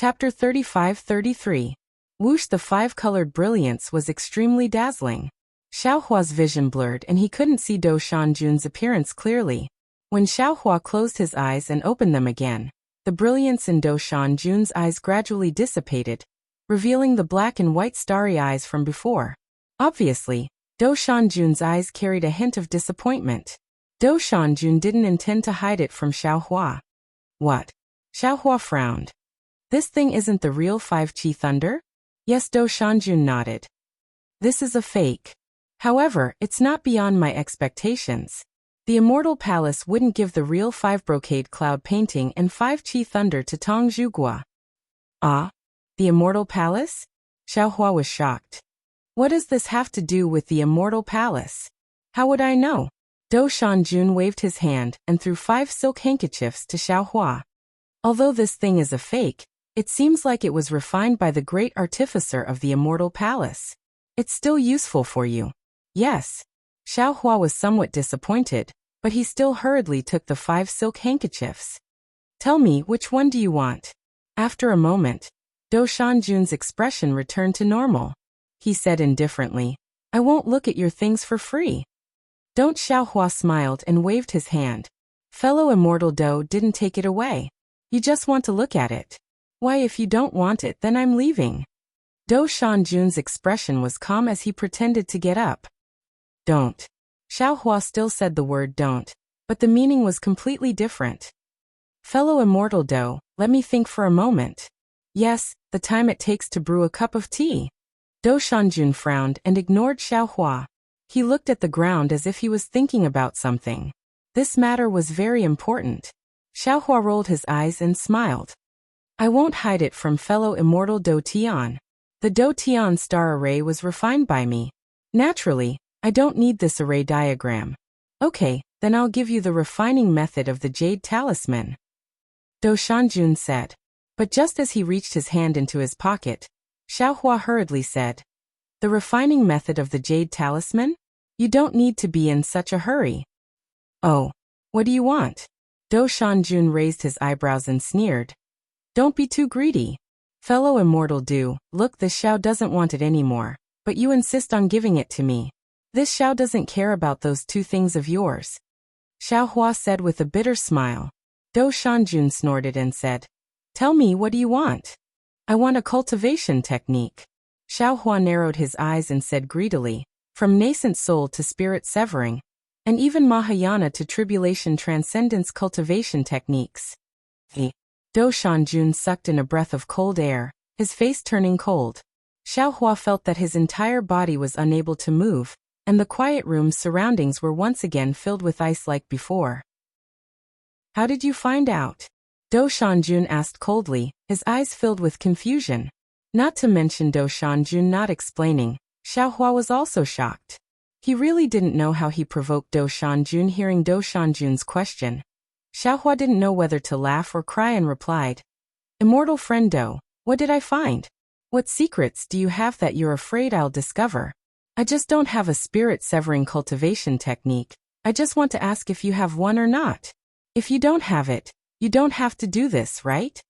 Chapter 35-33. Whoosh, the five-colored brilliance was extremely dazzling. Xiaohua's vision blurred and he couldn't see Dou Shanjun's appearance clearly. When Xiaohua closed his eyes and opened them again, the brilliance in Dou Shanjun's eyes gradually dissipated, revealing the black and white starry eyes from before. Obviously, Dou Shanjun's eyes carried a hint of disappointment. Dou Shanjun didn't intend to hide it from Xiaohua. What? Xiaohua frowned. This thing isn't the real 5-Qi thunder? Yes, Dou Shanjun nodded. This is a fake. However, it's not beyond my expectations. The Immortal Palace wouldn't give the real 5-brocade cloud painting and 5-Qi thunder to Tong Zhugua. Ah? The Immortal Palace? Xiaohua was shocked. What does this have to do with the Immortal Palace? How would I know? Dou Shanjun waved his hand and threw 5 silk handkerchiefs to Xiaohua. Although this thing is a fake, it seems like it was refined by the great artificer of the Immortal Palace. It's still useful for you. Yes. Xiaohua was somewhat disappointed, but he still hurriedly took the 5 silk handkerchiefs. Tell me, which one do you want? After a moment, Dou Shanjun's expression returned to normal. He said indifferently, I won't look at your things for free. Don't. Xiaohua smiled and waved his hand. Fellow Immortal Dou didn't take it away. You just want to look at it. Why, if you don't want it, then I'm leaving. Dou Shanjun's expression was calm as he pretended to get up. Don't. Xiaohua still said the word don't, but the meaning was completely different. Fellow Immortal Dou, let me think for a moment. Yes, the time it takes to brew a cup of tea. Dou Shanjun frowned and ignored Xiaohua. He looked at the ground as if he was thinking about something. This matter was very important. Xiaohua rolled his eyes and smiled. I won't hide it from fellow Immortal Dou Tian. The Dou Tian star array was refined by me. Naturally, I don't need this array diagram. Okay, then I'll give you the refining method of the Jade Talisman. Dou Shanjun said. But just as he reached his hand into his pocket, Xiaohua hurriedly said, the refining method of the Jade Talisman? You don't need to be in such a hurry. Oh, what do you want? Dou Shanjun raised his eyebrows and sneered. Don't be too greedy. Fellow Immortal Dou, look, this Xiao doesn't want it anymore, but you insist on giving it to me. This Xiao doesn't care about those 2 things of yours. Xiaohua said with a bitter smile. Dou Shanjun snorted and said, tell me, what do you want? I want a cultivation technique. Xiaohua narrowed his eyes and said greedily, from nascent soul to spirit severing, and even Mahayana to tribulation transcendence cultivation techniques. Dou Shanjun sucked in a breath of cold air, his face turning cold. Xiaohua felt that his entire body was unable to move, and the quiet room's surroundings were once again filled with ice like before. How did you find out? Dou Shanjun asked coldly, his eyes filled with confusion. Not to mention Dou Shanjun not explaining, Xiaohua was also shocked. He really didn't know how he provoked Dou Shanjun. Hearing Dou Shanjun's question, Xiaohua didn't know whether to laugh or cry and replied, Immortal friend Dou, what did I find? What secrets do you have that you're afraid I'll discover? I just don't have a spirit-severing cultivation technique. I just want to ask if you have one or not. If you don't have it, you don't have to do this, right?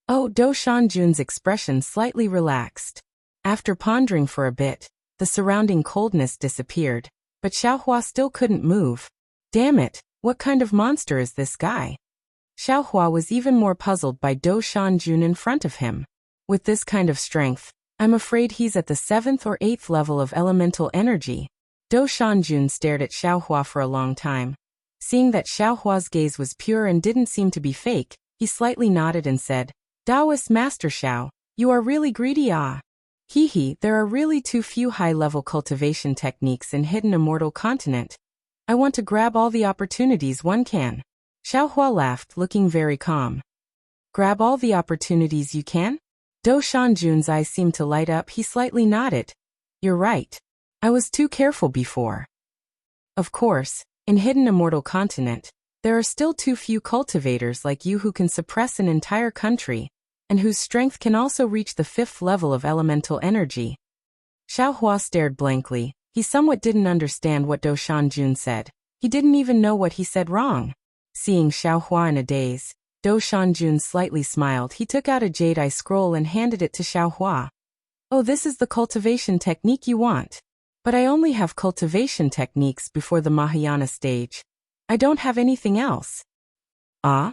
Oh, Dou Shanjun's expression slightly relaxed. After pondering for a bit, the surrounding coldness disappeared, but Xiaohua still couldn't move. Damn it, what kind of monster is this guy? Xiaohua was even more puzzled by Dou Shanjun in front of him. With this kind of strength, I'm afraid he's at the 7th or 8th level of elemental energy. Dou Shanjun stared at Xiaohua for a long time. Seeing that Xiaohua's gaze was pure and didn't seem to be fake, he slightly nodded and said, Taoist Master Xiao, you are really greedy, ah. Hee, there are really too few high-level cultivation techniques in Hidden Immortal Continent. I want to grab all the opportunities one can. Xiaohua laughed, looking very calm. Grab all the opportunities you can? Dou Shanjun's eyes seemed to light up. He slightly nodded. You're right. I was too careful before. Of course, in Hidden Immortal Continent, there are still too few cultivators like you who can suppress an entire country, and whose strength can also reach the 5th level of elemental energy. Xiaohua stared blankly. He somewhat didn't understand what Dou Shanjun said. He didn't even know what he said wrong. Seeing Xiaohua in a daze, Do Shanjun slightly smiled. He took out a jade eye scroll and handed it to Xiaohua. Oh, this is the cultivation technique you want. But I only have cultivation techniques before the Mahayana stage. I don't have anything else. Ah?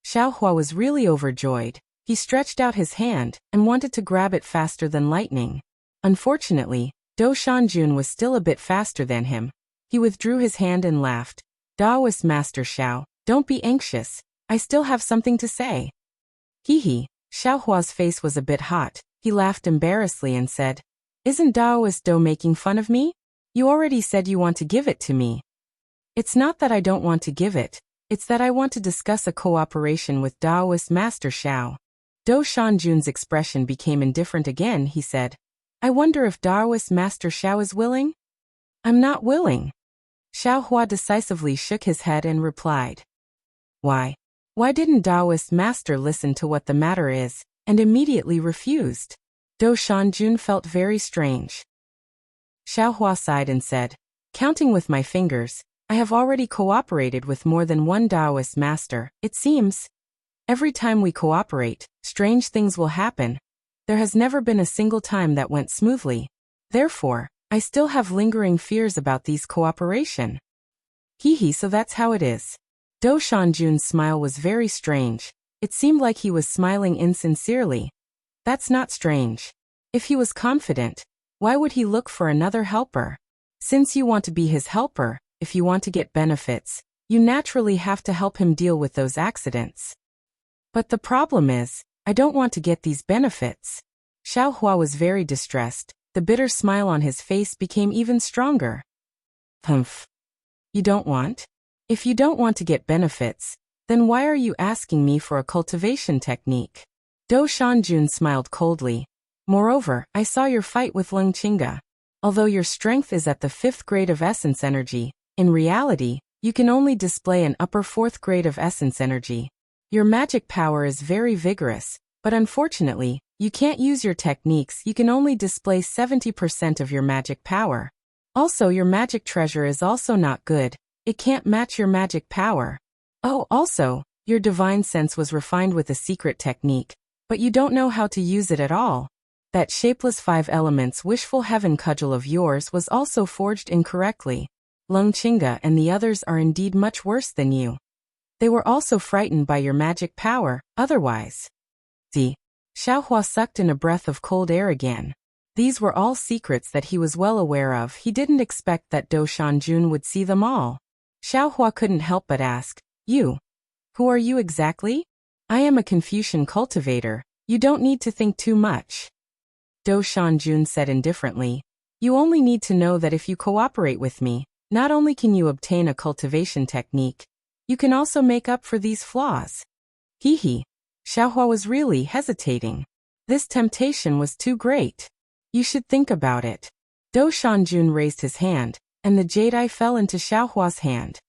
Xiaohua was really overjoyed. He stretched out his hand and wanted to grab it faster than lightning. Unfortunately, Do Shanjun was still a bit faster than him. He withdrew his hand and laughed. Daoist Master Xiao, don't be anxious. I still have something to say. Hee. Xiaohua's face was a bit hot. He laughed embarrassedly and said, Isn't Daoist Do making fun of me? You already said you want to give it to me. It's not that I don't want to give it. It's that I want to discuss a cooperation with Daoist Master Xiao. Do Shanjun's expression became indifferent again. He said, I wonder if Daoist Master Xiao is willing? I'm not willing. Xiaohua decisively shook his head and replied. Why? Why didn't Daoist Master listen to what the matter is, and immediately refused? Do Shanjun felt very strange. Xiaohua sighed and said, Counting with my fingers, I have already cooperated with more than one Daoist master, it seems. Every time we cooperate, strange things will happen. There has never been a single time that went smoothly. Therefore, I still have lingering fears about these cooperation. So that's how it is. Do Shanjun's smile was very strange. It seemed like he was smiling insincerely. That's not strange. If he was confident, why would he look for another helper? Since you want to be his helper, if you want to get benefits, you naturally have to help him deal with those accidents. But the problem is, I don't want to get these benefits. Xiaohua was very distressed. The bitter smile on his face became even stronger. Humph. You don't want? If you don't want to get benefits, then why are you asking me for a cultivation technique? Do Shanjun smiled coldly. Moreover, I saw your fight with Leng Qingge. Although your strength is at the 5th grade of essence energy, in reality, you can only display an upper 4th grade of essence energy. Your magic power is very vigorous, but unfortunately, you can't use your techniques. You can only display 70% of your magic power. Also, your magic treasure is also not good. It can't match your magic power. Oh, also, your divine sense was refined with a secret technique, but you don't know how to use it at all. That shapeless 5 elements wishful heaven cudgel of yours was also forged incorrectly. Leng Qingge and the others are indeed much worse than you. They were also frightened by your magic power, otherwise. Xiaohua sucked in a breath of cold air again. These were all secrets that he was well aware of. He didn't expect that Do Shanjun would see them all. Xiaohua couldn't help but ask, You? Who are you exactly? I am a Confucian cultivator. You don't need to think too much. Do Shanjun said indifferently, You only need to know that if you cooperate with me, not only can you obtain a cultivation technique, you can also make up for these flaws. Xiaohua was really hesitating. This temptation was too great. You should think about it. Do Shanjun raised his hand, and the jade eye fell into Xiaohua's hand.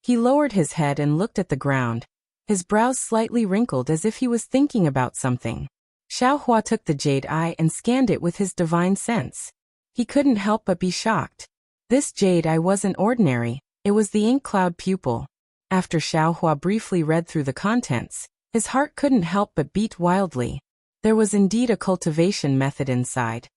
He lowered his head and looked at the ground. His brows slightly wrinkled as if he was thinking about something. Xiaohua took the jade eye and scanned it with his divine sense. He couldn't help but be shocked. This jade eye wasn't ordinary, it was the ink cloud pupil. After Xiaohua briefly read through the contents, his heart couldn't help but beat wildly. There was indeed a cultivation method inside.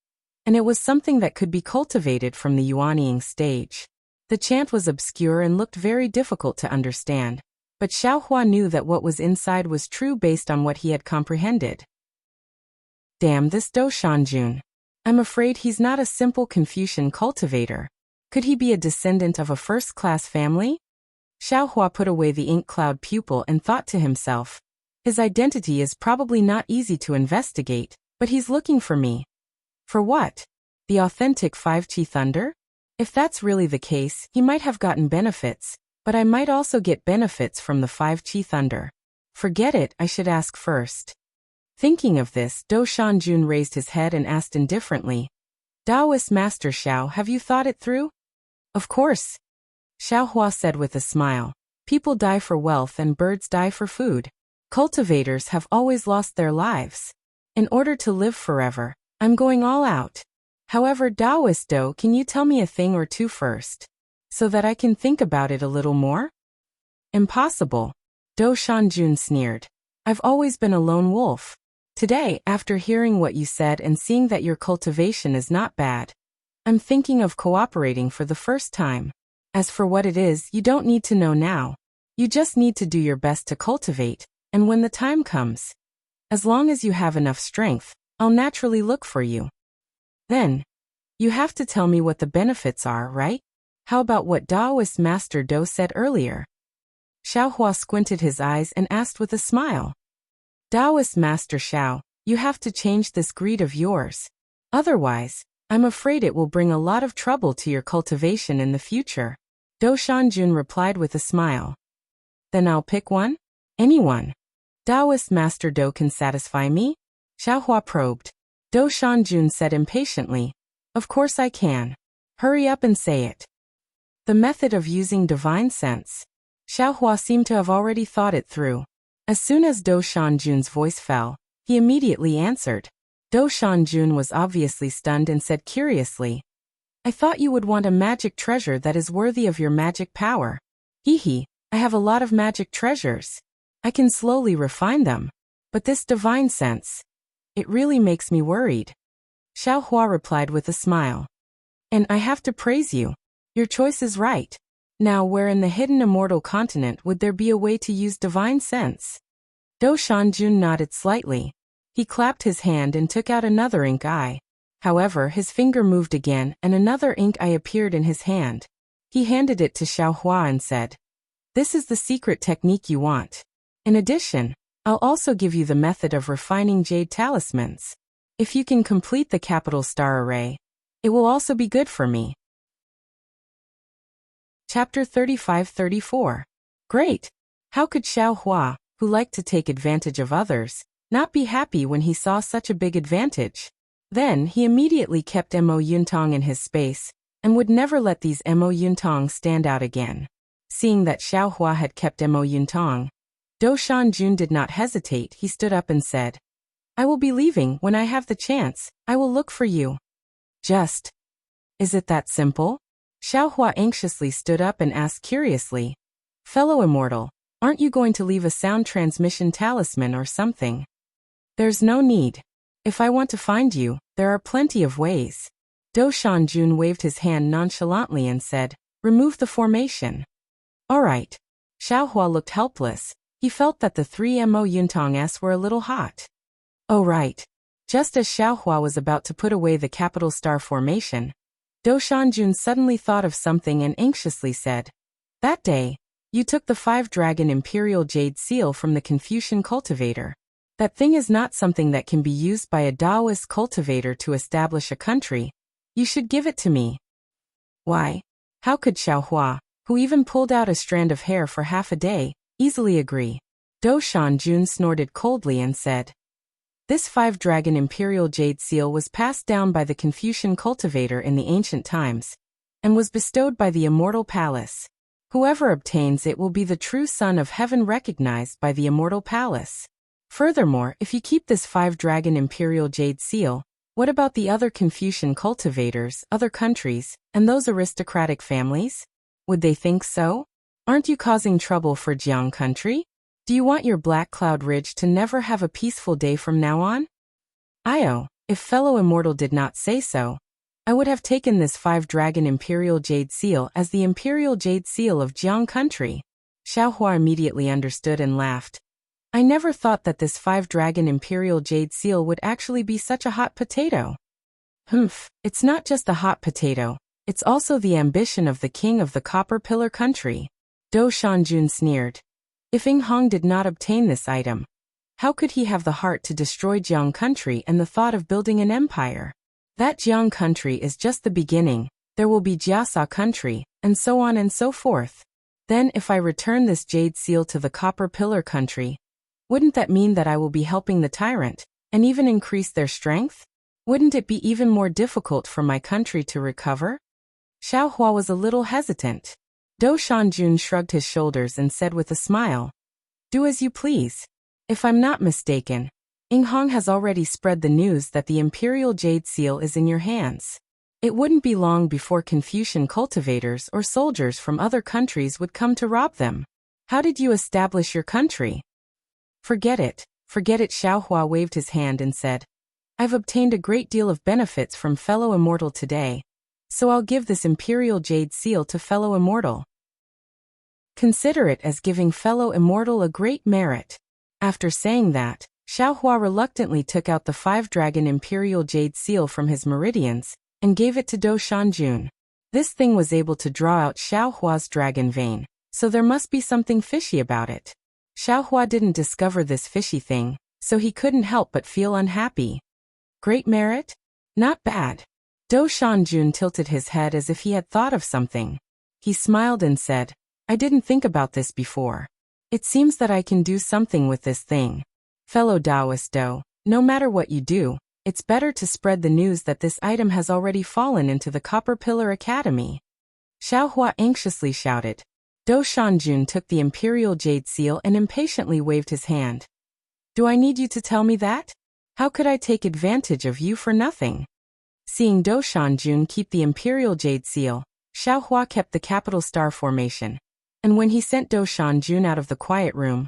And it was something that could be cultivated from the Yuanying stage. The chant was obscure and looked very difficult to understand, but Xiaohua knew that what was inside was true based on what he had comprehended. Damn this Do Shanjun. I'm afraid he's not a simple Confucian cultivator. Could he be a descendant of a first-class family? Xiaohua put away the ink cloud pupil and thought to himself, his identity is probably not easy to investigate, but he's looking for me. For what? The authentic 5-Chi thunder? If that's really the case, he might have gotten benefits, but I might also get benefits from the 5-Chi thunder. Forget it, I should ask first. Thinking of this, Do Shanjun raised his head and asked indifferently, Daoist Master Xiao, have you thought it through? Of course. Xiaohua said with a smile. People die for wealth and birds die for food. Cultivators have always lost their lives. In order to live forever, I'm going all out. However, Daoist Do, can you tell me a thing or two first, so that I can think about it a little more? Impossible. Do Shanjun sneered. I've always been a lone wolf. Today, after hearing what you said and seeing that your cultivation is not bad, I'm thinking of cooperating for the first time. As for what it is, you don't need to know now. You just need to do your best to cultivate, and when the time comes, as long as you have enough strength, I'll naturally look for you. Then, you have to tell me what the benefits are, right? How about what Taoist Master Do said earlier? Xiaohua squinted his eyes and asked with a smile. Taoist Master Xiao, you have to change this greed of yours. Otherwise, I'm afraid it will bring a lot of trouble to your cultivation in the future. Do Shanjun replied with a smile. Then I'll pick one? Anyone. Taoist Master Do can satisfy me? Xiaohua probed. Do Shanjun said impatiently, Of course I can. Hurry up and say it. The method of using divine sense. Xiaohua seemed to have already thought it through. As soon as Do Shanjun's voice fell, he immediately answered. Do Shanjun was obviously stunned and said curiously, I thought you would want a magic treasure that is worthy of your magic power. Hee, I have a lot of magic treasures. I can slowly refine them. But this divine sense, it really makes me worried. Xiaohua replied with a smile. And I have to praise you. Your choice is right. Now where in the hidden immortal continent would there be a way to use divine sense? Do Shanjun nodded slightly. He clapped his hand and took out another ink eye. However, his finger moved again and another ink eye appeared in his hand. He handed it to Xiaohua and said, This is the secret technique you want. In addition, I'll also give you the method of refining jade talismans. If you can complete the capital star array, it will also be good for me. Chapter 35-34. Great! How could Xiaohua, who liked to take advantage of others, not be happy when he saw such a big advantage? Then he immediately kept Mo Yuntong in his space, and would never let these Mo Yuntong stand out again. Seeing that Xiaohua had kept Mo Yuntong, Do Shanjun did not hesitate. He stood up and said, I will be leaving when I have the chance. I will look for you. Just. Is it that simple? Xiaohua anxiously stood up and asked curiously, Fellow immortal, aren't you going to leave a sound transmission talisman or something? There's no need. If I want to find you, there are plenty of ways. Do Shanjun waved his hand nonchalantly and said, Remove the formation. All right. Xiaohua looked helpless. He felt that the 3 Mo Yuntongs were a little hot. Oh right. Just as Xiaohua was about to put away the capital star formation, Do Shanjun suddenly thought of something and anxiously said, That day, you took the 5-dragon imperial jade seal from the Confucian cultivator. That thing is not something that can be used by a Taoist cultivator to establish a country. You should give it to me. Why? How could Xiaohua, who even pulled out a strand of hair for half a day, easily agree? Do Shanjun snorted coldly and said, This 5-dragon imperial jade seal was passed down by the Confucian cultivator in the ancient times, and was bestowed by the immortal palace. Whoever obtains it will be the true son of heaven recognized by the immortal palace. Furthermore, if you keep this 5-dragon imperial jade seal, what about the other Confucian cultivators, other countries, and those aristocratic families? Would they think so? Aren't you causing trouble for Jiang country? Do you want your Black Cloud Ridge to never have a peaceful day from now on? If fellow immortal did not say so, I would have taken this 5-dragon imperial jade seal as the imperial jade seal of Jiang country. Xiaohua immediately understood and laughed. I never thought that this 5-dragon imperial jade seal would actually be such a hot potato. It's not just a hot potato, it's also the ambition of the king of the Copper Pillar country. Do Shanjun sneered. If Ing Hong did not obtain this item, how could he have the heart to destroy Jiang country and the thought of building an empire? That Jiang country is just the beginning, there will be Jiasa country, and so on and so forth. Then if I return this jade seal to the Copper Pillar country, wouldn't that mean that I will be helping the tyrant, and even increase their strength? Wouldn't it be even more difficult for my country to recover? Xiaohua was a little hesitant. Do Shanjun shrugged his shoulders and said with a smile, Do as you please. If I'm not mistaken, Ing Hong has already spread the news that the imperial jade seal is in your hands. It wouldn't be long before Confucian cultivators or soldiers from other countries would come to rob them. How did you establish your country? Forget it, Xiaohua waved his hand and said. I've obtained a great deal of benefits from fellow immortal today, so I'll give this imperial jade seal to fellow immortal. Consider it as giving fellow immortal a great merit. After saying that, Xiaohua reluctantly took out the 5-dragon imperial jade seal from his meridians and gave it to Do Shanjun. This thing was able to draw out Xiaohua's dragon vein, so there must be something fishy about it. Xiaohua didn't discover this fishy thing, so he couldn't help but feel unhappy. Great merit? Not bad. Do Shanjun tilted his head as if he had thought of something. He smiled and said, I didn't think about this before. It seems that I can do something with this thing. Fellow Taoist Do, no matter what you do, it's better to spread the news that this item has already fallen into the Copper Pillar Academy. Xiaohua anxiously shouted. Do Shanjun took the imperial jade seal and impatiently waved his hand. Do I need you to tell me that? How could I take advantage of you for nothing? Seeing Do Shanjun keep the imperial jade seal, Xiaohua kept the capital star formation. And when he sent Do Shanjun out of the quiet room,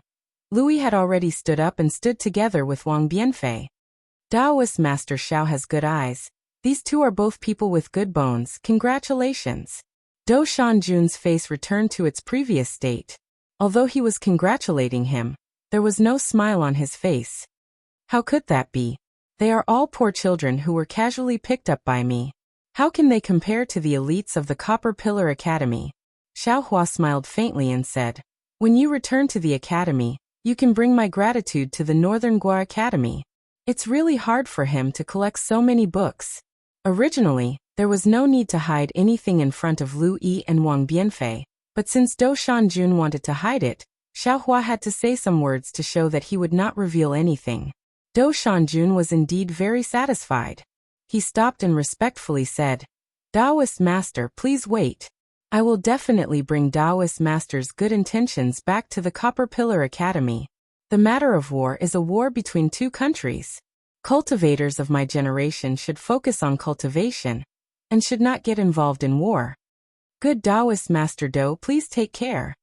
Louis had already stood up and stood together with Wang Bianfei. Taoist Master Xiao has good eyes. These two are both people with good bones. Congratulations. Do Shanjun's face returned to its previous state. Although he was congratulating him, there was no smile on his face. How could that be? They are all poor children who were casually picked up by me. How can they compare to the elites of the Copper Pillar Academy? Xiaohua smiled faintly and said, when you return to the academy, you can bring my gratitude to the Northern Gua Academy. It's really hard for him to collect so many books. Originally, there was no need to hide anything in front of Lu Yi and Wang Bianfei, but since Do Shanjun wanted to hide it, Xiaohua had to say some words to show that he would not reveal anything. Do Shanjun was indeed very satisfied. He stopped and respectfully said, Taoist Master, please wait. I will definitely bring Taoist Master's good intentions back to the Copper Pillar Academy. The matter of war is a war between two countries. Cultivators of my generation should focus on cultivation and should not get involved in war. Good Taoist Master Do, please take care.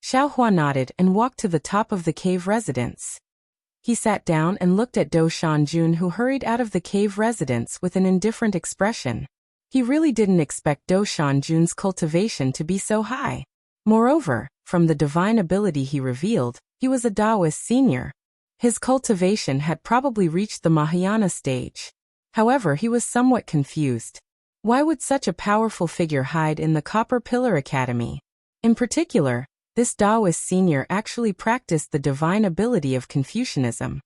Xiaohua nodded and walked to the top of the cave residence. He sat down and looked at Do Shanjun, who hurried out of the cave residence with an indifferent expression. He really didn't expect Do Shanjun's cultivation to be so high. Moreover, from the divine ability he revealed, he was a Taoist senior. His cultivation had probably reached the Mahayana stage. However, he was somewhat confused. Why would such a powerful figure hide in the Copper Pillar Academy? In particular, this Taoist senior actually practiced the divine ability of Confucianism.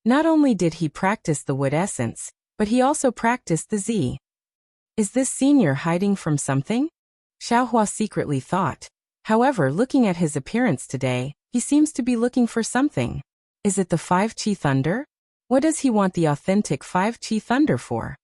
Not only did he practice the wood essence, but he also practiced the Z. Is this senior hiding from something? Xiaohua secretly thought. However, looking at his appearance today, he seems to be looking for something. Is it the 5-Qi Thunder? What does he want the authentic 5-Qi Thunder for?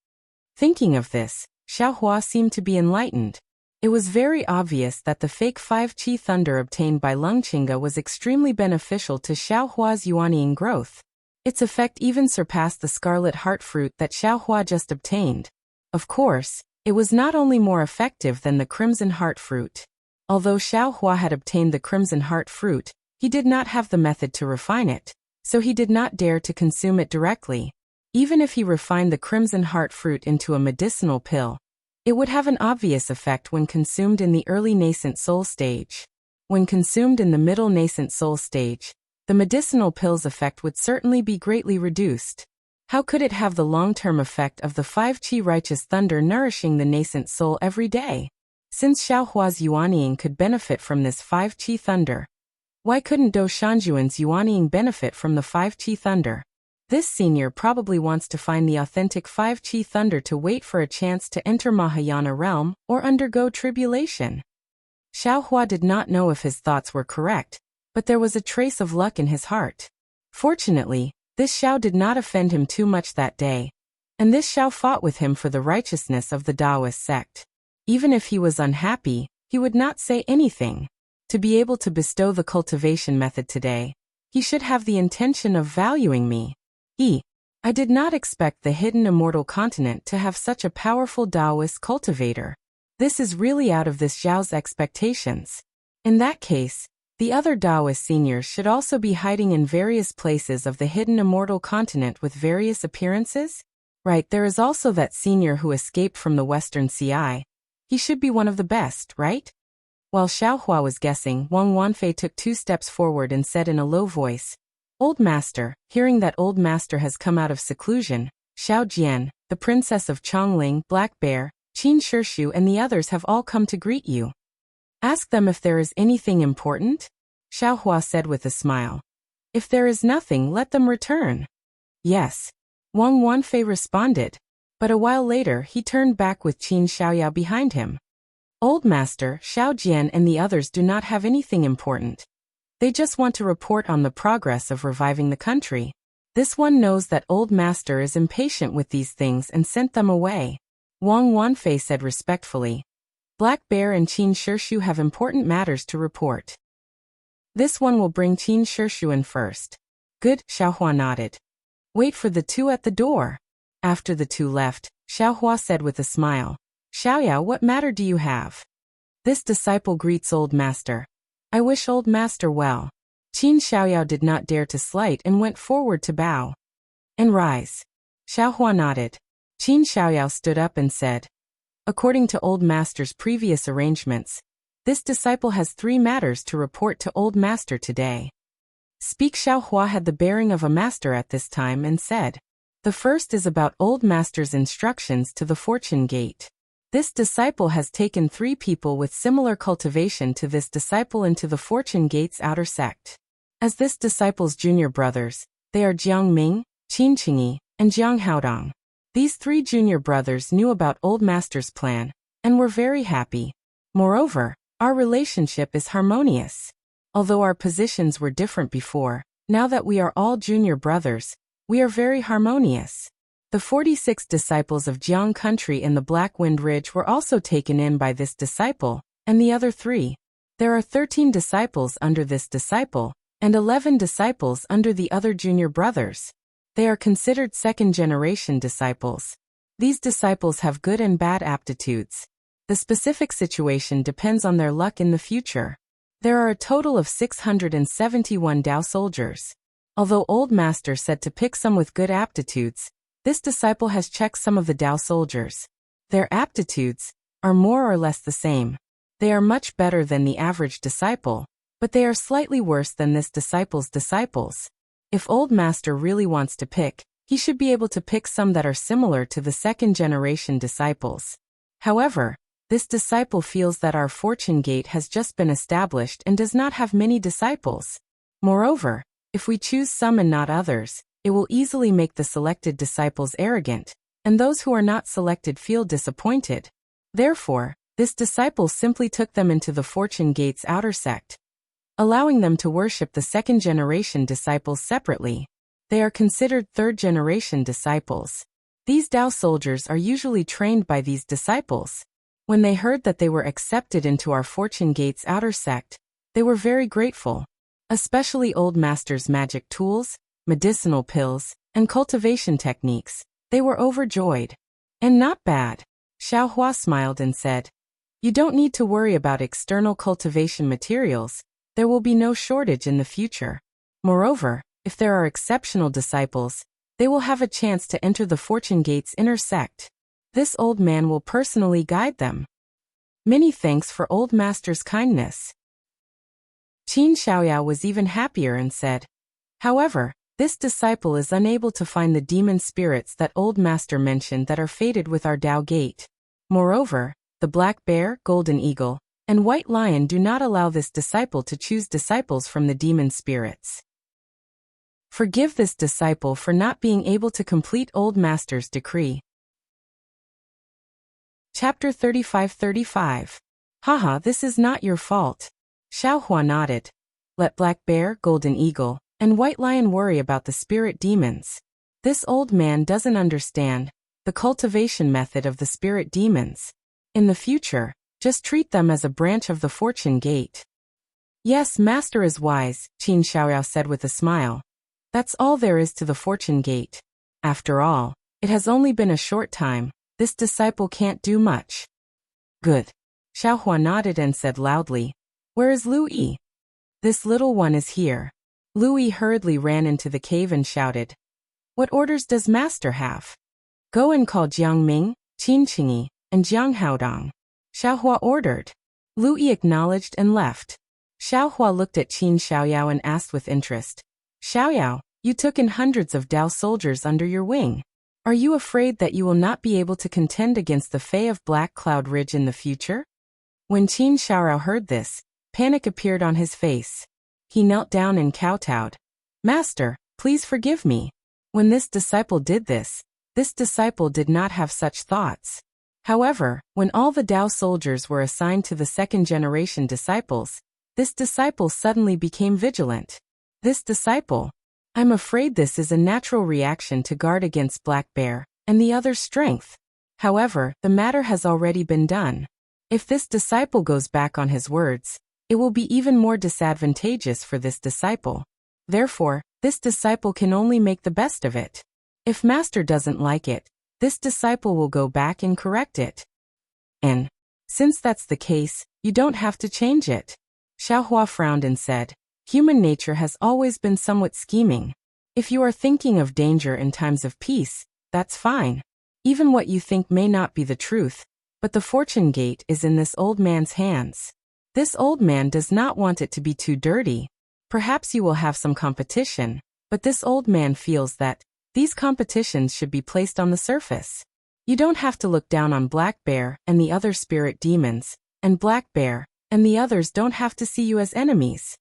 Thinking of this, Xiaohua seemed to be enlightened. It was very obvious that the fake 5-Qi Thunder obtained by Lungqinga was extremely beneficial to Xiaohua's Yuanying growth. Its effect even surpassed the scarlet heart fruit that Xiaohua just obtained. Of course, it was not only more effective than the crimson heart fruit. Although Xiaohua had obtained the crimson heart fruit, he did not have the method to refine it, so he did not dare to consume it directly. Even if he refined the crimson heart fruit into a medicinal pill, it would have an obvious effect when consumed in the early nascent soul stage. When consumed in the middle nascent soul stage, the medicinal pill's effect would certainly be greatly reduced. How could it have the long-term effect of the 5-Qi righteous thunder nourishing the nascent soul every day? Since Xiaohua's Yuanying could benefit from this 5-Qi thunder, why couldn't Do Shanjuan's Yuanying benefit from the 5-Qi thunder? This senior probably wants to find the authentic 5-Qi thunder to wait for a chance to enter Mahayana realm or undergo tribulation. Xiaohua did not know if his thoughts were correct, but there was a trace of luck in his heart. Fortunately, this Xiao did not offend him too much that day, and this Xiao fought with him for the righteousness of the Taoist sect. Even if he was unhappy, he would not say anything. To be able to bestow the cultivation method today, he should have the intention of valuing me. I did not expect the hidden immortal continent to have such a powerful Taoist cultivator. This is really out of this Xiao's expectations. In that case, The other Daoist seniors should also be hiding in various places of the hidden immortal continent with various appearances? Right, there is also that senior who escaped from the Western CI. He should be one of the best, right? While Xiaohua was guessing, Wang Wanfei took 2 steps forward and said in a low voice, "Old Master." Hearing that Old Master has come out of seclusion, Xiao Jian, the princess of Chongling, Black Bear, Qin Shishu and the others have all come to greet you. Ask them if there is anything important? Xiaohua said with a smile. If there is nothing, let them return. Yes. Wang Wanfei responded. But a while later, he turned back with Qin Xiaoyao behind him. Old Master, Xiao Jian and the others do not have anything important. They just want to report on the progress of reviving the country. This one knows that Old Master is impatient with these things and sent them away. Wang Wanfei said respectfully. Black Bear and Qin Shishu have important matters to report. This one will bring Qin Shishu in first. Good, Xiaohua nodded. Wait for the 2 at the door. After the 2 left, Xiaohua said with a smile. Xiaoyao, what matter do you have? This disciple greets Old Master. I wish Old Master well. Qin Xiaoyao did not dare to slight and went forward to bow. And rise. Xiaohua nodded. Qin Xiaoyao stood up and said, according to Old Master's previous arrangements, this disciple has 3 matters to report to Old Master today. Speak. Xiaohua had the bearing of a master at this time and said, the first is about Old Master's instructions to the Fortune Gate. This disciple has taken 3 people with similar cultivation to this disciple into the Fortune Gate's outer sect. As this disciple's junior brothers, they are Jiang Ming, Qin Qingyi, and Jiang Haodong. These 3 junior brothers knew about Old Master's plan, and were very happy. Moreover, our relationship is harmonious. Although our positions were different before, now that we are all junior brothers, we are very harmonious. The 46 disciples of Jiang country in the Black Wind Ridge were also taken in by this disciple, and the other 3. There are 13 disciples under this disciple, and 11 disciples under the other junior brothers. They are considered second-generation disciples. These disciples have good and bad aptitudes. The specific situation depends on their luck in the future. There are a total of 671 Dao soldiers. Although Old Master said to pick some with good aptitudes, this disciple has checked some of the Dao soldiers. Their aptitudes are more or less the same. They are much better than the average disciple, but they are slightly worse than this disciple's disciples. If Old Master really wants to pick, he should be able to pick some that are similar to the second-generation disciples. However, this disciple feels that our Fortune Gate has just been established and does not have many disciples. Moreover, if we choose some and not others, it will easily make the selected disciples arrogant, and those who are not selected feel disappointed. Therefore, this disciple simply took them into the Fortune Gate's outer sect, allowing them to worship the second-generation disciples separately. They are considered third-generation disciples. These Dao soldiers are usually trained by these disciples. When they heard that they were accepted into our Fortune Gate's outer sect, they were very grateful. Especially Old Master's magic tools, medicinal pills, and cultivation techniques. They were overjoyed. And not bad. Xiaohua smiled and said, you don't need to worry about external cultivation materials. There will be no shortage in the future. Moreover, if there are exceptional disciples, they will have a chance to enter the Fortune Gate's inner sect. This old man will personally guide them. Many thanks for Old Master's kindness. Qin Xiaoyao was even happier and said, however, this disciple is unable to find the demon spirits that Old Master mentioned that are fated with our Dao Gate. Moreover, the Black Bear, Golden Eagle, and White Lion do not allow this disciple to choose disciples from the demon spirits. Forgive this disciple for not being able to complete Old Master's decree. Chapter 35:35. Haha, this is not your fault. Xiaohua nodded. Let Black Bear, Golden Eagle, and White Lion worry about the spirit demons. This old man doesn't understand the cultivation method of the spirit demons. In the future, just treat them as a branch of the Fortune Gate. Yes, Master is wise, Qin Xiaoyao said with a smile. That's all there is to the Fortune Gate. After all, it has only been a short time. This disciple can't do much. Good. Xiaohua nodded and said loudly, where is Lu Yi? This little one is here. Louis hurriedly ran into the cave and shouted, "What orders does master have?" "Go and call Jiang Ming, Qin Qingyi, and Jiang Haodong," Xiaohua ordered. Louis acknowledged and left. Xiaohua looked at Qin Xiaoyao and asked with interest, "Xiaoyao, you took in hundreds of Dao soldiers under your wing. Are you afraid that you will not be able to contend against the Fae of Black Cloud Ridge in the future?" When Qin Xiaoyao heard this, panic appeared on his face. He knelt down and kowtowed. "Master, please forgive me. When this disciple did this disciple did not have such thoughts." However, when all the Dao soldiers were assigned to the second-generation disciples, this disciple suddenly became vigilant. This disciple, "I'm afraid this is a natural reaction to guard against Black Bear and the other's strength. However, the matter has already been done. If this disciple goes back on his words, it will be even more disadvantageous for this disciple. Therefore, this disciple can only make the best of it. If master doesn't like it, this disciple will go back and correct it. And since that's the case, you don't have to change it." Xiaohua frowned and said, "Human nature has always been somewhat scheming. If you are thinking of danger in times of peace, that's fine. Even what you think may not be the truth, but the fortune gate is in this old man's hands. This old man does not want it to be too dirty. Perhaps you will have some competition, but this old man feels that these competitions should be placed on the surface. You don't have to look down on Black Bear and the other spirit demons, and Black Bear and the others don't have to see you as enemies.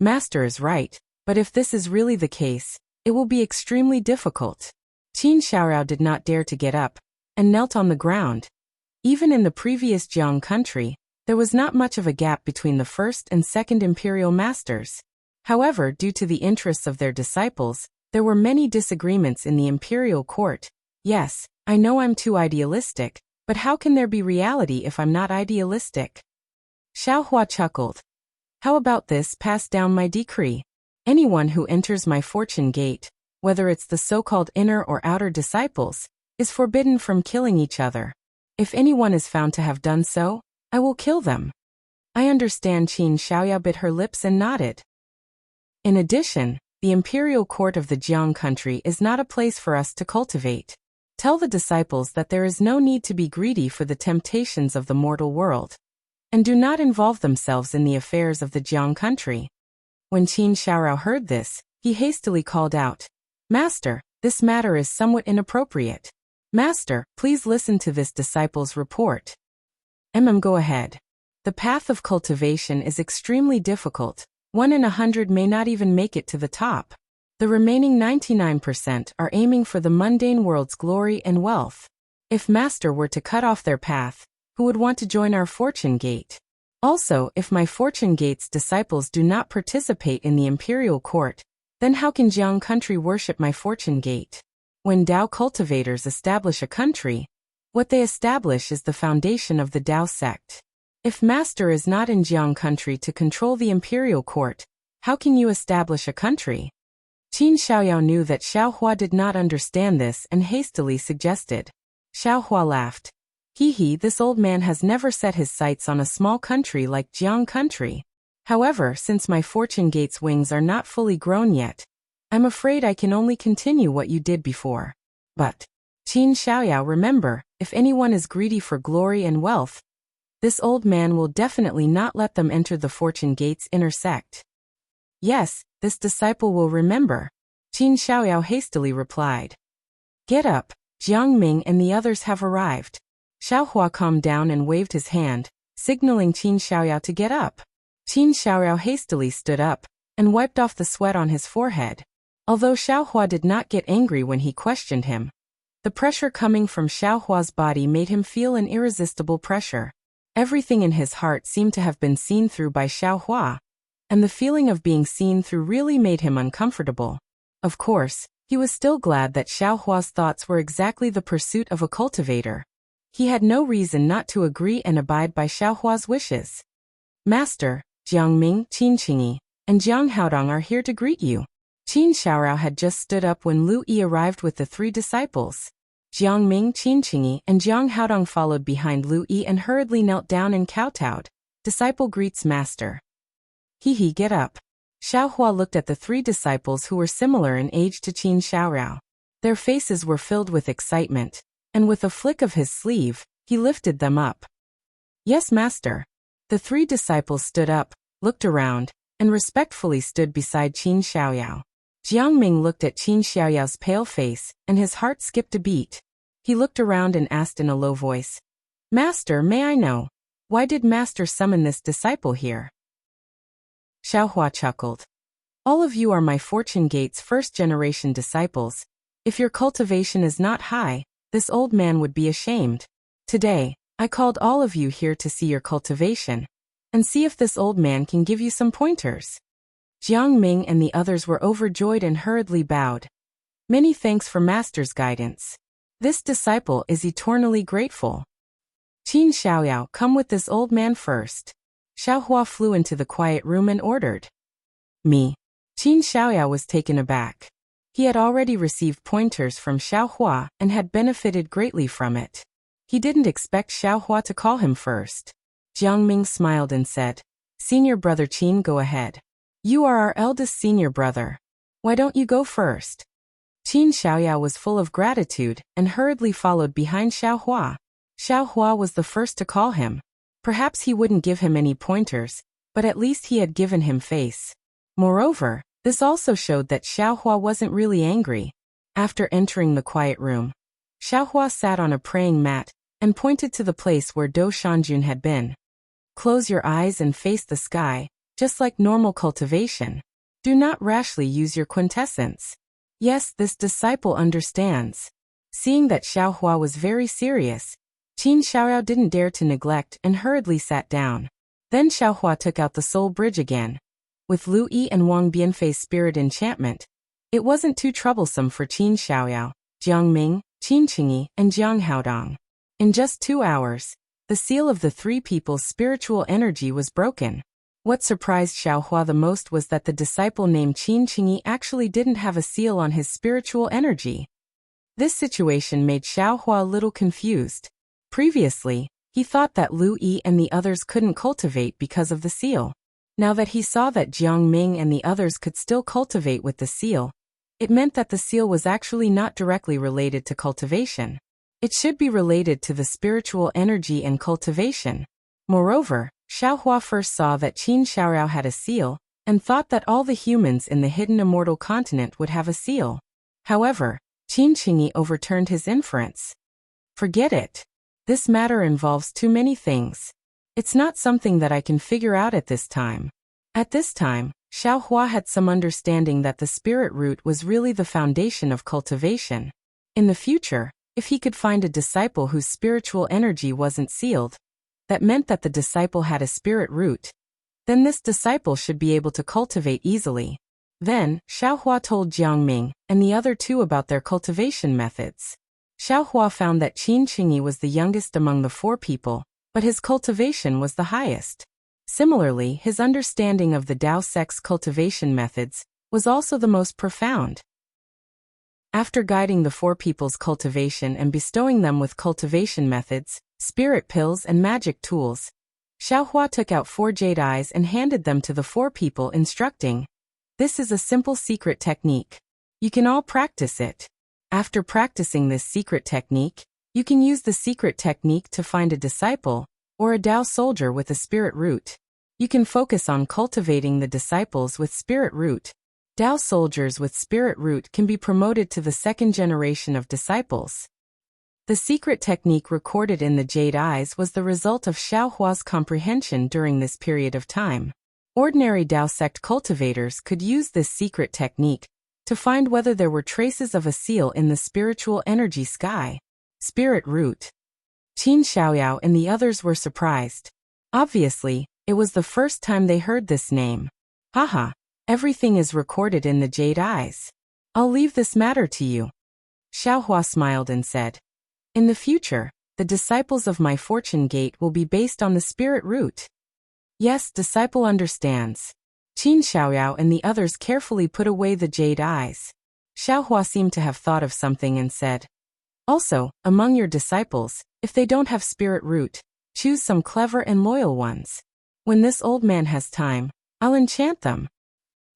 Master is right, but if this is really the case, it will be extremely difficult." Qin Xiaoyao did not dare to get up, and knelt on the ground. Even in the previous Jiang country, there was not much of a gap between the first and second imperial masters. However, due to the interests of their disciples, there were many disagreements in the imperial court. Yes, I know I'm too idealistic, but how can there be reality if I'm not idealistic? Xiaohua chuckled. "How about this? Pass down my decree. Anyone who enters my fortune gate, whether it's the so-called inner or outer disciples, is forbidden from killing each other. If anyone is found to have done so, I will kill them." "I understand." Qin Xiaoyao bit her lips and nodded. In addition, the imperial court of the Jiang country is not a place for us to cultivate. Tell the disciples that there is no need to be greedy for the temptations of the mortal world, and do not involve themselves in the affairs of the Jiang country. When Qin Xiaoyao heard this, he hastily called out, "Master, this matter is somewhat inappropriate. Master, please listen to this disciple's report." Go ahead. "The path of cultivation is extremely difficult. 1 in 100 may not even make it to the top. The remaining 99% are aiming for the mundane world's glory and wealth. If master were to cut off their path, who would want to join our fortune gate? Also, if my fortune gate's disciples do not participate in the imperial court, then how can Jiang country worship my fortune gate? When Dao cultivators establish a country, what they establish is the foundation of the Dao sect. If master is not in Jiang country to control the imperial court, how can you establish a country?" Qin Xiaoyao knew that Xiaohua did not understand this and hastily suggested. Xiaohua laughed. This old man has never set his sights on a small country like Jiang country. However, since my fortune gate's wings are not fully grown yet, I'm afraid I can only continue what you did before. But, Qin Xiaoyao, remember, if anyone is greedy for glory and wealth, this old man will definitely not let them enter the fortune gate's inner sect. "Yes, this disciple will remember," Qin Xiaoyao hastily replied. "Get up, Jiang Ming and the others have arrived." Xiaohua calmed down and waved his hand, signaling Qin Xiaoyao to get up. Qin Xiaoyao hastily stood up and wiped off the sweat on his forehead. Although Xiaohua did not get angry when he questioned him, the pressure coming from Xiaohua's body made him feel an irresistible pressure. Everything in his heart seemed to have been seen through by Xiaohua, and the feeling of being seen through really made him uncomfortable. Of course, he was still glad that Xiaohua's thoughts were exactly the pursuit of a cultivator. He had no reason not to agree and abide by Xiaohua's wishes. "Master, Jiang Ming, Qin Qingyi, and Jiang Haodong are here to greet you." Qin Xiaoyao had just stood up when Lu Yi arrived with the 3 disciples. Jiang Ming, Qin Qingyi, and Jiang Haodong followed behind Lu Yi and hurriedly knelt down and kowtowed. "Disciple greets master." Hee, get up. Xiaohua looked at the 3 disciples who were similar in age to Qin Xiaoyao. Their faces were filled with excitement, and with a flick of his sleeve, he lifted them up. Yes, master. The 3 disciples stood up, looked around, and respectfully stood beside Qin Xiaoyao. Jiangming looked at Qin Xiaoyao's pale face, and his heart skipped a beat. He looked around and asked in a low voice, Master, may I know, why did Master summon this disciple here? Xiaohua chuckled. All of you are my Fortune Gate's first-generation disciples. If your cultivation is not high, this old man would be ashamed. Today, I called all of you here to see your cultivation, and see if this old man can give you some pointers. Jiang Ming and the others were overjoyed and hurriedly bowed. Many thanks for Master's guidance. This disciple is eternally grateful. Qin Xiaoyao, come with this old man first. Xiaohua flew into the quiet room and ordered. Me. Qin Xiaoyao was taken aback. He had already received pointers from Xiaohua and had benefited greatly from it. He didn't expect Xiaohua to call him first. Jiang Ming smiled and said, Senior brother Qin, go ahead. You are our eldest senior brother. Why don't you go first? Qin Xiaoyao was full of gratitude and hurriedly followed behind Xiaohua. Xiaohua was the first to call him. Perhaps he wouldn't give him any pointers, but at least he had given him face. Moreover, this also showed that Xiaohua wasn't really angry. After entering the quiet room, Xiaohua sat on a praying mat and pointed to the place where Do Shanjun had been. Close your eyes and face the sky, just like normal cultivation. Do not rashly use your quintessence. Yes, this disciple understands. Seeing that Xiaohua was very serious, Qin Xiaoyao didn't dare to neglect and hurriedly sat down. Then Xiaohua took out the soul bridge again. With Lu Yi and Wang Bianfei's spirit enchantment, it wasn't too troublesome for Qin Xiaoyao, Jiang Ming, Qin Qingyi, and Jiang Haodong. In just 2 hours, the seal of the 3 people's spiritual energy was broken. What surprised Xiaohua the most was that the disciple named Qin Qingyi actually didn't have a seal on his spiritual energy. This situation made Xiaohua a little confused. Previously, he thought that Lu Yi and the others couldn't cultivate because of the seal. Now that he saw that Jiang Ming and the others could still cultivate with the seal, it meant that the seal was actually not directly related to cultivation. It should be related to the spiritual energy and cultivation. Moreover, Xiaohua first saw that Qin Xiaoyao had a seal, and thought that all the humans in the hidden immortal continent would have a seal. However, Qin Qingyi overturned his inference. Forget it. This matter involves too many things. It's not something that I can figure out at this time. At this time, Xiaohua had some understanding that the spirit root was really the foundation of cultivation. In the future, if he could find a disciple whose spiritual energy wasn't sealed, that meant that the disciple had a spirit root, then this disciple should be able to cultivate easily. Then, Xiaohua told Jiang Ming and the other 2 about their cultivation methods. Xiaohua found that Qin Qingyi was the youngest among the 4 people, but his cultivation was the highest. Similarly, his understanding of the Dao sect's cultivation methods was also the most profound. After guiding the 4 people's cultivation and bestowing them with cultivation methods, spirit pills and magic tools, Xiaohua took out 4 jade eyes and handed them to the 4 people, instructing, "This is a simple secret technique. You can all practice it. After practicing this secret technique, you can use the secret technique to find a disciple, or a Dao soldier with a spirit root. You can focus on cultivating the disciples with spirit root. Dao soldiers with spirit root can be promoted to the 2nd generation of disciples." The secret technique recorded in the Jade Eyes was the result of Xiaohua's comprehension during this period of time. Ordinary Dao sect cultivators could use this secret technique to find whether there were traces of a seal in the spiritual energy sky. Spirit root. Qin Xiaoyao and the others were surprised. Obviously, it was the first time they heard this name. Haha, everything is recorded in the Jade Eyes. I'll leave this matter to you. Xiaohua smiled and said, "In the future, the disciples of my Fortune Gate will be based on the spirit root." Yes, disciple understands. Qin Xiaoyao and the others carefully put away the Jade Eyes. Xiaohua seemed to have thought of something and said, "Also, among your disciples, if they don't have spirit root, choose some clever and loyal ones. When this old man has time, I'll enchant them.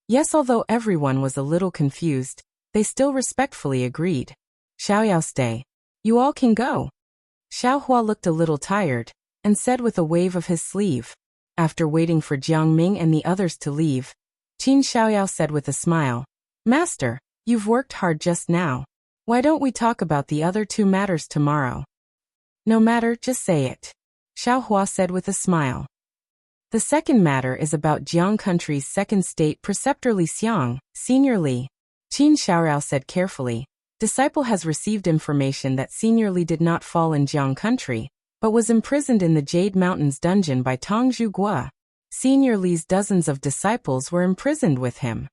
Yes, although everyone was a little confused, they still respectfully agreed. Xiaoyao, stay. You all can go. Xiaohua looked a little tired, and said with a wave of his sleeve. After waiting for Jiang Ming and the others to leave, Qin Xiaoyao said with a smile, Master, you've worked hard just now. Why don't we talk about the other two matters tomorrow? No matter, just say it. Xiaohua said with a smile. The second matter is about Jiang Country's second state preceptor Li Xiang, Senior Li. Qin Xiaoyao said carefully. Disciple has received information that Senior Li did not fall in Jiang Country, but was imprisoned in the Jade Mountains dungeon by Tongzhu Gua. Senior Li's dozens of disciples were imprisoned with him.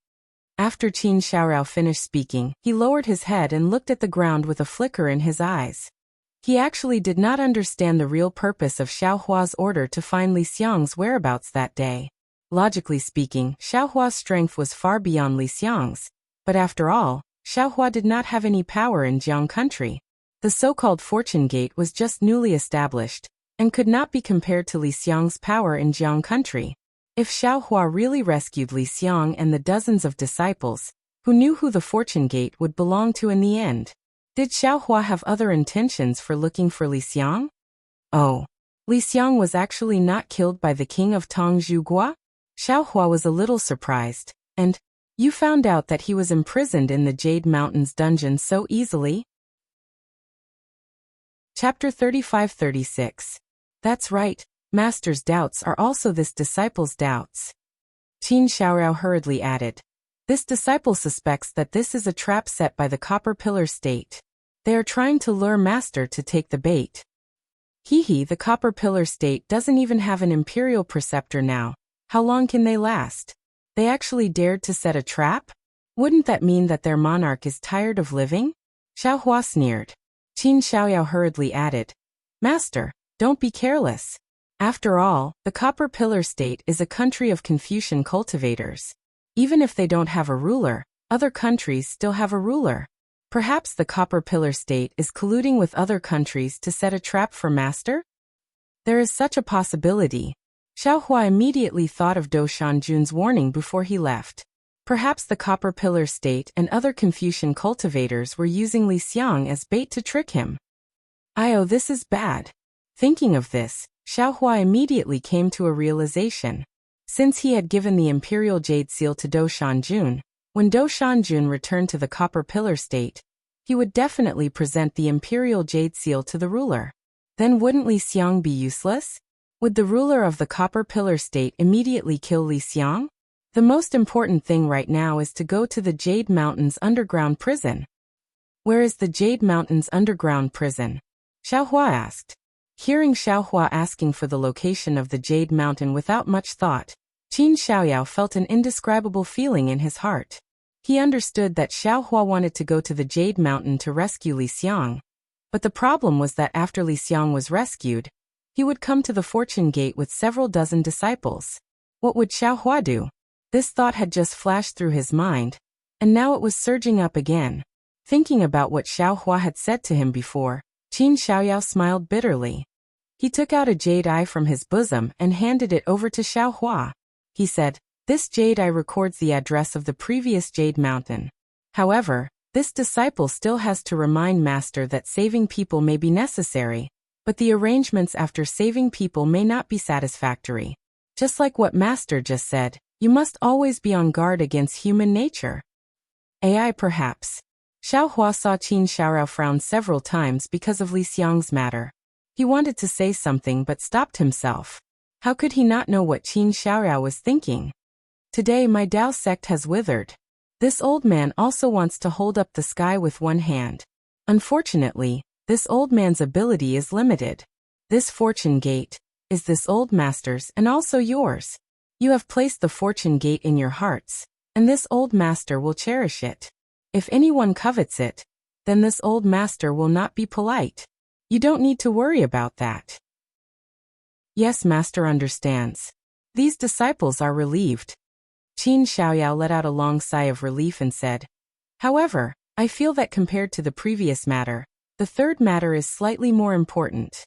After Qin Xiaoyao finished speaking, he lowered his head and looked at the ground with a flicker in his eyes. He actually did not understand the real purpose of Xiaohua's order to find Li Xiang's whereabouts that day. Logically speaking, Xiaohua's strength was far beyond Li Xiang's, but after all, Xiaohua did not have any power in Jiang Country. The so-called Fortune Gate was just newly established, and could not be compared to Li Xiang's power in Jiang Country. If Xiaohua really rescued Li Xiang and the dozens of disciples, who knew who the Fortune Gate would belong to in the end? Did Xiaohua have other intentions for looking for Li Xiang? Oh, Li Xiang was actually not killed by the king of Tongzhu Gua? Xiaohua was a little surprised, and, you found out that he was imprisoned in the Jade Mountains dungeon so easily? Chapter 35-36. That's right, Master's doubts are also this disciple's doubts. Qin Xiaoyao hurriedly added. This disciple suspects that this is a trap set by the Copper Pillar State. They are trying to lure Master to take the bait. The Copper Pillar State doesn't even have an imperial preceptor now. How long can they last? They actually dared to set a trap? Wouldn't that mean that their monarch is tired of living? Xiaohua sneered. Qin Xiaoyao hurriedly added. Master, don't be careless. After all, the Copper Pillar State is a country of Confucian cultivators. Even if they don't have a ruler, other countries still have a ruler. Perhaps the Copper Pillar State is colluding with other countries to set a trap for Master? There is such a possibility. Xiaohua immediately thought of Dou Shanjun's warning before he left. Perhaps the Copper Pillar State and other Confucian cultivators were using Li Xiang as bait to trick him. This is bad. Thinking of this, Xiaohua immediately came to a realization. Since he had given the Imperial Jade Seal to Dou Shanjun, when Dou Shanjun returned to the Copper Pillar State, he would definitely present the Imperial Jade Seal to the ruler. Then wouldn't Li Xiang be useless? Would the ruler of the Copper Pillar State immediately kill Li Xiang? The most important thing right now is to go to the Jade Mountains underground prison. Where is the Jade Mountains underground prison? Xiaohua asked. Hearing Xiaohua asking for the location of the Jade Mountain without much thought, Qin Xiaoyao felt an indescribable feeling in his heart. He understood that Xiaohua wanted to go to the Jade Mountain to rescue Li Xiang. But the problem was that after Li Xiang was rescued, he would come to the Fortune Gate with several dozen disciples. What would Xiaohua do? This thought had just flashed through his mind, and now it was surging up again. Thinking about what Xiaohua had said to him before, Qin Xiaoyao smiled bitterly. He took out a jade eye from his bosom and handed it over to Xiaohua. He said, This jade eye records the address of the previous Jade Mountain. However, this disciple still has to remind Master that saving people may be necessary, but the arrangements after saving people may not be satisfactory. Just like what Master just said, you must always be on guard against human nature. AI perhaps. Xiaohua saw Qin Xiaoyao frown several times because of Li Xiang's matter. He wanted to say something but stopped himself. How could he not know what Qin Xiaoyao was thinking? Today my Dao sect has withered. This old man also wants to hold up the sky with one hand. Unfortunately, this old man's ability is limited. This Fortune Gate is this old master's and also yours. You have placed the Fortune Gate in your hearts, and this old master will cherish it. If anyone covets it, then this old master will not be polite. You don't need to worry about that. Yes, Master understands. These disciples are relieved. Qin Xiaoyao let out a long sigh of relief and said, However, I feel that compared to the previous matter, the third matter is slightly more important.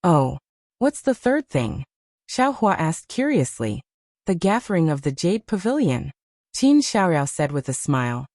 Oh, what's the third thing? Xiaohua asked curiously. The gathering of the Jade Pavilion. Qin Xiaoyao said with a smile.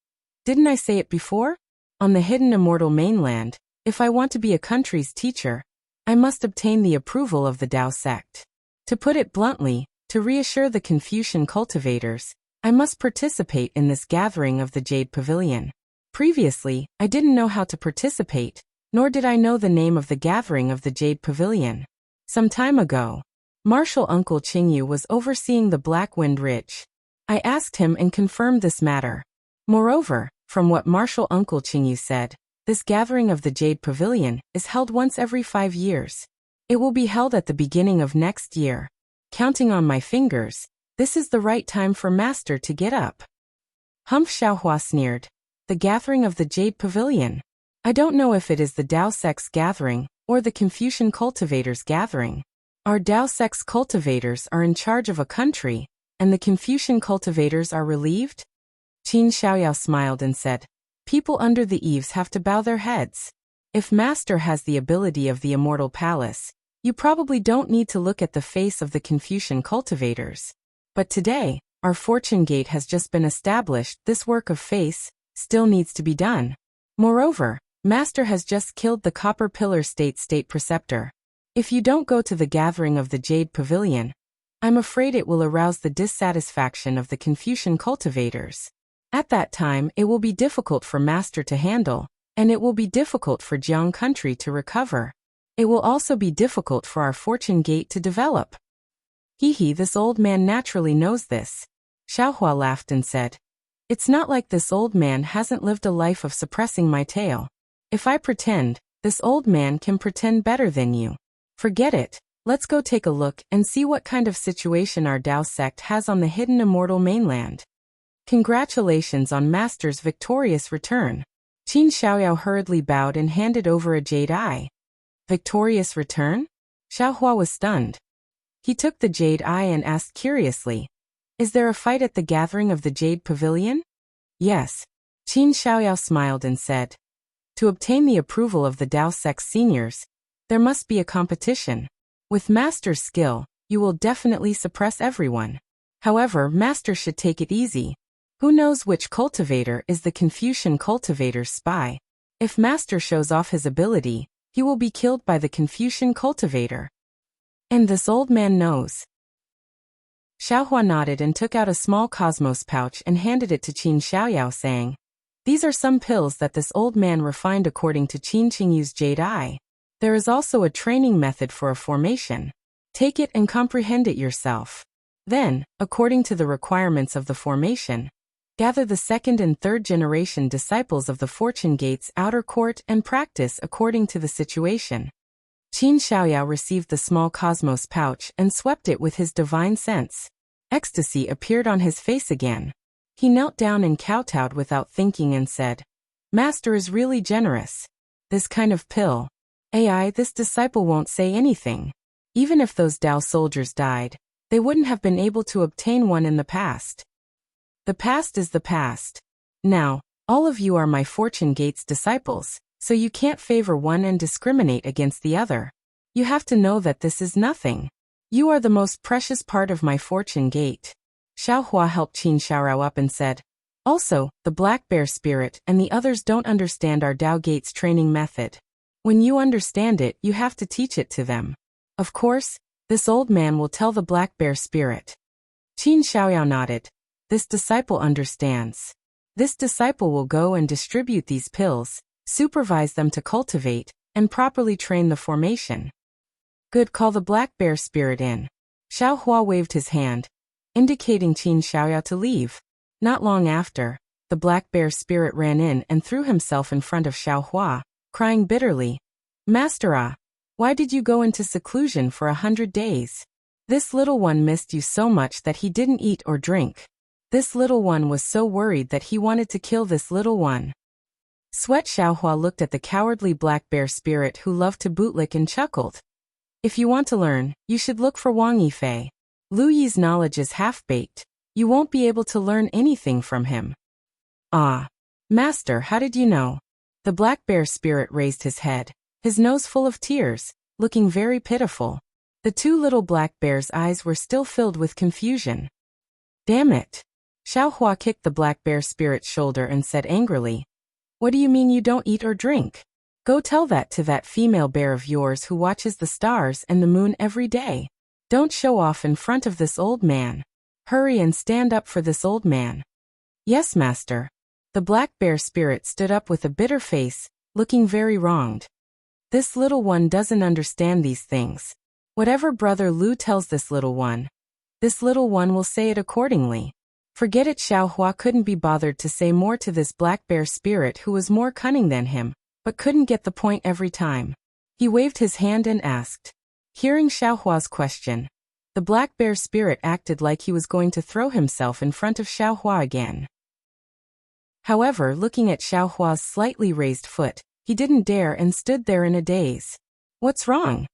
Didn't I say it before? On the hidden immortal mainland, if I want to be a country's teacher, I must obtain the approval of the Dao sect. To put it bluntly, to reassure the Confucian cultivators, I must participate in this gathering of the Jade Pavilion. Previously, I didn't know how to participate, nor did I know the name of the gathering of the Jade Pavilion. Some time ago, Marshal Uncle Qingyu was overseeing the Black Wind Ridge. I asked him and confirmed this matter. Moreover, from what Marshal Uncle Qingyu said, this gathering of the Jade Pavilion is held once every 5 years. It will be held at the beginning of next year. Counting on my fingers, this is the right time for Master to get up. Humph Xiaohua sneered. The gathering of the Jade Pavilion. I don't know if it is the Dao sect's gathering or the Confucian cultivators' gathering. Our Dao sect's cultivators are in charge of a country, and the Confucian cultivators are relieved? Qin Xiaoyao smiled and said, People under the eaves have to bow their heads. If Master has the ability of the Immortal Palace, you probably don't need to look at the face of the Confucian cultivators. But today, our fortune gate has just been established. This work of face still needs to be done. Moreover, Master has just killed the Copper Pillar State Preceptor. If you don't go to the gathering of the Jade Pavilion, I'm afraid it will arouse the dissatisfaction of the Confucian cultivators. At that time, it will be difficult for Master to handle, and it will be difficult for Jiang country to recover. It will also be difficult for our fortune gate to develop. This old man naturally knows this. Xiaohua laughed and said, It's not like this old man hasn't lived a life of suppressing my tale. If I pretend, this old man can pretend better than you. Forget it. Let's go take a look and see what kind of situation our Dao sect has on the hidden immortal mainland. Congratulations on Master's victorious return. Qin Xiaoyao hurriedly bowed and handed over a jade eye. Victorious return? Xiaohua was stunned. He took the jade eye and asked curiously, Is there a fight at the gathering of the Jade Pavilion? Yes. Qin Xiaoyao smiled and said, To obtain the approval of the Dao sect's seniors, there must be a competition. With Master's skill, you will definitely suppress everyone. However, Master should take it easy. Who knows which cultivator is the Confucian cultivator's spy? If Master shows off his ability, he will be killed by the Confucian cultivator. And this old man knows. Xiaohua nodded and took out a small cosmos pouch and handed it to Qin Xiaoyao saying, These are some pills that this old man refined according to Qin Qingyu's jade eye. There is also a training method for a formation. Take it and comprehend it yourself. Then, according to the requirements of the formation, gather the second and third generation disciples of the Fortune Gate's outer court and practice according to the situation. Qin Xiaoyao received the small cosmos pouch and swept it with his divine sense. Ecstasy appeared on his face again. He knelt down and kowtowed without thinking and said, Master is really generous. This kind of pill. This disciple won't say anything. Even if those Dao soldiers died, they wouldn't have been able to obtain one in the past. The past is the past. Now, all of you are my Fortune Gate's disciples, so you can't favor one and discriminate against the other. You have to know that this is nothing. You are the most precious part of my Fortune Gate. Xiaohua helped Qin Xiaorao up and said, Also, the Black Bear Spirit and the others don't understand our Dao Gate's training method. When you understand it, you have to teach it to them. Of course, this old man will tell the Black Bear Spirit. Qin Xiaoyao nodded. This disciple understands. This disciple will go and distribute these pills, supervise them to cultivate, and properly train the formation. Good, call the Black Bear Spirit in. Xiaohua waved his hand, indicating Qin Xiaoyao to leave. Not long after, the Black Bear Spirit ran in and threw himself in front of Xiaohua, crying bitterly, Master, why did you go into seclusion for 100 days? This little one missed you so much that he didn't eat or drink. This little one was so worried that he wanted to kill this little one. Sweat Xiaohua looked at the cowardly Black Bear Spirit who loved to bootlick and chuckled. If you want to learn, you should look for Wang Yifei. Lu Yi's knowledge is half-baked. You won't be able to learn anything from him. Master, how did you know? The Black Bear Spirit raised his head, his nose full of tears, looking very pitiful. The two little black bears' eyes were still filled with confusion. Damn it. Xiaohua kicked the black bear spirit's shoulder and said angrily, "What do you mean you don't eat or drink? Go tell that to that female bear of yours who watches the stars and the moon every day. Don't show off in front of this old man. Hurry and stand up for this old man." "Yes, master." The black bear spirit stood up with a bitter face, looking very wronged. This little one doesn't understand these things. Whatever Brother Lu tells this little one will say it accordingly. Forget it. Xiaohua couldn't be bothered to say more to this black bear spirit who was more cunning than him, but couldn't get the point every time. He waved his hand and asked. Hearing Xiaohua's question, the black bear spirit acted like he was going to throw himself in front of Xiaohua again. However, looking at Xiaohua's slightly raised foot, he didn't dare and stood there in a daze. "What's wrong?"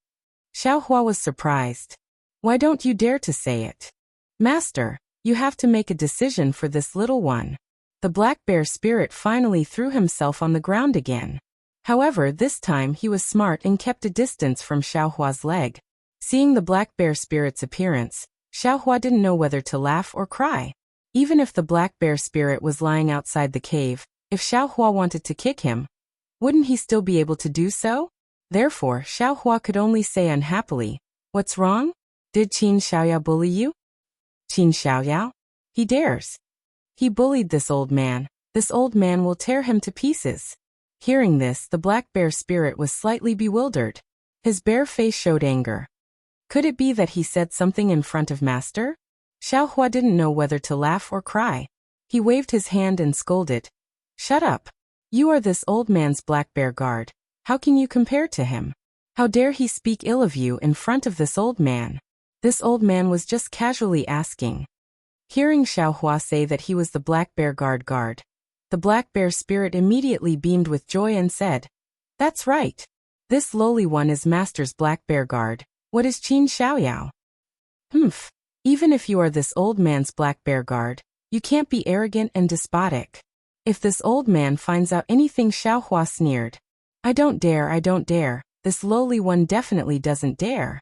Xiaohua was surprised. "Why don't you dare to say it?" "Master, you have to make a decision for this little one." The black bear spirit finally threw himself on the ground again. However, this time he was smart and kept a distance from Xiaohua's leg. Seeing the black bear spirit's appearance, Xiaohua didn't know whether to laugh or cry. Even if the black bear spirit was lying outside the cave, if Xiaohua wanted to kick him, wouldn't he still be able to do so? Therefore, Xiaohua could only say unhappily, "What's wrong? Did Qin Xiaoyao bully you?" "Qin Xiaoyao? He dares. He bullied this old man. This old man will tear him to pieces." Hearing this, the black bear spirit was slightly bewildered. His bare face showed anger. Could it be that he said something in front of Master? Xiaohua didn't know whether to laugh or cry. He waved his hand and scolded. "Shut up. You are this old man's black bear guard. How can you compare to him? How dare he speak ill of you in front of this old man?" This old man was just casually asking. Hearing Xiaohua say that he was the black bear guard, the black bear spirit immediately beamed with joy and said, "That's right. This lowly one is Master's black bear guard. What is Qin Xiaoyao?" "Humph. Even if you are this old man's black bear guard, you can't be arrogant and despotic. If this old man finds out anything," Xiaohua sneered. I don't dare. This lowly one definitely doesn't dare."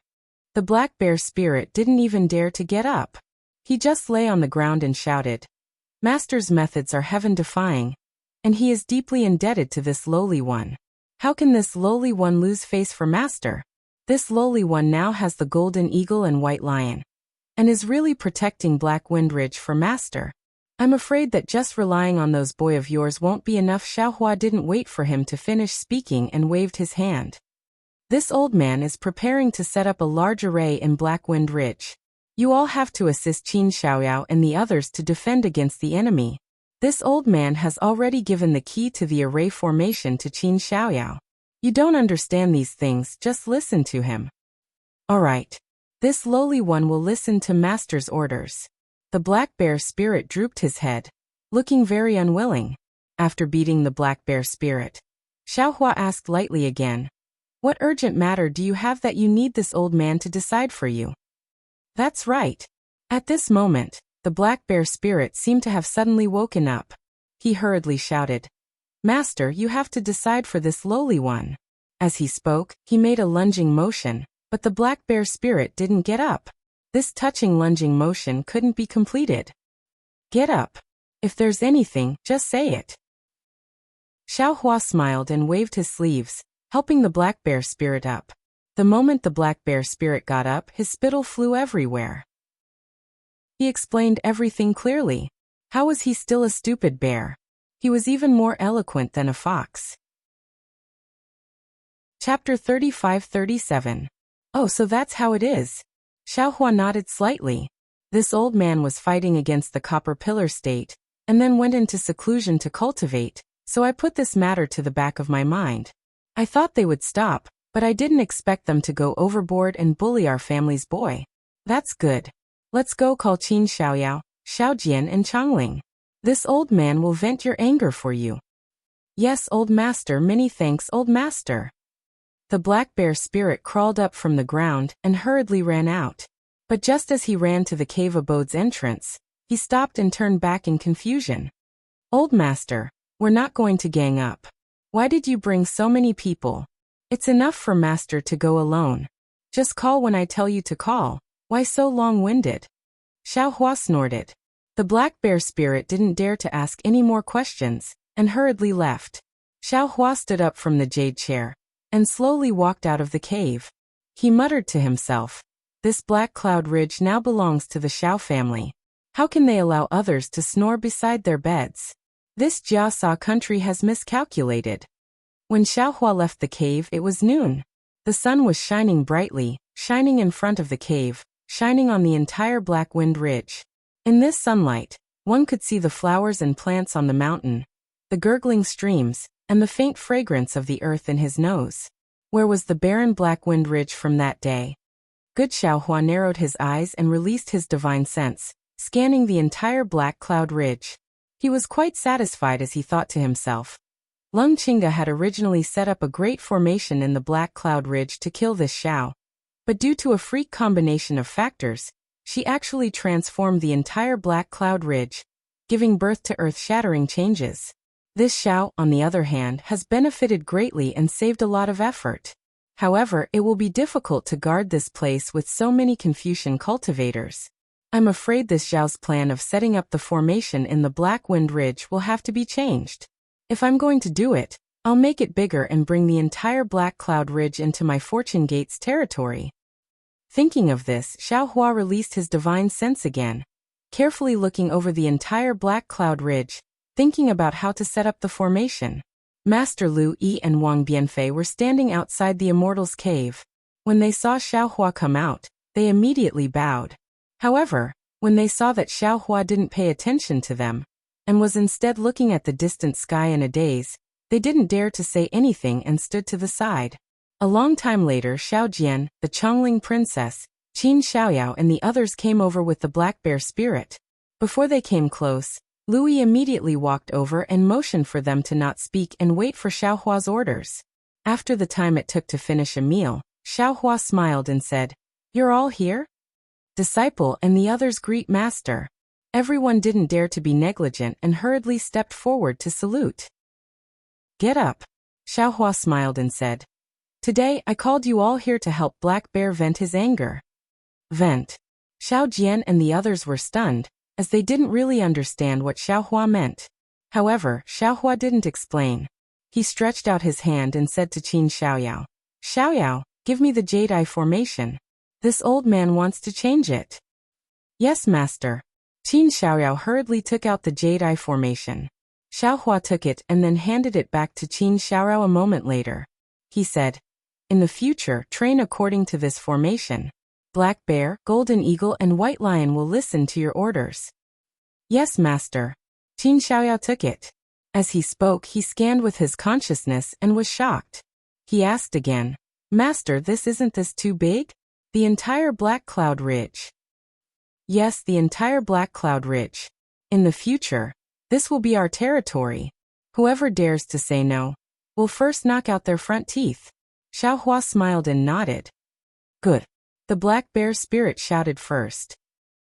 The black bear spirit didn't even dare to get up. He just lay on the ground and shouted, "Master's methods are heaven-defying, and he is deeply indebted to this lowly one. How can this lowly one lose face for Master? This lowly one now has the golden eagle and white lion, and is really protecting Black Wind Ridge for Master. I'm afraid that just relying on those boy of yours won't be enough." Xiaohua didn't wait for him to finish speaking and waved his hand. "This old man is preparing to set up a large array in Black Wind Ridge. You all have to assist Qin Xiaoyao and the others to defend against the enemy. This old man has already given the key to the array formation to Qin Xiaoyao. You don't understand these things, just listen to him." "All right. This lowly one will listen to Master's orders." The black bear spirit drooped his head, looking very unwilling. After beating the black bear spirit, Xiaohua asked lightly again, "What urgent matter do you have that you need this old man to decide for you?" "That's right." At this moment, the black bear spirit seemed to have suddenly woken up. He hurriedly shouted, "Master, you have to decide for this lowly one." As he spoke, he made a lunging motion, but the black bear spirit didn't get up. This touching lunging motion couldn't be completed. "Get up. If there's anything, just say it." Xiaohua smiled and waved his sleeves, helping the black bear spirit up. The moment the black bear spirit got up, his spittle flew everywhere. He explained everything clearly. How was he still a stupid bear? He was even more eloquent than a fox. Chapter 35-37. "Oh, so that's how it is." Xiaohua nodded slightly. This old man was fighting against the Copper Pillar State, and then went into seclusion to cultivate, so I put this matter to the back of my mind. I thought they would stop, but I didn't expect them to go overboard and bully our family's boy. That's good. Let's go call Qin Xiaoyao, Xiaojian and Changling. This old man will vent your anger for you." "Yes, old master, many thanks, old master." The black bear spirit crawled up from the ground and hurriedly ran out. But just as he ran to the cave abode's entrance, he stopped and turned back in confusion. "Old master, we're not going to gang up. Why did you bring so many people? It's enough for Master to go alone. Just call when I tell you to call. Why so long-winded?" Xiaohua snorted. The black bear spirit didn't dare to ask any more questions, and hurriedly left. Xiao Hua stood up from the jade chair, and slowly walked out of the cave. He muttered to himself, "This black cloud ridge now belongs to the Xiao family. How can they allow others to snore beside their beds? This Jiasa country has miscalculated." When Xiao Hua left the cave, it was noon. The sun was shining brightly, shining in front of the cave, shining on the entire Black Wind Ridge. In this sunlight, one could see the flowers and plants on the mountain, the gurgling streams, and the faint fragrance of the earth in his nose. Where was the barren Black Wind Ridge from that day? Good Xiao Hua narrowed his eyes and released his divine sense, scanning the entire Black Cloud Ridge. He was quite satisfied as he thought to himself. Lung Qinga had originally set up a great formation in the Black Cloud Ridge to kill this Xiao, but due to a freak combination of factors, she actually transformed the entire Black Cloud Ridge, giving birth to earth-shattering changes. This Xiao, on the other hand, has benefited greatly and saved a lot of effort. However, it will be difficult to guard this place with so many Confucian cultivators. I'm afraid this Xiao's plan of setting up the formation in the Black Wind Ridge will have to be changed. If I'm going to do it, I'll make it bigger and bring the entire Black Cloud Ridge into my Fortune Gates territory. Thinking of this, Xiao Hua released his divine sense again, carefully looking over the entire Black Cloud Ridge, thinking about how to set up the formation. Master Lu Yi and Wang Bianfei were standing outside the Immortal's cave. When they saw Xiao Hua come out, they immediately bowed. However, when they saw that Xiao Hua didn't pay attention to them, and was instead looking at the distant sky in a daze, they didn't dare to say anything and stood to the side. A long time later, Xiao Jian, the Chongling princess, Qin Xiaoyao and the others came over with the black bear spirit. Before they came close, Louis immediately walked over and motioned for them to not speak and wait for Xiao Hua's orders. After the time it took to finish a meal, Xiao Hua smiled and said, "You're all here? Disciple and the others greet master." Everyone didn't dare to be negligent and hurriedly stepped forward to salute. "Get up," Xiao Hua smiled and said. "Today I called you all here to help Black Bear vent his anger." Vent. Xiao Jian and the others were stunned, as they didn't really understand what Xiao Hua meant. However, Xiao Hua didn't explain. He stretched out his hand and said to Qin Xiaoyao, "Xiaoyao, give me the Jade Eye formation. This old man wants to change it." "Yes, master." Qin Xiaoyao hurriedly took out the Jade Eye formation. Xiao Hua took it and then handed it back to Qin Xiaoyao a moment later. He said, "In the future, train according to this formation. Black Bear, Golden Eagle and White Lion will listen to your orders." "Yes, master." Qin Xiaoyao took it. As he spoke, he scanned with his consciousness and was shocked. He asked again, "Master, isn't this too big? The entire Black Cloud Ridge." "Yes, the entire Black Cloud Ridge. In the future, this will be our territory. Whoever dares to say no will first knock out their front teeth." Xiao Hua smiled and nodded. "Good." The Black Bear spirit shouted first.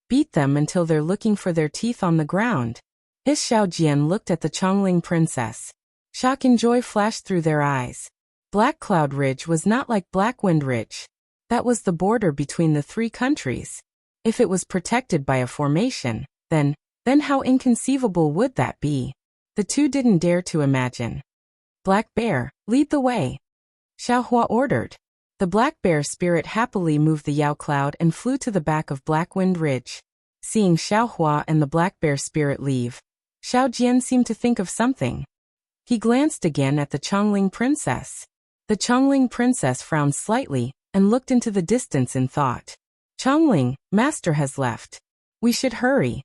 "Beat them until they're looking for their teeth on the ground." His Xiao Jian looked at the Chongling princess. Shock and joy flashed through their eyes. Black Cloud Ridge was not like Black Wind Ridge. That was the border between the three countries. If it was protected by a formation, then how inconceivable would that be? The two didn't dare to imagine. "Black Bear, lead the way," Xiao Hua ordered. The Black Bear spirit happily moved the Yao Cloud and flew to the back of Black Wind Ridge. Seeing Xiao Hua and the Black Bear spirit leave, Xiao Jian seemed to think of something. He glanced again at the Chongling princess. The Chongling princess frowned slightly and looked into the distance in thought. "Chongling, master has left. We should hurry,"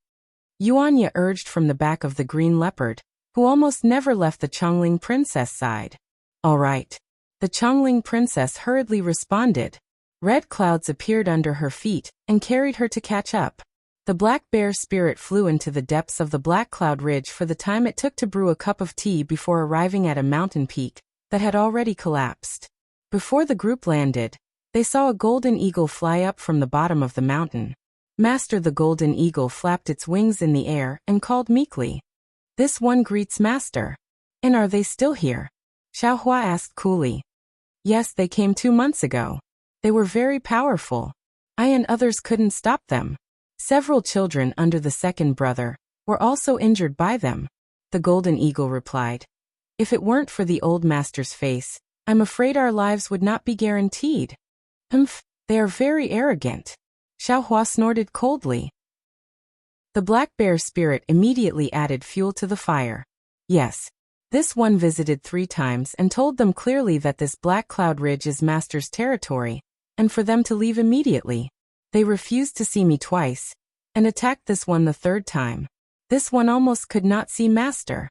Yuanya urged from the back of the green leopard, who almost never left the Chongling princess side. "All right." The Chongling princess hurriedly responded. Red clouds appeared under her feet and carried her to catch up. The Black Bear spirit flew into the depths of the Black Cloud Ridge for the time it took to brew a cup of tea before arriving at a mountain peak that had already collapsed. Before the group landed, they saw a golden eagle fly up from the bottom of the mountain. Master the golden eagle flapped its wings in the air and called meekly, "This one greets master." "And are they still here?" Xiao Hua asked coolly. "Yes, they came 2 months ago. They were very powerful. I and others couldn't stop them. Several children under the second brother were also injured by them. The golden eagle replied, "If it weren't for the old master's face, I'm afraid our lives would not be guaranteed." "Humph, they are very arrogant." Xiaohua snorted coldly. The black bear spirit immediately added fuel to the fire. Yes. This one visited 3 times and told them clearly that this Black Cloud Ridge is Master's territory, and for them to leave immediately. They refused to see me twice, and attacked this one the 3rd time. This one almost could not see Master.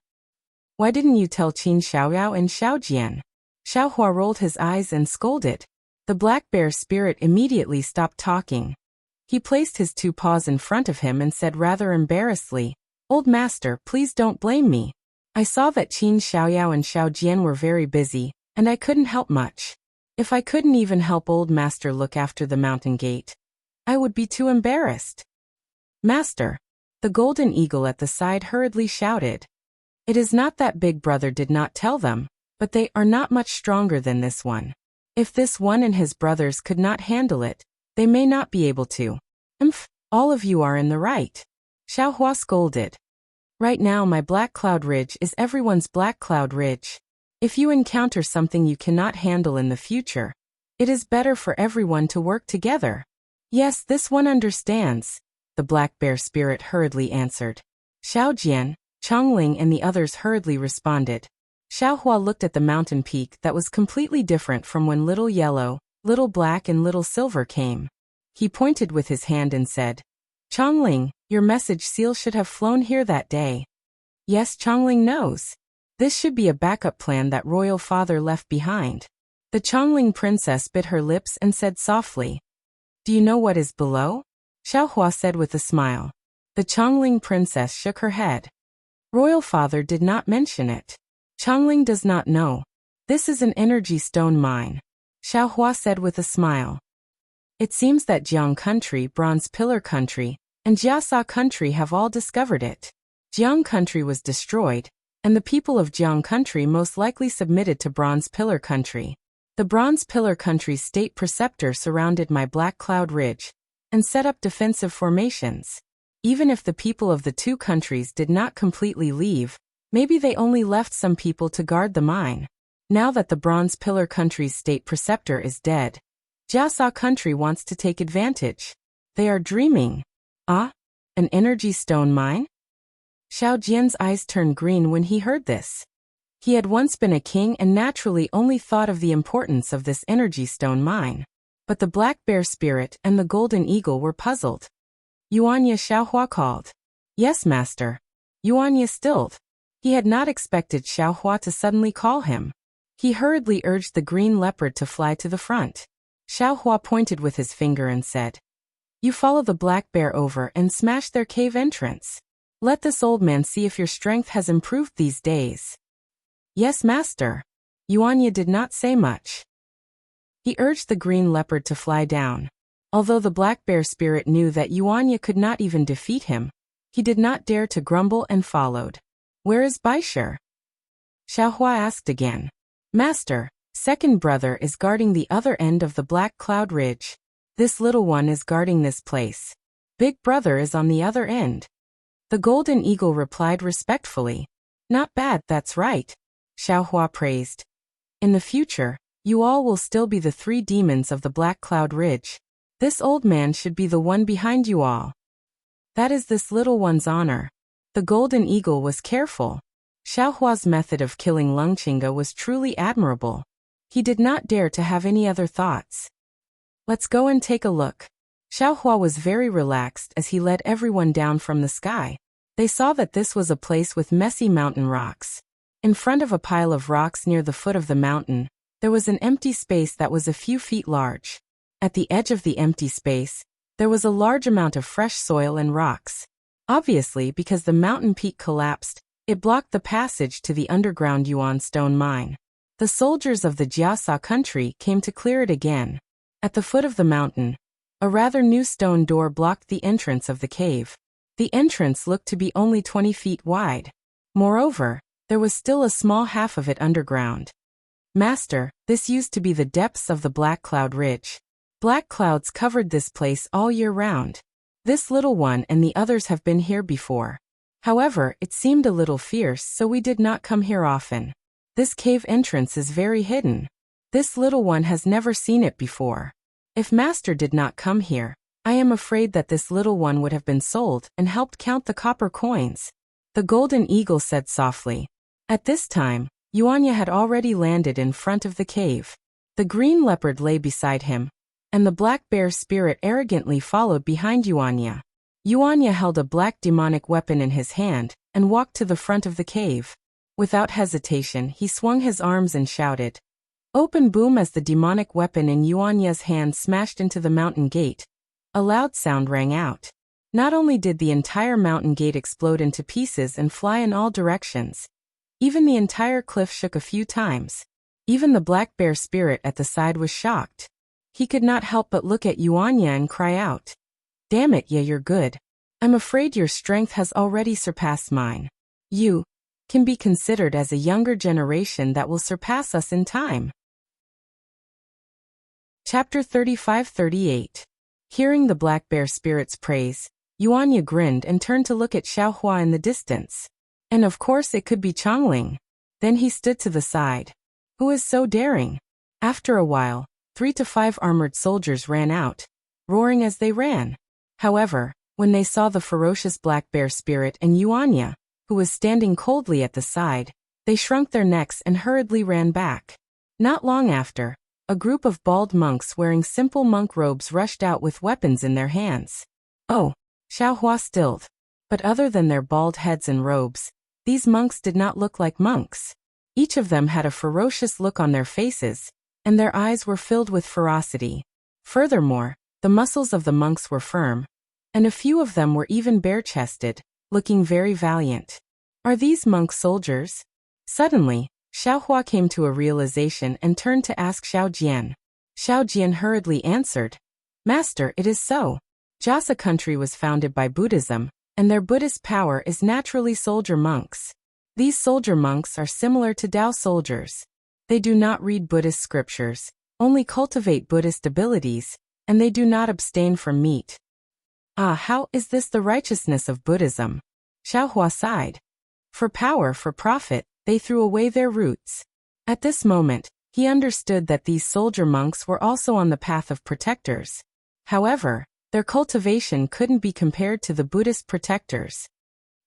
"Why didn't you tell Qin Xiaoyao and Xiaojian?" Xiaohua rolled his eyes and scolded. The black bear spirit immediately stopped talking. He placed his 2 paws in front of him and said rather embarrassedly, "Old Master, please don't blame me. I saw that Qin Xiaoyao and Xiaojian were very busy, and I couldn't help much. If I couldn't even help Old Master look after the mountain gate, I would be too embarrassed." "Master," the golden eagle at the side hurriedly shouted. "It is not that Big Brother did not tell them, but they are not much stronger than this one. If this one and his brothers could not handle it, they may not be able to." All of you are in the right," Xiaohua scolded. "Right now my Black Cloud Ridge is everyone's Black Cloud Ridge. If you encounter something you cannot handle in the future, it is better for everyone to work together." "Yes, this one understands," the black bear spirit hurriedly answered. Xiaojian, Chongling and the others hurriedly responded. Xiaohua looked at the mountain peak that was completely different from when Little Yellow, Little Black and Little Silver came. He pointed with his hand and said, "Chongling, your message seal should have flown here that day." Yes, Chongling knows. This should be a backup plan that royal father left behind. The Chongling princess bit her lips and said softly, "Do you know what is below?" Xiaohua said with a smile. The Chongling princess shook her head. Royal father did not mention it. Chongling does not know. This is an energy stone mine, Xiaohua said with a smile. It seems that Jiang Country, Bronze Pillar Country, and Jiasa Country have all discovered it. Jiang Country was destroyed, and the people of Jiang Country most likely submitted to Bronze Pillar Country. The Bronze Pillar Country's state preceptor surrounded my Black Cloud Ridge and set up defensive formations. Even if the people of the 2 countries did not completely leave, maybe they only left some people to guard the mine. Now that the Bronze Pillar Country's state preceptor is dead, Jiasa Country wants to take advantage. They are dreaming. Ah? An energy stone mine? Xiao Jian's eyes turned green when he heard this. He had once been a king and naturally only thought of the importance of this energy stone mine. But the black bear spirit and the golden eagle were puzzled. Yuanya, Xiaohua called. "Yes, master." Yuanya stilled. He had not expected Xiaohua to suddenly call him. He hurriedly urged the green leopard to fly to the front. Xiaohua pointed with his finger and said, "You follow the black bear over and smash their cave entrance. Let this old man see if your strength has improved these days." "Yes, master." Yuanya did not say much. He urged the green leopard to fly down. Although the black bear spirit knew that Yuanya could not even defeat him, he did not dare to grumble and followed. "Where is Baishir?" Xiaohua asked again. "Master, second brother is guarding the other end of the Black Cloud Ridge. This little one is guarding this place. Big brother is on the other end." The golden eagle replied respectfully. "Not bad, that's right," Xiaohua praised. "In the future, you all will still be the 3 demons of the Black Cloud Ridge. This old man should be the one behind you all. That is this little one's honor." The golden eagle was careful. Xiaohua's method of killing Lungchinga was truly admirable. He did not dare to have any other thoughts. "Let's go and take a look." Xiaohua was very relaxed as he led everyone down from the sky. They saw that this was a place with messy mountain rocks. In front of a pile of rocks near the foot of the mountain, there was an empty space that was a few feet large. At the edge of the empty space, there was a large amount of fresh soil and rocks. Obviously, because the mountain peak collapsed, it blocked the passage to the underground Yuan stone mine. The soldiers of the Jiasa country came to clear it again. At the foot of the mountain, a rather new stone door blocked the entrance of the cave. The entrance looked to be only 20 feet wide. Moreover, there was still a small half of it underground. "Master, this used to be the depths of the Black Cloud Ridge. Black clouds covered this place all year round. This little one and the others have been here before. However, it seemed a little fierce, so we did not come here often. This cave entrance is very hidden. This little one has never seen it before. If master did not come here, I am afraid that this little one would have been sold and helped count the copper coins. The golden eagle said softly. At this time, Yuanya had already landed in front of the cave. The green leopard lay beside him, and the black bear spirit arrogantly followed behind Yuanya. Yuanya held a black demonic weapon in his hand and walked to the front of the cave. Without hesitation, he swung his arms and shouted, "Open!" Boom! As the demonic weapon in Yuanya's hand smashed into the mountain gate, a loud sound rang out. Not only did the entire mountain gate explode into pieces and fly in all directions, even the entire cliff shook a few times. Even the black bear spirit at the side was shocked. He could not help but look at Yuanya and cry out, "Damn it, yeah, you're good. I'm afraid your strength has already surpassed mine. You can be considered as a younger generation that will surpass us in time." Chapter 35-38. Hearing the black bear spirit's praise, Yuanya grinned and turned to look at Xiaohua in the distance. And of course it could be Chongling. Then he stood to the side. Who is so daring? After a while, 3 to 5 armored soldiers ran out, roaring as they ran. However, when they saw the ferocious black bear spirit and Yuanya, who was standing coldly at the side, they shrunk their necks and hurriedly ran back. Not long after, a group of bald monks wearing simple monk robes rushed out with weapons in their hands. Oh, Xiaohua stilled. But other than their bald heads and robes, these monks did not look like monks. Each of them had a ferocious look on their faces, and their eyes were filled with ferocity. Furthermore, the muscles of the monks were firm, and a few of them were even bare-chested, looking very valiant. Are these monk soldiers? Suddenly, Xiaohua came to a realization and turned to ask Xiao Jian. Xiao Jian hurriedly answered, "Master, it is so. Jasa country was founded by Buddhism, and their Buddhist power is naturally soldier monks. These soldier monks are similar to Tao soldiers. They do not read Buddhist scriptures, only cultivate Buddhist abilities, and they do not abstain from meat." Ah, how is this the righteousness of Buddhism? Xiaohua sighed. For power, for profit, they threw away their roots. At this moment, he understood that these soldier monks were also on the path of protectors. However, their cultivation couldn't be compared to the Buddhist protectors.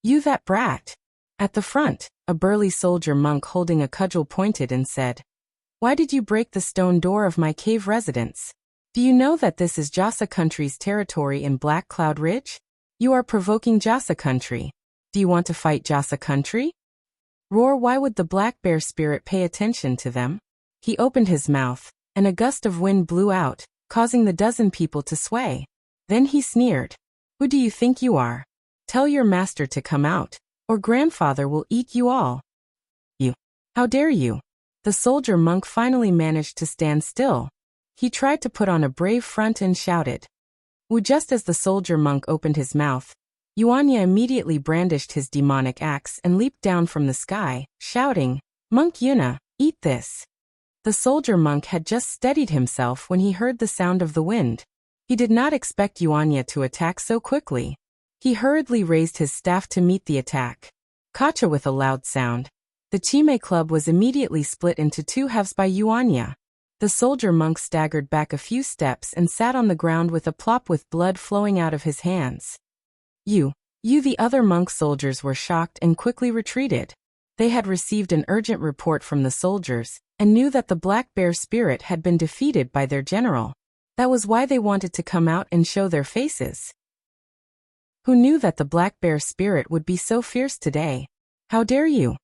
"You that brat!" At the front, a burly soldier monk holding a cudgel pointed and said, "Why did you break the stone door of my cave residence? Do you know that this is Jasa country's territory in Black Cloud Ridge? You are provoking Jasa country. Do you want to fight Jasa country?" Roar! Why would the black bear spirit pay attention to them? He opened his mouth, and a gust of wind blew out, causing the dozen people to sway. Then he sneered. "Who do you think you are? Tell your master to come out, or grandfather will eat you all." "You! How dare you!" The soldier monk finally managed to stand still. He tried to put on a brave front and shouted, "Wu!" Just as the soldier monk opened his mouth, Yuanya immediately brandished his demonic axe and leaped down from the sky, shouting, "Monk Yuna, eat this!" The soldier monk had just steadied himself when he heard the sound of the wind. He did not expect Yuanya to attack so quickly. He hurriedly raised his staff to meet the attack. Kacha! With a loud sound, the Chime club was immediately split into 2 halves by Yuanya. The soldier monk staggered back a few steps and sat on the ground with a plop with blood flowing out of his hands. You! The other monk soldiers were shocked and quickly retreated. They had received an urgent report from the soldiers, and knew that the black bear spirit had been defeated by their general. That was why they wanted to come out and show their faces. Who knew that the black bear spirit would be so fierce today? How dare you!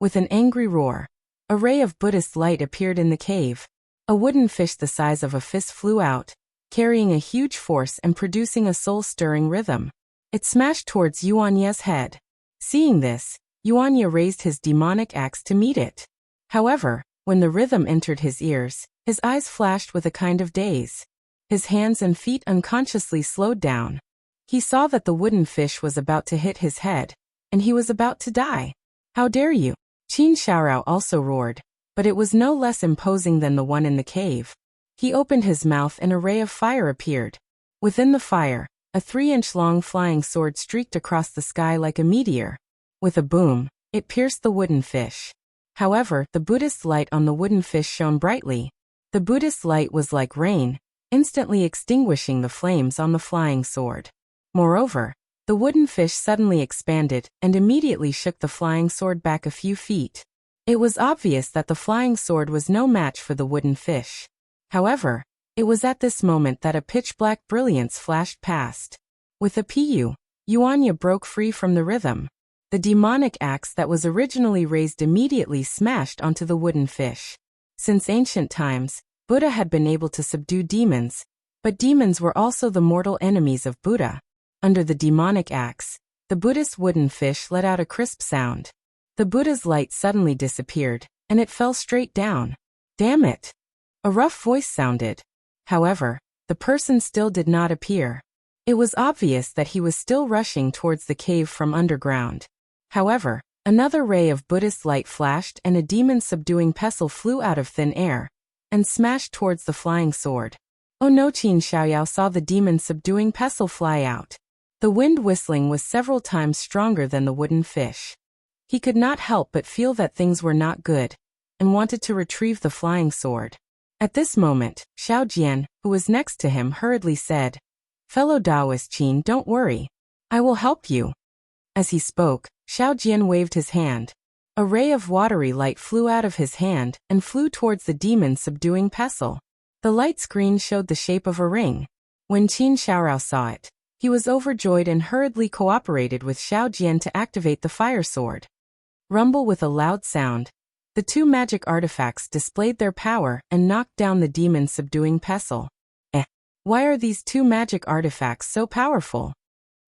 With an angry roar, a ray of Buddhist light appeared in the cave. A wooden fish the size of a fist flew out, carrying a huge force and producing a soul-stirring rhythm. It smashed towards Yuanya's head. Seeing this, Yuanya raised his demonic axe to meet it. However, when the rhythm entered his ears, his eyes flashed with a kind of daze. His hands and feet unconsciously slowed down. He saw that the wooden fish was about to hit his head, and he was about to die. How dare you! Qin Xiaorao also roared, but it was no less imposing than the one in the cave. He opened his mouth and a ray of fire appeared. Within the fire, A 3-inch-long flying sword streaked across the sky like a meteor. With a boom, it pierced the wooden fish. However, the Buddhist light on the wooden fish shone brightly. The Buddhist light was like rain, instantly extinguishing the flames on the flying sword. Moreover, the wooden fish suddenly expanded and immediately shook the flying sword back a few feet. It was obvious that the flying sword was no match for the wooden fish. However, it was at this moment that a pitch-black brilliance flashed past. With a pu, Yuanya broke free from the rhythm. The demonic axe that was originally raised immediately smashed onto the wooden fish. Since ancient times, Buddha had been able to subdue demons, but demons were also the mortal enemies of Buddha. Under the demonic axe, the Buddhist wooden fish let out a crisp sound. The Buddha's light suddenly disappeared, and it fell straight down. Damn it! A rough voice sounded. However, the person still did not appear. It was obvious that he was still rushing towards the cave from underground. However, another ray of Buddhist light flashed and a demon-subduing pestle flew out of thin air and smashed towards the flying sword. Oh no! Qin Xiaoyao saw the demon-subduing pestle fly out. The wind whistling was several times stronger than the wooden fish. He could not help but feel that things were not good, and wanted to retrieve the flying sword. At this moment, Xiao Jian, who was next to him, hurriedly said, "Fellow Taoist Qin, don't worry. I will help you." As he spoke, Xiao Jian waved his hand. A ray of watery light flew out of his hand and flew towards the demon-subduing pestle. The light screen showed the shape of a ring. When Qin Xiaorao saw it, he was overjoyed and hurriedly cooperated with Xiao Jian to activate the fire sword. Rumble with a loud sound. The two magic artifacts displayed their power and knocked down the demon-subduing pestle. Why are these two magic artifacts so powerful?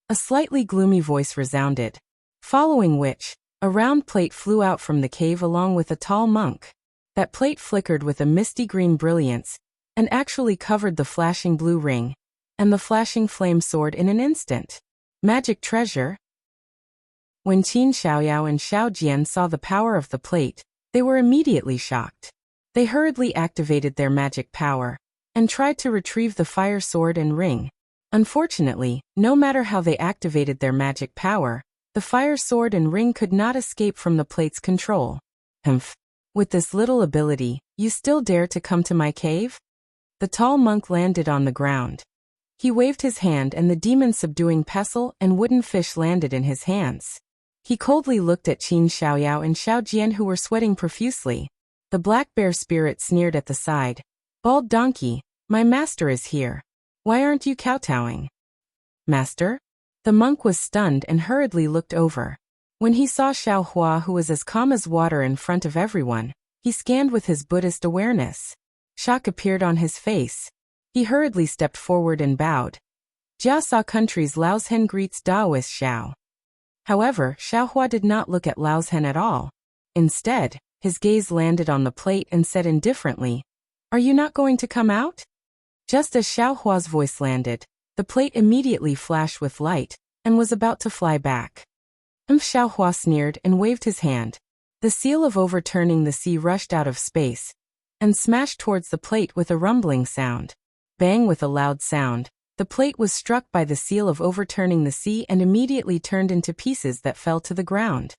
A slightly gloomy voice resounded. Following which, a round plate flew out from the cave along with a tall monk. That plate flickered with a misty green brilliance, and actually covered the flashing blue ring and the flashing flame sword in an instant. Magic treasure? When Qin Xiaoyao and Xiao Jian saw the power of the plate, they were immediately shocked. They hurriedly activated their magic power and tried to retrieve the fire sword and ring. Unfortunately, no matter how they activated their magic power, the fire sword and ring could not escape from the plate's control. Humph. With this little ability, you still dare to come to my cave? The tall monk landed on the ground. He waved his hand and the demon-subduing pestle and wooden fish landed in his hands. He coldly looked at Qin Xiaoyao and Xiao Jian, who were sweating profusely. The black bear spirit sneered at the side. "Bald donkey, my master is here. Why aren't you kowtowing?" "Master?" The monk was stunned and hurriedly looked over. When he saw Xiao Hua, who was as calm as water in front of everyone, he scanned with his Buddhist awareness. Shock appeared on his face. He hurriedly stepped forward and bowed. Jiasa country's Laozhen greets Taoist Xiao. However, Xiao Hua did not look at Laozhen at all. Instead, his gaze landed on the plate and said indifferently, "Are you not going to come out?" Just as Xiao Hua's voice landed, the plate immediately flashed with light and was about to fly back. Xiao Hua sneered and waved his hand. The seal of overturning the sea rushed out of space and smashed towards the plate with a rumbling sound. Bang! With a loud sound, the plate was struck by the seal of overturning the sea and immediately turned into pieces that fell to the ground.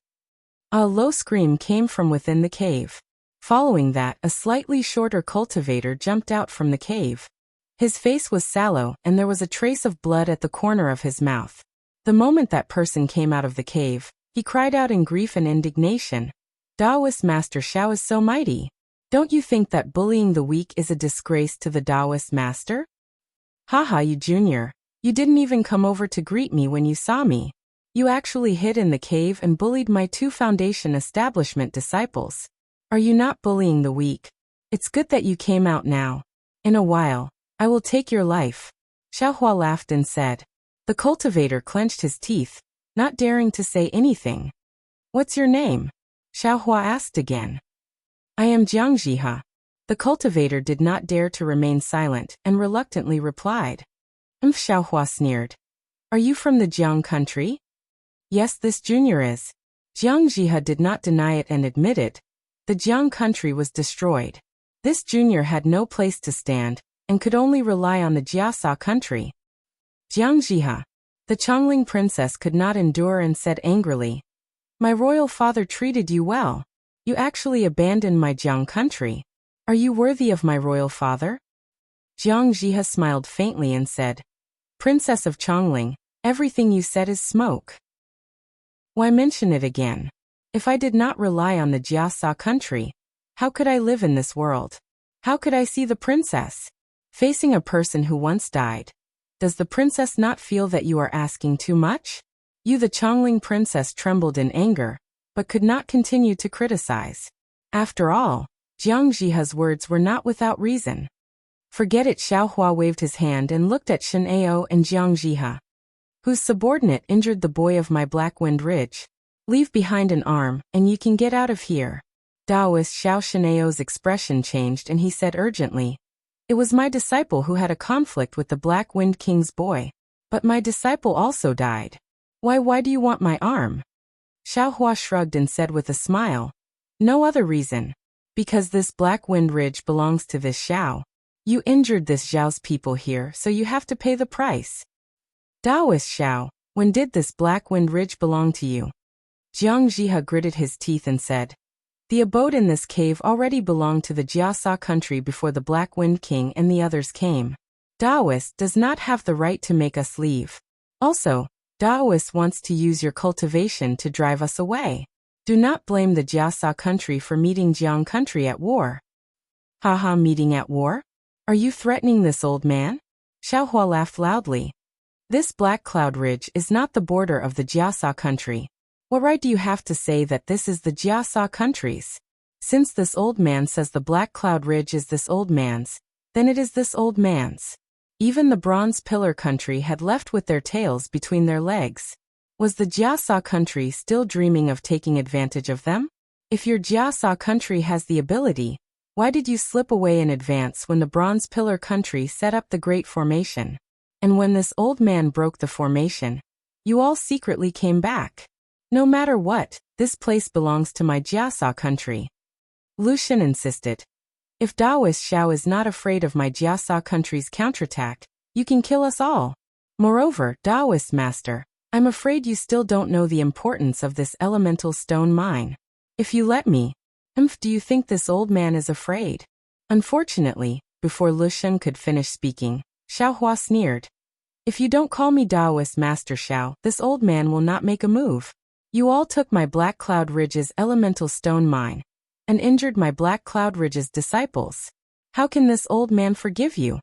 A low scream came from within the cave. Following that, a slightly shorter cultivator jumped out from the cave. His face was sallow and there was a trace of blood at the corner of his mouth. The moment that person came out of the cave, he cried out in grief and indignation, "Taoist Master Xiao is so mighty. Don't you think that bullying the weak is a disgrace to the Taoist master? Haha, you junior, you didn't even come over to greet me when you saw me. You actually hid in the cave and bullied my 2 foundation establishment disciples. Are you not bullying the weak? It's good that you came out now. In a while, I will take your life." Xiao Hua laughed and said. The cultivator clenched his teeth, not daring to say anything. "What's your name?" Xiao Hua asked again. "I am Jiang Jiha." The cultivator did not dare to remain silent and reluctantly replied. Xiao Hua sneered. "Are you from the Jiang country?" "Yes, this junior is." Jiang Jiha did not deny it and admitted. The Jiang country was destroyed. This junior had no place to stand and could only rely on the Jiasa country. Jiang Jiha. The Chongling princess could not endure and said angrily, "My royal father treated you well. You actually abandoned my Jiang country. Are you worthy of my royal father?" Jiang Jiha smiled faintly and said, "Princess of Chongling, everything you said is smoke. Why mention it again? If I did not rely on the Jiasa country, how could I live in this world? How could I see the princess? Facing a person who once died. Does the princess not feel that you are asking too much?" You, the Chongling princess, trembled in anger, but could not continue to criticize. After all, Jiang Jiha's words were not without reason. "Forget it." Xiaohua waved his hand and looked at Shen Ao and Jiang Jiha. "Whose subordinate injured the boy of my Black Wind Ridge? Leave behind an arm, and you can get out of here." Taoist Xiao Shen'ao's expression changed and he said urgently, "It was my disciple who had a conflict with the Black Wind King's boy. But my disciple also died. Why do you want my arm?" Xiaohua shrugged and said with a smile, "No other reason. Because this Black Wind Ridge belongs to this Xiao. You injured this Xiao's people here, so you have to pay the price." Taoist Xiao, when did this Black Wind Ridge belong to you? Jiang Jiha gritted his teeth and said, "The abode in this cave already belonged to the Jiasa country before the Black Wind King and the others came. Taoist does not have the right to make us leave. Also, Taoist wants to use your cultivation to drive us away. Do not blame the Jiasa country for meeting Jiang country at war." "Haha, meeting at war? Are you threatening this old man?" Xiaohua laughed loudly. "This Black Cloud Ridge is not the border of the Jiasa country. What right do you have to say that this is the Jiasa country's? Since this old man says the Black Cloud Ridge is this old man's, then it is this old man's." Even the Bronze Pillar country had left with their tails between their legs. Was the Jiasa country still dreaming of taking advantage of them? If your Jiasa country has the ability, why did you slip away in advance when the Bronze Pillar country set up the Great Formation? And when this old man broke the formation, you all secretly came back. No matter what, this place belongs to my Jiasa country. Lucian insisted. "If Taoist Xiao is not afraid of my Jiasa country's counterattack, you can kill us all. Moreover, Taoist master, I'm afraid you still don't know the importance of this elemental stone mine. If you let me, do you think this old man is afraid?" Unfortunately, before Lucian could finish speaking, Xiaohua sneered. "If you don't call me Taoist Master Xiao, this old man will not make a move. You all took my Black Cloud Ridge's elemental stone mine, and injured my Black Cloud Ridge's disciples. How can this old man forgive you?"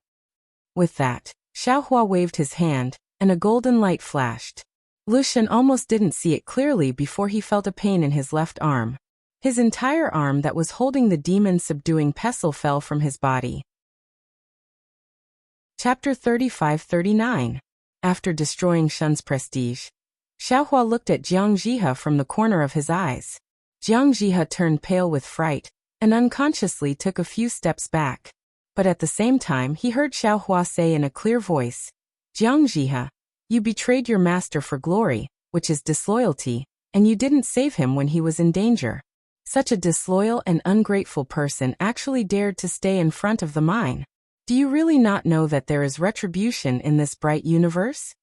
With that, Xiaohua waved his hand, and a golden light flashed. Lucian almost didn't see it clearly before he felt a pain in his left arm. His entire arm that was holding the demon-subduing pestle fell from his body. Chapter 35-39. After destroying Shun's prestige, Xiaohua looked at Jiang Jiha from the corner of his eyes. Jiang Jiha turned pale with fright, and unconsciously took a few steps back. But at the same time he heard Xiaohua say in a clear voice, "Jiang Jiha, you betrayed your master for glory, which is disloyalty, and you didn't save him when he was in danger. Such a disloyal and ungrateful person actually dared to stay in front of the mine. Do you really not know that there is retribution in this bright universe?"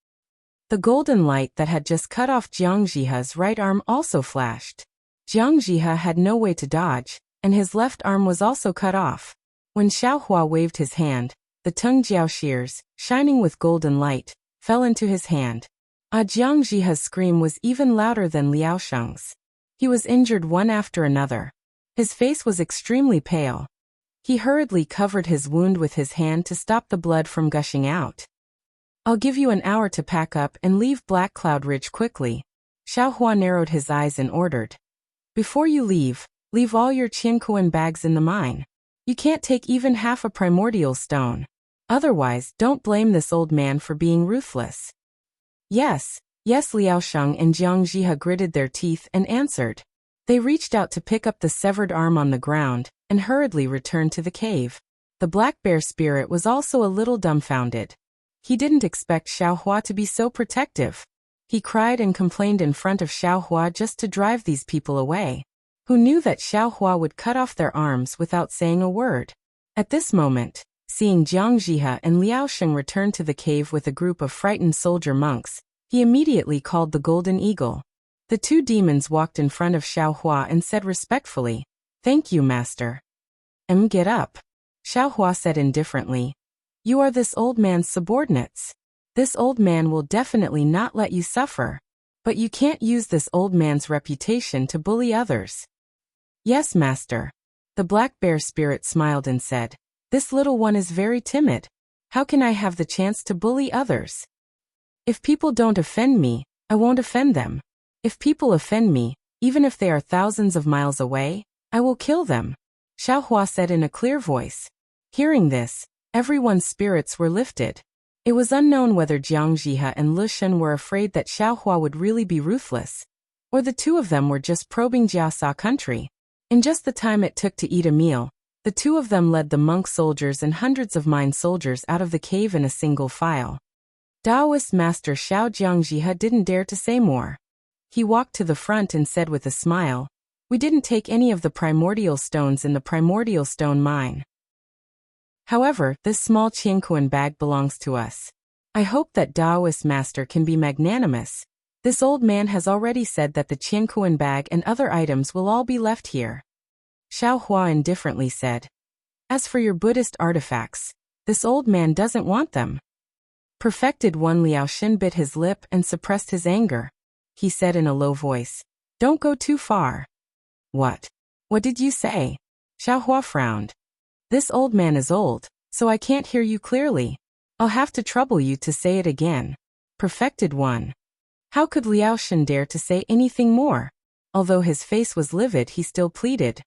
The golden light that had just cut off Jiang Jiha's right arm also flashed. Jiang Jiha had no way to dodge, and his left arm was also cut off. When Xiaohua waved his hand, the Tung Jiao shears, shining with golden light, fell into his hand. Jiang Jiha's scream was even louder than Liao Sheng's. He was injured one after another. His face was extremely pale. He hurriedly covered his wound with his hand to stop the blood from gushing out. "I'll give you an hour to pack up and leave Black Cloud Ridge quickly." Xiaohua narrowed his eyes and ordered. "Before you leave all your Qiankuan bags in the mine. You can't take even half a primordial stone. Otherwise, don't blame this old man for being ruthless." Yes, Liao Sheng and Jiang Jiha gritted their teeth and answered. They reached out to pick up the severed arm on the ground, and hurriedly returned to the cave. The black bear spirit was also a little dumbfounded. He didn't expect Xiaohua to be so protective. He cried and complained in front of Xiaohua just to drive these people away. Who knew that Xiaohua would cut off their arms without saying a word? At this moment, Seeing Jiang Jihe and Liao Sheng return to the cave with a group of frightened soldier monks, he immediately called the Golden Eagle. The two demons walked in front of Xiao Hua and said respectfully, "Thank you, master." Get up," Xiao Hua said indifferently. "You are this old man's subordinates. This old man will definitely not let you suffer. But you can't use this old man's reputation to bully others." "Yes, master." The black bear spirit smiled and said, "This little one is very timid. How can I have the chance to bully others? If people don't offend me, I won't offend them. If people offend me, even if they are thousands of miles away, I will kill them," Xiao Hua said in a clear voice. Hearing this, everyone's spirits were lifted. It was unknown whether Jiang Jihe and Lu Shen were afraid that Xiao Hua would really be ruthless, or the two of them were just probing Jiasa country. In just the time it took to eat a meal, the two of them led the monk soldiers and hundreds of mine soldiers out of the cave in a single file. Taoist master Xiao Jiangjihe didn't dare to say more. He walked to the front and said with a smile, "We didn't take any of the primordial stones in the primordial stone mine. However, this small Qianquan bag belongs to us. I hope that Taoist master can be magnanimous. This old man has already said that the Qianquan bag and other items will all be left here." Xiao Hua indifferently said, "As for your Buddhist artifacts, this old man doesn't want them." Perfected One Liao Shen bit his lip and suppressed his anger. He said in a low voice, "Don't go too far." What did you say?" Xiao Hua frowned. "This old man is old, so I can't hear you clearly. I'll have to trouble you to say it again." Perfected One. How could Liao Shen dare to say anything more? Although his face was livid, he still pleaded,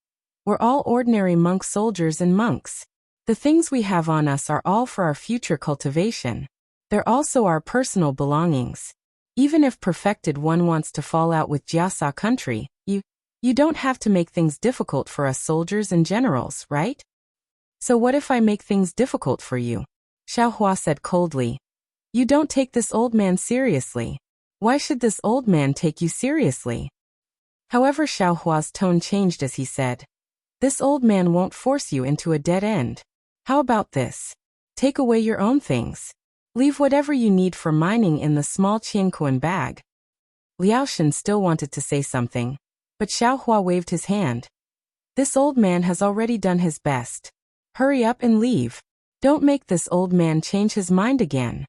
"We're all ordinary monk soldiers and monks. The things we have on us are all for our future cultivation. They're also our personal belongings. Even if Perfected One wants to fall out with Jiasa country, you don't have to make things difficult for us soldiers and generals, right? So what if I make things difficult for you?" Xiao Hua said coldly. "You don't take this old man seriously. Why should this old man take you seriously?" However, Xiao Hua's tone changed as he said, "This old man won't force you into a dead end. How about this? Take away your own things. Leave whatever you need for mining in the small Qianquan bag." Liao Shen still wanted to say something, but Xiao Hua waved his hand. "This old man has already done his best. Hurry up and leave. Don't make this old man change his mind again."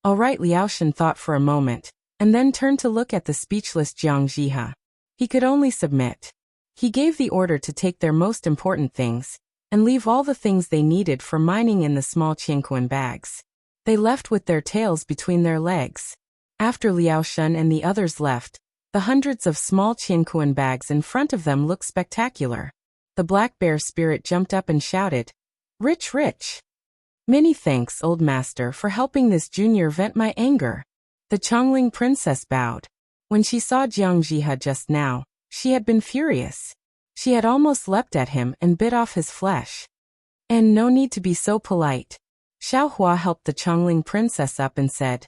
"All right," Liao Shen thought for a moment, and then turned to look at the speechless Jiang Jihe. He could only submit. He gave the order to take their most important things, and leave all the things they needed for mining in the small Qianquan bags. They left with their tails between their legs. After Liao Shen and the others left, the hundreds of small Qianquan bags in front of them looked spectacular. The black bear spirit jumped up and shouted, "Rich, rich! Many thanks, old master, for helping this junior vent my anger." The Chongling princess bowed. When she saw Jiang Jihe just now, she had been furious. She had almost leapt at him and bit off his flesh. "And no need to be so polite." Xiao Hua helped the Chongling princess up and said,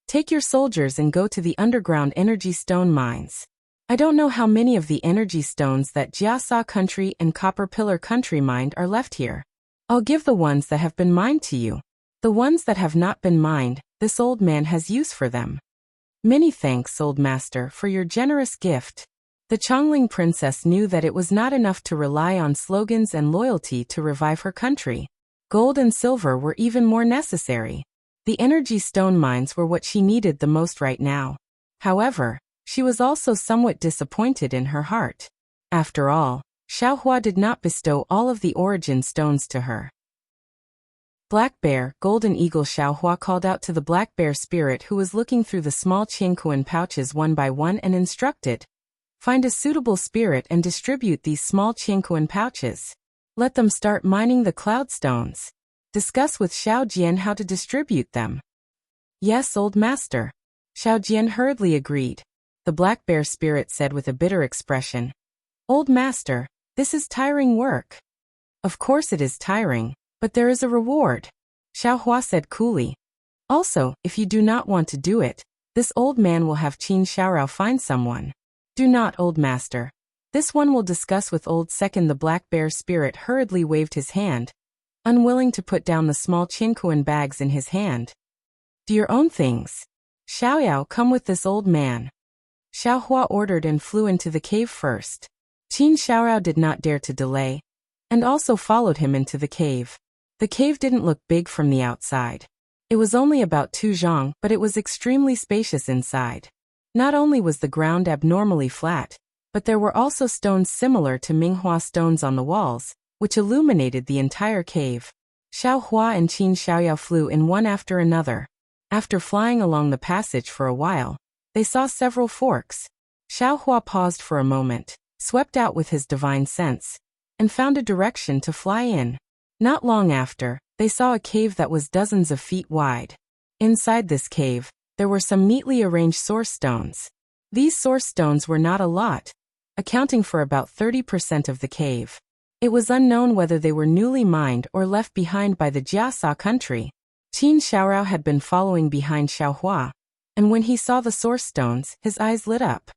"Take your soldiers and go to the underground energy stone mines. I don't know how many of the energy stones that Jiasa country and Copper Pillar country mined are left here. I'll give the ones that have been mined to you. The ones that have not been mined, this old man has use for them." "Many thanks, old master, for your generous gift." The Chongling princess knew that it was not enough to rely on slogans and loyalty to revive her country. Gold and silver were even more necessary. The energy stone mines were what she needed the most right now. However, she was also somewhat disappointed in her heart. After all, Xiao Hua did not bestow all of the origin stones to her. "Black Bear, Golden Eagle," Xiao Hua called out to the black bear spirit who was looking through the small Qianquan pouches one by one and instructed, "Find a suitable spirit and distribute these small Qianquan pouches. Let them start mining the cloud stones. Discuss with Xiao Jian how to distribute them." "Yes, old master." Xiao Jian hurriedly agreed. The black bear spirit said with a bitter expression, "Old master, this is tiring work." "Of course it is tiring, but there is a reward," Xiao Hua said coolly. "Also, if you do not want to do it, this old man will have Qin Xiaorao find someone." "Do not, old master. This one will discuss with old second." The black bear spirit hurriedly waved his hand. unwilling to put down the small chinkuan bags in his hand. Do your own things. Xiaoyao, come with this old man. Xiaohua ordered and flew into the cave first. Qin Xiaoyao did not dare to delay, and also followed him into the cave. The cave didn't look big from the outside. It was only about 2 zhang, but it was extremely spacious inside. Not only was the ground abnormally flat, but there were also stones similar to Minghua stones on the walls, which illuminated the entire cave. Xiaohua and Qin Xiaoyao flew in one after another. After flying along the passage for a while, they saw several forks. Xiaohua paused for a moment, swept out with his divine sense, and found a direction to fly in. Not long after, they saw a cave that was dozens of feet wide. Inside this cave, there were some neatly arranged source stones. These source stones were not a lot, accounting for about 30% of the cave. It was unknown whether they were newly mined or left behind by the Jiasa country. Qin Xiaoyao had been following behind Xiaohua, and when he saw the source stones, his eyes lit up.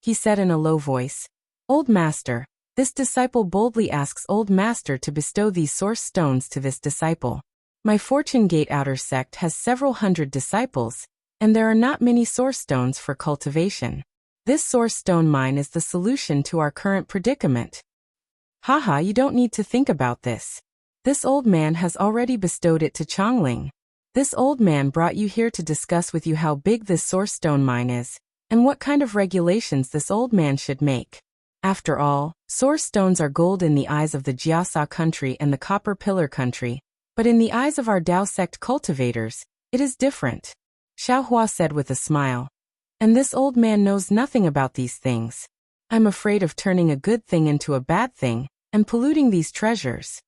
He said in a low voice, "Old Master." This disciple boldly asks Old Master to bestow these source stones to this disciple. My Fortune Gate outer sect has several hundred disciples, and there are not many source stones for cultivation. This source stone mine is the solution to our current predicament. Haha, you don't need to think about this. This old man has already bestowed it to Chongling. This old man brought you here to discuss with you how big this source stone mine is, and what kind of regulations this old man should make. After all, source stones are gold in the eyes of the Jiasa country and the Copper Pillar country, but in the eyes of our Dao sect cultivators, it is different. Xiaohua said with a smile. And this old man knows nothing about these things. I'm afraid of turning a good thing into a bad thing, and polluting these treasures.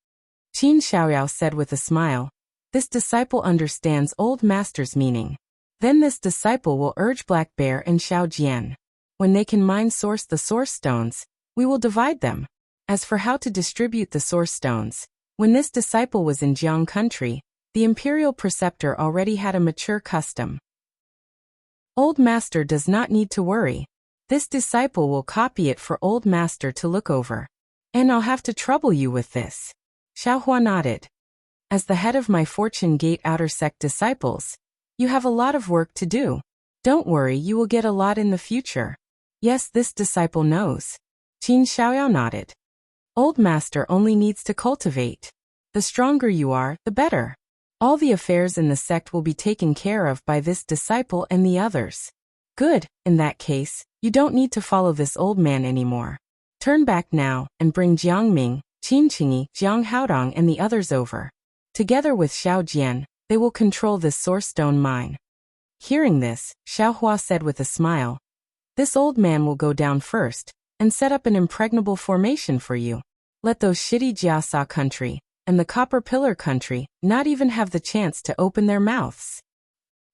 Qin Xiaoyao said with a smile. This disciple understands Old Master's meaning. Then this disciple will urge Black Bear and Xiao Jian. When they can source the source stones, we will divide them. As for how to distribute the source stones, when this disciple was in Jiang country, the imperial preceptor already had a mature custom. Old Master does not need to worry. This disciple will copy it for Old Master to look over. And I'll have to trouble you with this. Xiaohua nodded. As the head of my Fortune Gate outer sect disciples, you have a lot of work to do. Don't worry, you will get a lot in the future. Yes, this disciple knows. Qin Xiaoyao nodded. Old Master only needs to cultivate. The stronger you are, the better. All the affairs in the sect will be taken care of by this disciple and the others. Good, in that case, you don't need to follow this old man anymore. Turn back now, and bring Jiang Ming, Qin Qingyi, Jiang Haodong and the others over. Together with Xiao Jian, they will control this source stone mine. Hearing this, Xiaohua said with a smile. This old man will go down first, and set up an impregnable formation for you. Let those shitty Jiasa country, and the Copper Pillar country, not even have the chance to open their mouths.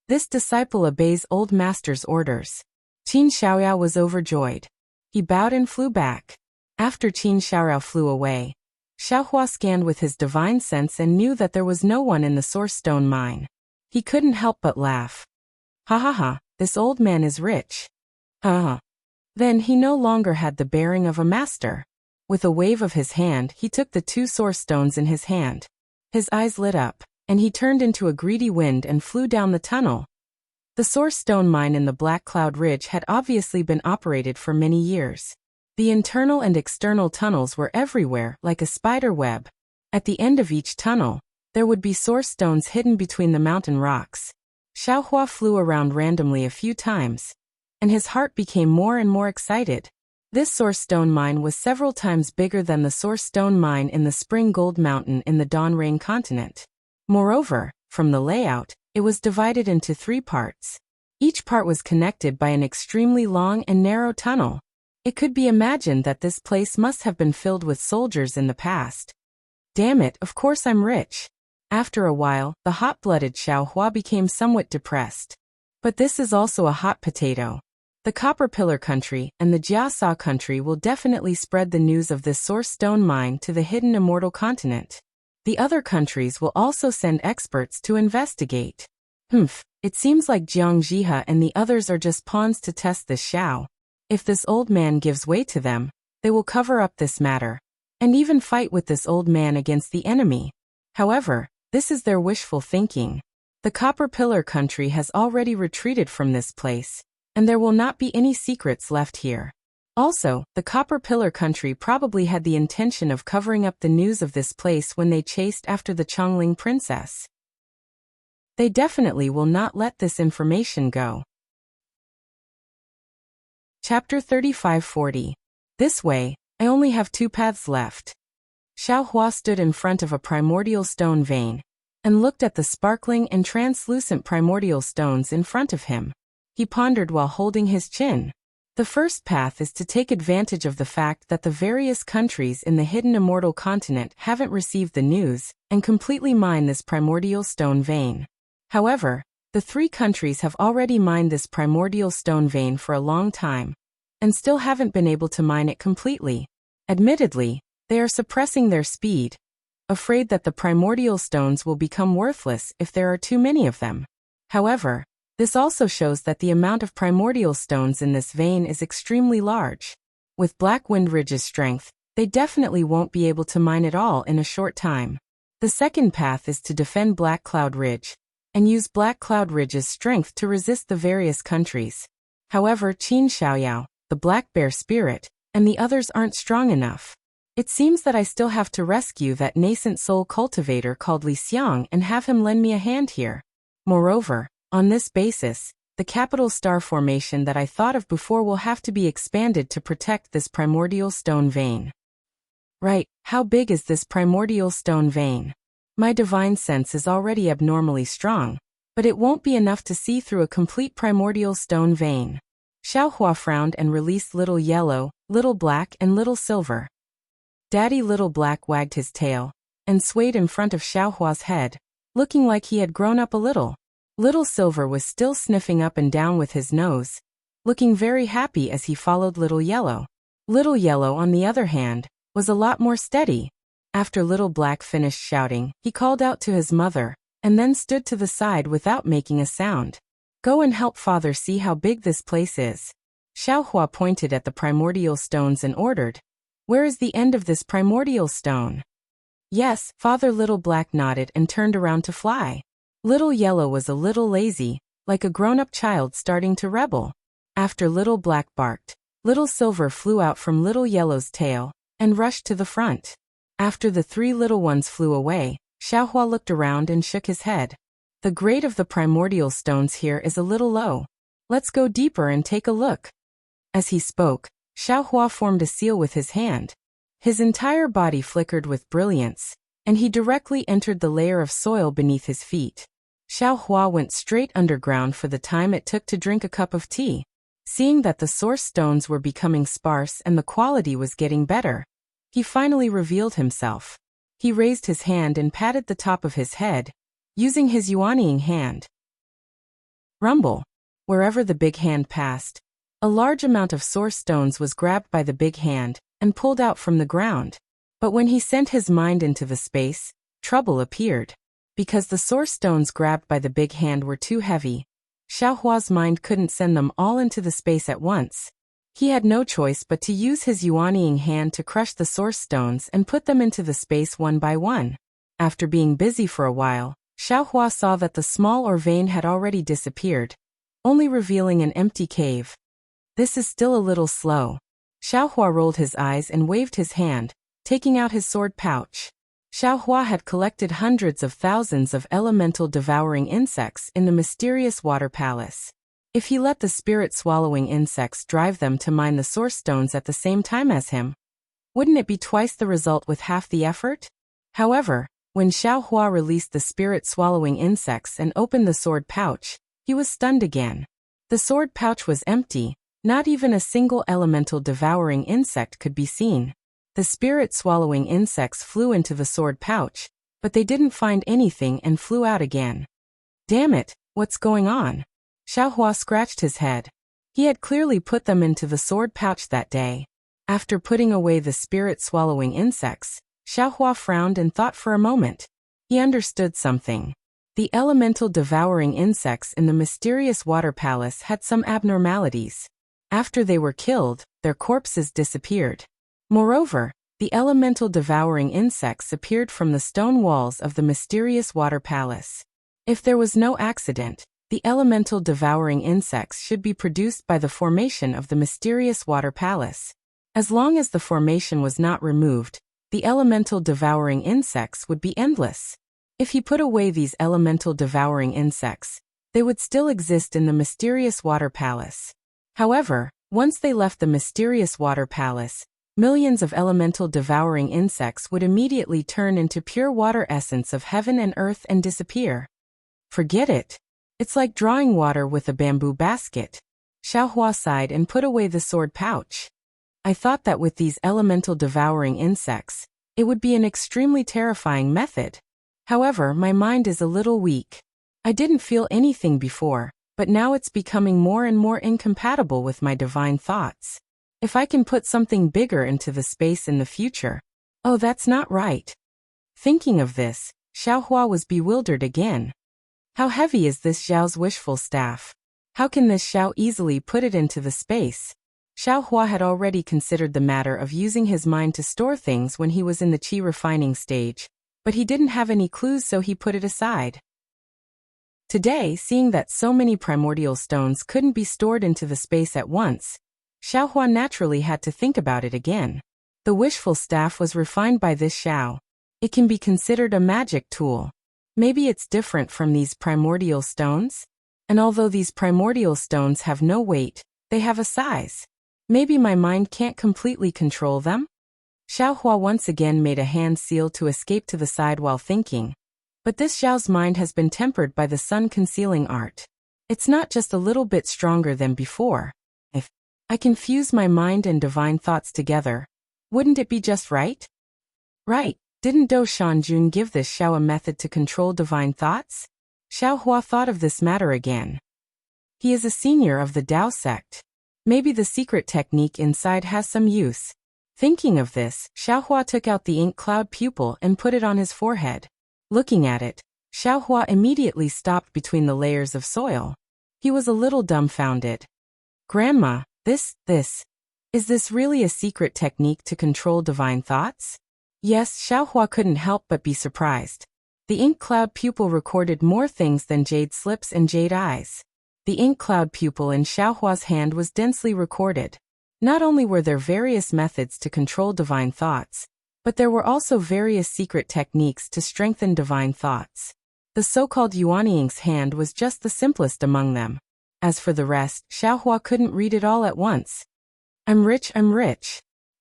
This disciple obeys Old Master's orders. Qin Xiaoyao was overjoyed. He bowed and flew back. After Qin Xiaoyao flew away, Xiaohua scanned with his divine sense and knew that there was no one in the source stone mine. He couldn't help but laugh. Ha ha ha, this old man is rich. Then he no longer had the bearing of a master. With a wave of his hand, he took the 2 source stones in his hand. His eyes lit up, and he turned into a greedy wind and flew down the tunnel. The source stone mine in the Black Cloud Ridge had obviously been operated for many years. The internal and external tunnels were everywhere, like a spider web. At the end of each tunnel, there would be source stones hidden between the mountain rocks. Xiaohua flew around randomly a few times, and his heart became more and more excited. This source stone mine was several times bigger than the source stone mine in the Spring Gold Mountain in the Dawn Rain continent. Moreover, from the layout, it was divided into 3 parts. Each part was connected by an extremely long and narrow tunnel. It could be imagined that this place must have been filled with soldiers in the past. Damn it, of course I'm rich. After a while, the hot-blooded Xiaohua became somewhat depressed. But this is also a hot potato. The Copper Pillar country and the Jiasa country will definitely spread the news of this source stone mine to the hidden immortal continent. The other countries will also send experts to investigate. It seems like Jiang Jihe and the others are just pawns to test this Xiao. If this old man gives way to them, they will cover up this matter, and even fight with this old man against the enemy. However, this is their wishful thinking. The Copper Pillar country has already retreated from this place, and there will not be any secrets left here. Also, the Copper Pillar country probably had the intention of covering up the news of this place when they chased after the Chongling princess. They definitely will not let this information go. Chapter 3540. This way, I only have 2 paths left. Xiaohua stood in front of a primordial stone vein and looked at the sparkling and translucent primordial stones in front of him. He pondered while holding his chin. The first path is to take advantage of the fact that the various countries in the hidden immortal continent haven't received the news and completely mine this primordial stone vein. However, the 3 countries have already mined this primordial stone vein for a long time and still haven't been able to mine it completely. Admittedly, they are suppressing their speed, afraid that the primordial stones will become worthless if there are too many of them. However, this also shows that the amount of primordial stones in this vein is extremely large. With Black Wind Ridge's strength, they definitely won't be able to mine it all in a short time. The second path is to defend Black Cloud Ridge and use Black Cloud Ridge's strength to resist the various countries. However, Qin Xiaoyao, the Black Bear Spirit, and the others aren't strong enough. It seems that I still have to rescue that nascent soul cultivator called Li Xiang and have him lend me a hand here. Moreover, on this basis, the capital star formation that I thought of before will have to be expanded to protect this primordial stone vein. Right, how big is this primordial stone vein? My divine sense is already abnormally strong, but it won't be enough to see through a complete primordial stone vein. Xiaohua frowned and released Little Yellow, Little Black and Little Silver. Daddy Little Black wagged his tail and swayed in front of Xiaohua's head, looking like he had grown up a little. Little Silver was still sniffing up and down with his nose, looking very happy as he followed Little Yellow. Little Yellow, on the other hand, was a lot more steady. After Little Black finished shouting, he called out to his mother, and then stood to the side without making a sound. Go and help Father see how big this place is. Xiaohua pointed at the primordial stones and ordered, Where is the end of this primordial stone? Yes, Father. Little Black nodded and turned around to fly. Little Yellow was a little lazy, like a grown-up child starting to rebel. After Little Black barked, Little Silver flew out from Little Yellow's tail and rushed to the front. After the 3 little ones flew away, Xiaohua looked around and shook his head. The grade of the primordial stones here is a little low. Let's go deeper and take a look. As he spoke, Xiaohua formed a seal with his hand. His entire body flickered with brilliance, and he directly entered the layer of soil beneath his feet. Xiaohua went straight underground for the time it took to drink a cup of tea. Seeing that the source stones were becoming sparse and the quality was getting better, he finally revealed himself. He raised his hand and patted the top of his head, using his yuanying hand. Rumble. Wherever the big hand passed, a large amount of source stones was grabbed by the big hand and pulled out from the ground. But when he sent his mind into the space, trouble appeared. Because the source stones grabbed by the big hand were too heavy, Xiaohua's mind couldn't send them all into the space at once. He had no choice but to use his yuanying hand to crush the source stones and put them into the space one by one. After being busy for a while, Xiaohua saw that the small ore vein had already disappeared, only revealing an empty cave. This is still a little slow. Xiaohua rolled his eyes and waved his hand, taking out his sword pouch. Xiaohua had collected hundreds of thousands of elemental devouring insects in the mysterious water palace. If he let the spirit-swallowing insects drive them to mine the source stones at the same time as him, wouldn't it be twice the result with half the effort? However, when Xiaohua released the spirit-swallowing insects and opened the sword pouch, he was stunned again. The sword pouch was empty, not even a single elemental devouring insect could be seen. The spirit-swallowing insects flew into the sword pouch, but they didn't find anything and flew out again. Damn it, what's going on? Xiaohua scratched his head. He had clearly put them into the sword pouch that day. After putting away the spirit-swallowing insects, Xiaohua frowned and thought for a moment. He understood something. The elemental devouring insects in the mysterious water palace had some abnormalities. After they were killed, their corpses disappeared. Moreover, the elemental devouring insects appeared from the stone walls of the mysterious water palace. If there was no accident, the elemental devouring insects should be produced by the formation of the mysterious water palace. As long as the formation was not removed, the elemental devouring insects would be endless. If he put away these elemental devouring insects, they would still exist in the mysterious water palace. However, once they left the mysterious water palace, millions of elemental devouring insects would immediately turn into pure water essence of heaven and earth and disappear. Forget it. It's like drawing water with a bamboo basket. Xiaohua sighed and put away the sword pouch. I thought that with these elemental devouring insects, it would be an extremely terrifying method. However, my mind is a little weak. I didn't feel anything before, but now it's becoming more and more incompatible with my divine thoughts. If I can put something bigger into the space in the future. Oh, that's not right. Thinking of this, Xiaohua was bewildered again. How heavy is this Xiao's wishful staff? How can this Xiao easily put it into the space? Xiaohua had already considered the matter of using his mind to store things when he was in the qi refining stage, but he didn't have any clues, so he put it aside. Today, seeing that so many primordial stones couldn't be stored into the space at once, Xiaohua naturally had to think about it again. The wishful staff was refined by this Xiao. It can be considered a magic tool. Maybe it's different from these primordial stones? And although these primordial stones have no weight, they have a size. Maybe my mind can't completely control them? Xiaohua once again made a hand seal to escape to the side while thinking. But this Xiao's mind has been tempered by the sun concealing art. It's not just a little bit stronger than before. If I can fuse my mind and divine thoughts together, wouldn't it be just right? Right, didn't Do Shanjun give this Xiao a method to control divine thoughts? Xiaohua thought of this matter again. He is a senior of the Dao sect. Maybe the secret technique inside has some use. Thinking of this, Xiaohua took out the ink cloud pupil and put it on his forehead. Looking at it, Xiaohua immediately stopped between the layers of soil. He was a little dumbfounded. Grandma, is this really a secret technique to control divine thoughts? Yes, Xiaohua couldn't help but be surprised. The ink cloud pupil recorded more things than jade slips and jade eyes. The ink cloud pupil in Xiaohua's hand was densely recorded. Not only were there various methods to control divine thoughts, but there were also various secret techniques to strengthen divine thoughts. The so-called Yuanying's hand was just the simplest among them. As for the rest, Xiaohua couldn't read it all at once. I'm rich.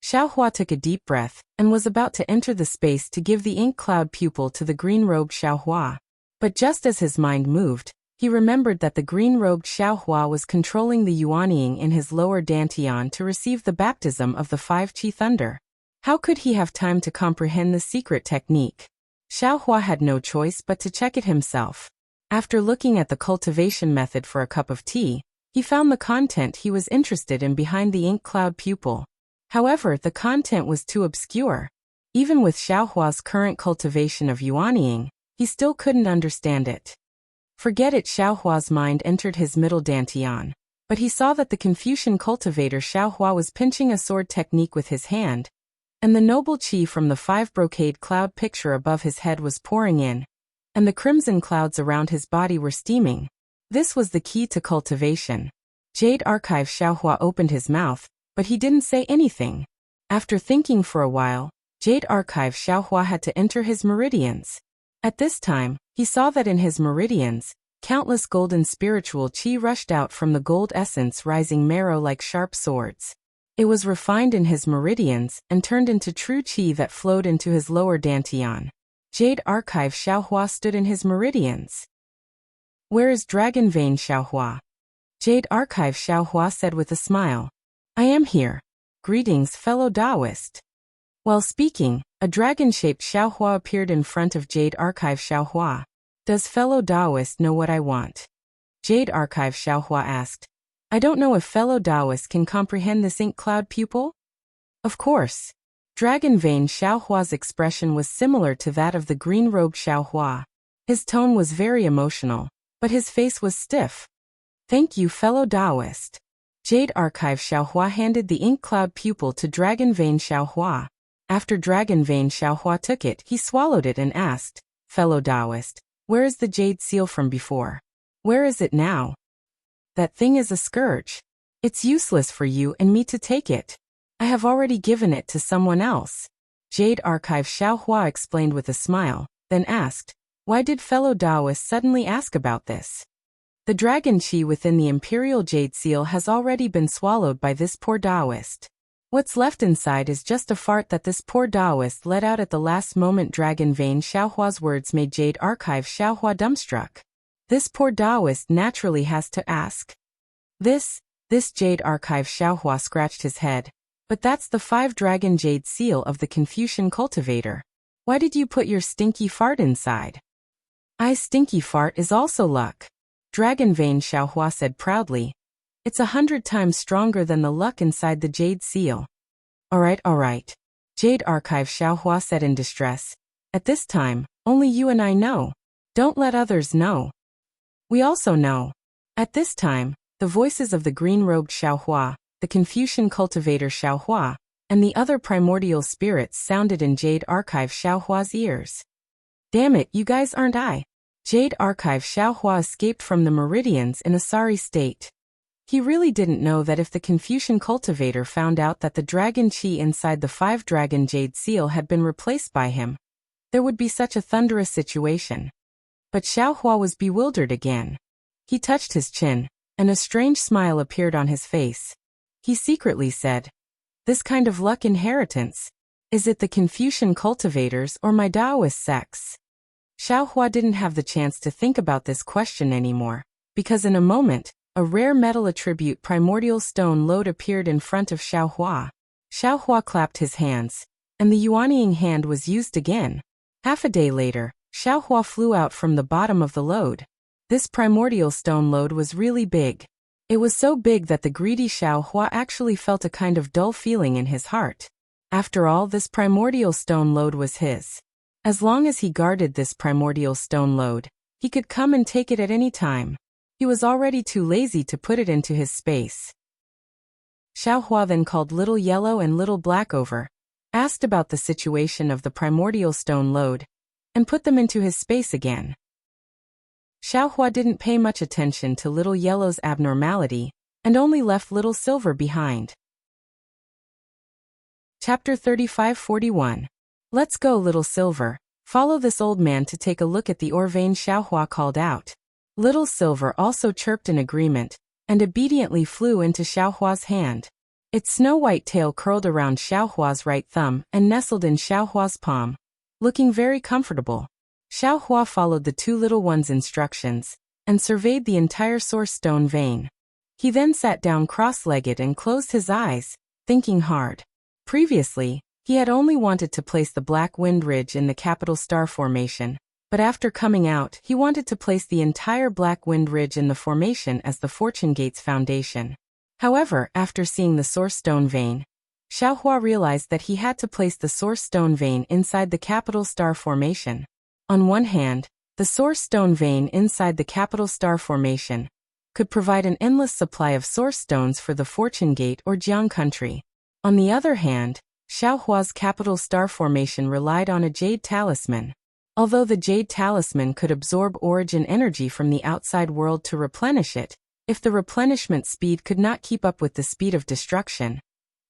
Xiaohua took a deep breath, and was about to enter the space to give the ink cloud pupil to the green-robed Xiaohua. But just as his mind moved, he remembered that the green-robed Xiaohua was controlling the Yuanying in his lower dantian to receive the baptism of the 5 Qi Thunder. How could he have time to comprehend the secret technique? Xiaohua had no choice but to check it himself. After looking at the cultivation method for a cup of tea, he found the content he was interested in behind the ink cloud pupil. However, the content was too obscure. Even with Xiaohua's current cultivation of Yuanying, he still couldn't understand it. Forget it, Xiaohua's mind entered his middle dantian. But he saw that the Confucian cultivator Xiaohua was pinching a sword technique with his hand, and the noble qi from the 5 brocade cloud picture above his head was pouring in, and the crimson clouds around his body were steaming. This was the key to cultivation. Jade Archive Xiaohua opened his mouth, but he didn't say anything. After thinking for a while, Jade Archive Xiaohua had to enter his meridians. At this time, he saw that in his meridians, countless golden spiritual qi rushed out from the gold essence, rising marrow like sharp swords. It was refined in his meridians and turned into true qi that flowed into his lower dantian. Jade Archive Xiaohua stood in his meridians. Where is Dragon Vein Xiaohua? Jade Archive Xiaohua said with a smile. I am here. Greetings, fellow Taoist. While speaking, a dragon-shaped Xiaohua appeared in front of Jade Archive Xiaohua. Does fellow Taoist know what I want? Jade Archive Xiaohua asked. I don't know if fellow Taoist can comprehend this ink cloud pupil? Of course. Dragon Vein Xiaohua's expression was similar to that of the green-robed Xiaohua. His tone was very emotional, but his face was stiff. Thank you, fellow Taoist. Jade Archive Xiaohua handed the ink cloud pupil to Dragon Vein Xiaohua. After Dragon Vein Xiaohua took it, he swallowed it and asked, "Fellow Taoist, where is the jade seal from before? Where is it now? That thing is a scourge. It's useless for you and me to take it. I have already given it to someone else." Jade Archive Xiaohua explained with a smile, then asked, "Why did fellow Taoist suddenly ask about this? The dragon chi within the imperial jade seal has already been swallowed by this poor Taoist. What's left inside is just a fart that this poor Taoist let out at the last moment." Dragon Vein Xiaohua's words made Jade Archive Xiaohua dumbstruck. This poor Taoist naturally has to ask. This Jade Archive Xiaohua scratched his head. "But that's the 5-dragon jade seal of the Confucian cultivator. Why did you put your stinky fart inside?" "I stinky fart is also luck," Dragon Vein Xiaohua said proudly. "It's 100 times stronger than the luck inside the jade seal." All right, Jade Archive Xiaohua said in distress. "At this time, only you and I know. Don't let others know. We also know." At this time, the voices of the green-robed Xiaohua, the Confucian cultivator Xiaohua, and the other primordial spirits sounded in Jade Archive Xiaohua's ears. "Damn it, you guys aren't I?" Jade Archive Xiaohua escaped from the meridians in a sorry state. He really didn't know that if the Confucian cultivator found out that the dragon chi inside the 5-dragon jade seal had been replaced by him, there would be such a thunderous situation. But Xiaohua was bewildered again. He touched his chin, and a strange smile appeared on his face. He secretly said, "This kind of luck inheritance, is it the Confucian cultivators or my Taoist sects?" Xiaohua didn't have the chance to think about this question anymore, because in a moment, a rare metal attribute primordial stone lode appeared in front of Xiaohua. Xiaohua clapped his hands, and the yuanying hand was used again. Half a day later, Xiaohua flew out from the bottom of the lode. This primordial stone lode was really big. It was so big that the greedy Xiaohua actually felt a kind of dull feeling in his heart. After all, this primordial stone lode was his. As long as he guarded this primordial stone lode, he could come and take it at any time. He was already too lazy to put it into his space. Xiaohua then called Little Yellow and Little Black over, asked about the situation of the primordial stone lode, and put them into his space again. Xiaohua didn't pay much attention to Little Yellow's abnormality, and only left Little Silver behind. Chapter 3541. "Let's go, Little Silver. Follow this old man to take a look at the ore vein," Xiaohua called out. Little Silver also chirped in agreement, and obediently flew into Xiaohua's hand. Its snow-white tail curled around Xiaohua's right thumb and nestled in Xiaohua's palm, looking very comfortable. Xiaohua followed the two little ones' instructions, and surveyed the entire source stone vein. He then sat down cross-legged and closed his eyes, thinking hard. Previously, he had only wanted to place the Black Wind Ridge in the capital star formation, but after coming out, he wanted to place the entire Black Wind Ridge in the formation as the Fortune Gate's foundation. However, after seeing the source stone vein, Xiaohua realized that he had to place the source stone vein inside the capital star formation. On one hand, the source stone vein inside the capital star formation could provide an endless supply of source stones for the Fortune Gate or Jiang country. On the other hand, Xiaohua's capital star formation relied on a jade talisman. Although the jade talisman could absorb origin energy from the outside world to replenish it, if the replenishment speed could not keep up with the speed of destruction,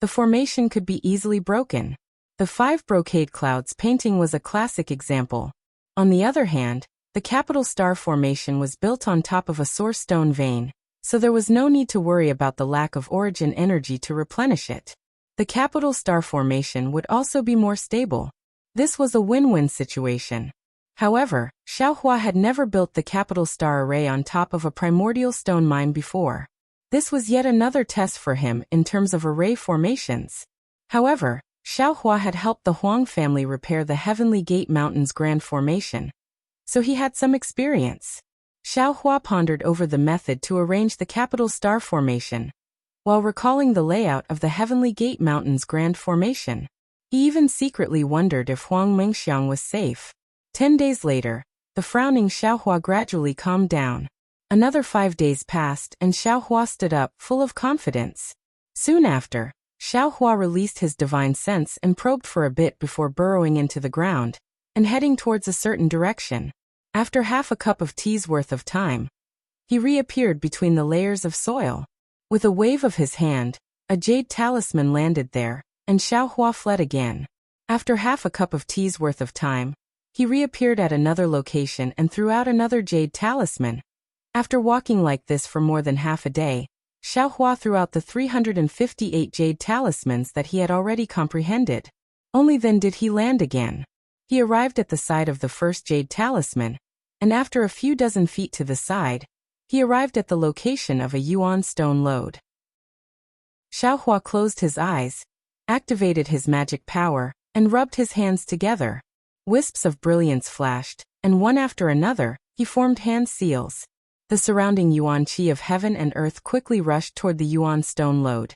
the formation could be easily broken. The 5 brocade clouds painting was a classic example. On the other hand, the capital star formation was built on top of a source stone vein, so there was no need to worry about the lack of origin energy to replenish it. The capital star formation would also be more stable. This was a win-win situation. However, Xiaohua had never built the capital star array on top of a primordial stone mine before. This was yet another test for him in terms of array formations. However, Xiaohua had helped the Huang family repair the Heavenly Gate Mountain's grand formation, so he had some experience. Xiaohua pondered over the method to arrange the capital star formation, while recalling the layout of the Heavenly Gate Mountain's grand formation. He even secretly wondered if Huang Mengxiang was safe. 10 days later, the frowning Xiaohua gradually calmed down. Another 5 days passed and Xiaohua stood up, full of confidence. Soon after, Xiaohua released his divine sense and probed for a bit before burrowing into the ground and heading towards a certain direction. After half a cup of tea's worth of time, he reappeared between the layers of soil. With a wave of his hand, a jade talisman landed there, and Xiaohua fled again. After half a cup of tea's worth of time, he reappeared at another location and threw out another jade talisman. After walking like this for more than half a day, Xiaohua threw out the 358 jade talismans that he had already comprehended. Only then did he land again. He arrived at the side of the first jade talisman, and after a few dozen feet to the side, he arrived at the location of a yuan stone lode. Xiaohua closed his eyes, activated his magic power, and rubbed his hands together. Wisps of brilliance flashed, and one after another, he formed hand seals. The surrounding yuan qi of heaven and earth quickly rushed toward the yuan stone lode.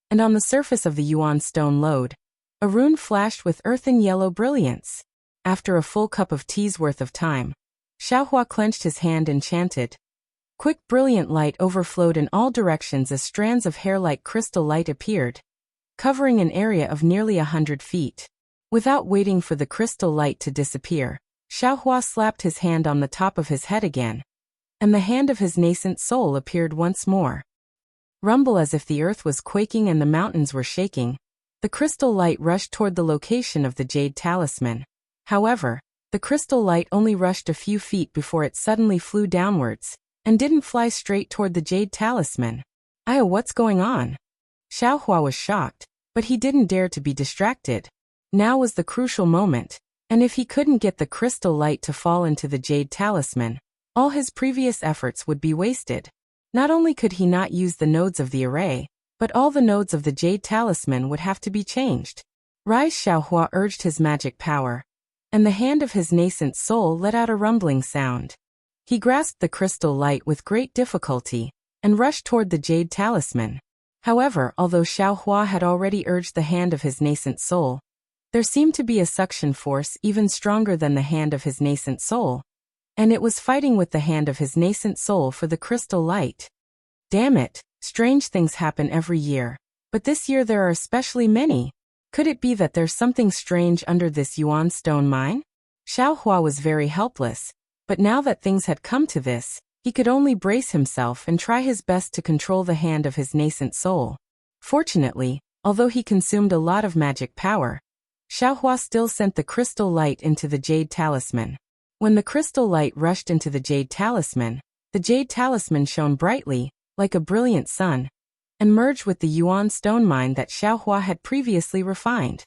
And on the surface of the yuan stone lode, a rune flashed with earthen yellow brilliance. After a full cup of tea's worth of time, Xiaohua clenched his hand and chanted. Quick brilliant light overflowed in all directions as strands of hair-like crystal light appeared, covering an area of nearly 100 feet. Without waiting for the crystal light to disappear, Xiaohua slapped his hand on the top of his head again, and the hand of his nascent soul appeared once more. Rumble as if the earth was quaking and the mountains were shaking, the crystal light rushed toward the location of the jade talisman. However, the crystal light only rushed a few feet before it suddenly flew downwards, and didn't fly straight toward the jade talisman. What's going on? Xiaohua was shocked, but he didn't dare to be distracted. Now was the crucial moment, and if he couldn't get the crystal light to fall into the jade talisman, all his previous efforts would be wasted. Not only could he not use the nodes of the array, but all the nodes of the jade talisman would have to be changed. Rise! Xiaohua urged his magic power, and the hand of his nascent soul let out a rumbling sound. He grasped the crystal light with great difficulty, and rushed toward the jade talisman. However, although Xiaohua had already urged the hand of his nascent soul, there seemed to be a suction force even stronger than the hand of his nascent soul, and it was fighting with the hand of his nascent soul for the crystal light. Damn it, strange things happen every year, but this year there are especially many. Could it be that there's something strange under this yuan stone mine? Xiaohua was very helpless, but now that things had come to this, he could only brace himself and try his best to control the hand of his nascent soul. Fortunately, although he consumed a lot of magic power, Xiaohua still sent the crystal light into the jade talisman. When the crystal light rushed into the jade talisman shone brightly, like a brilliant sun, and merged with the yuan stone mine that Xiaohua had previously refined.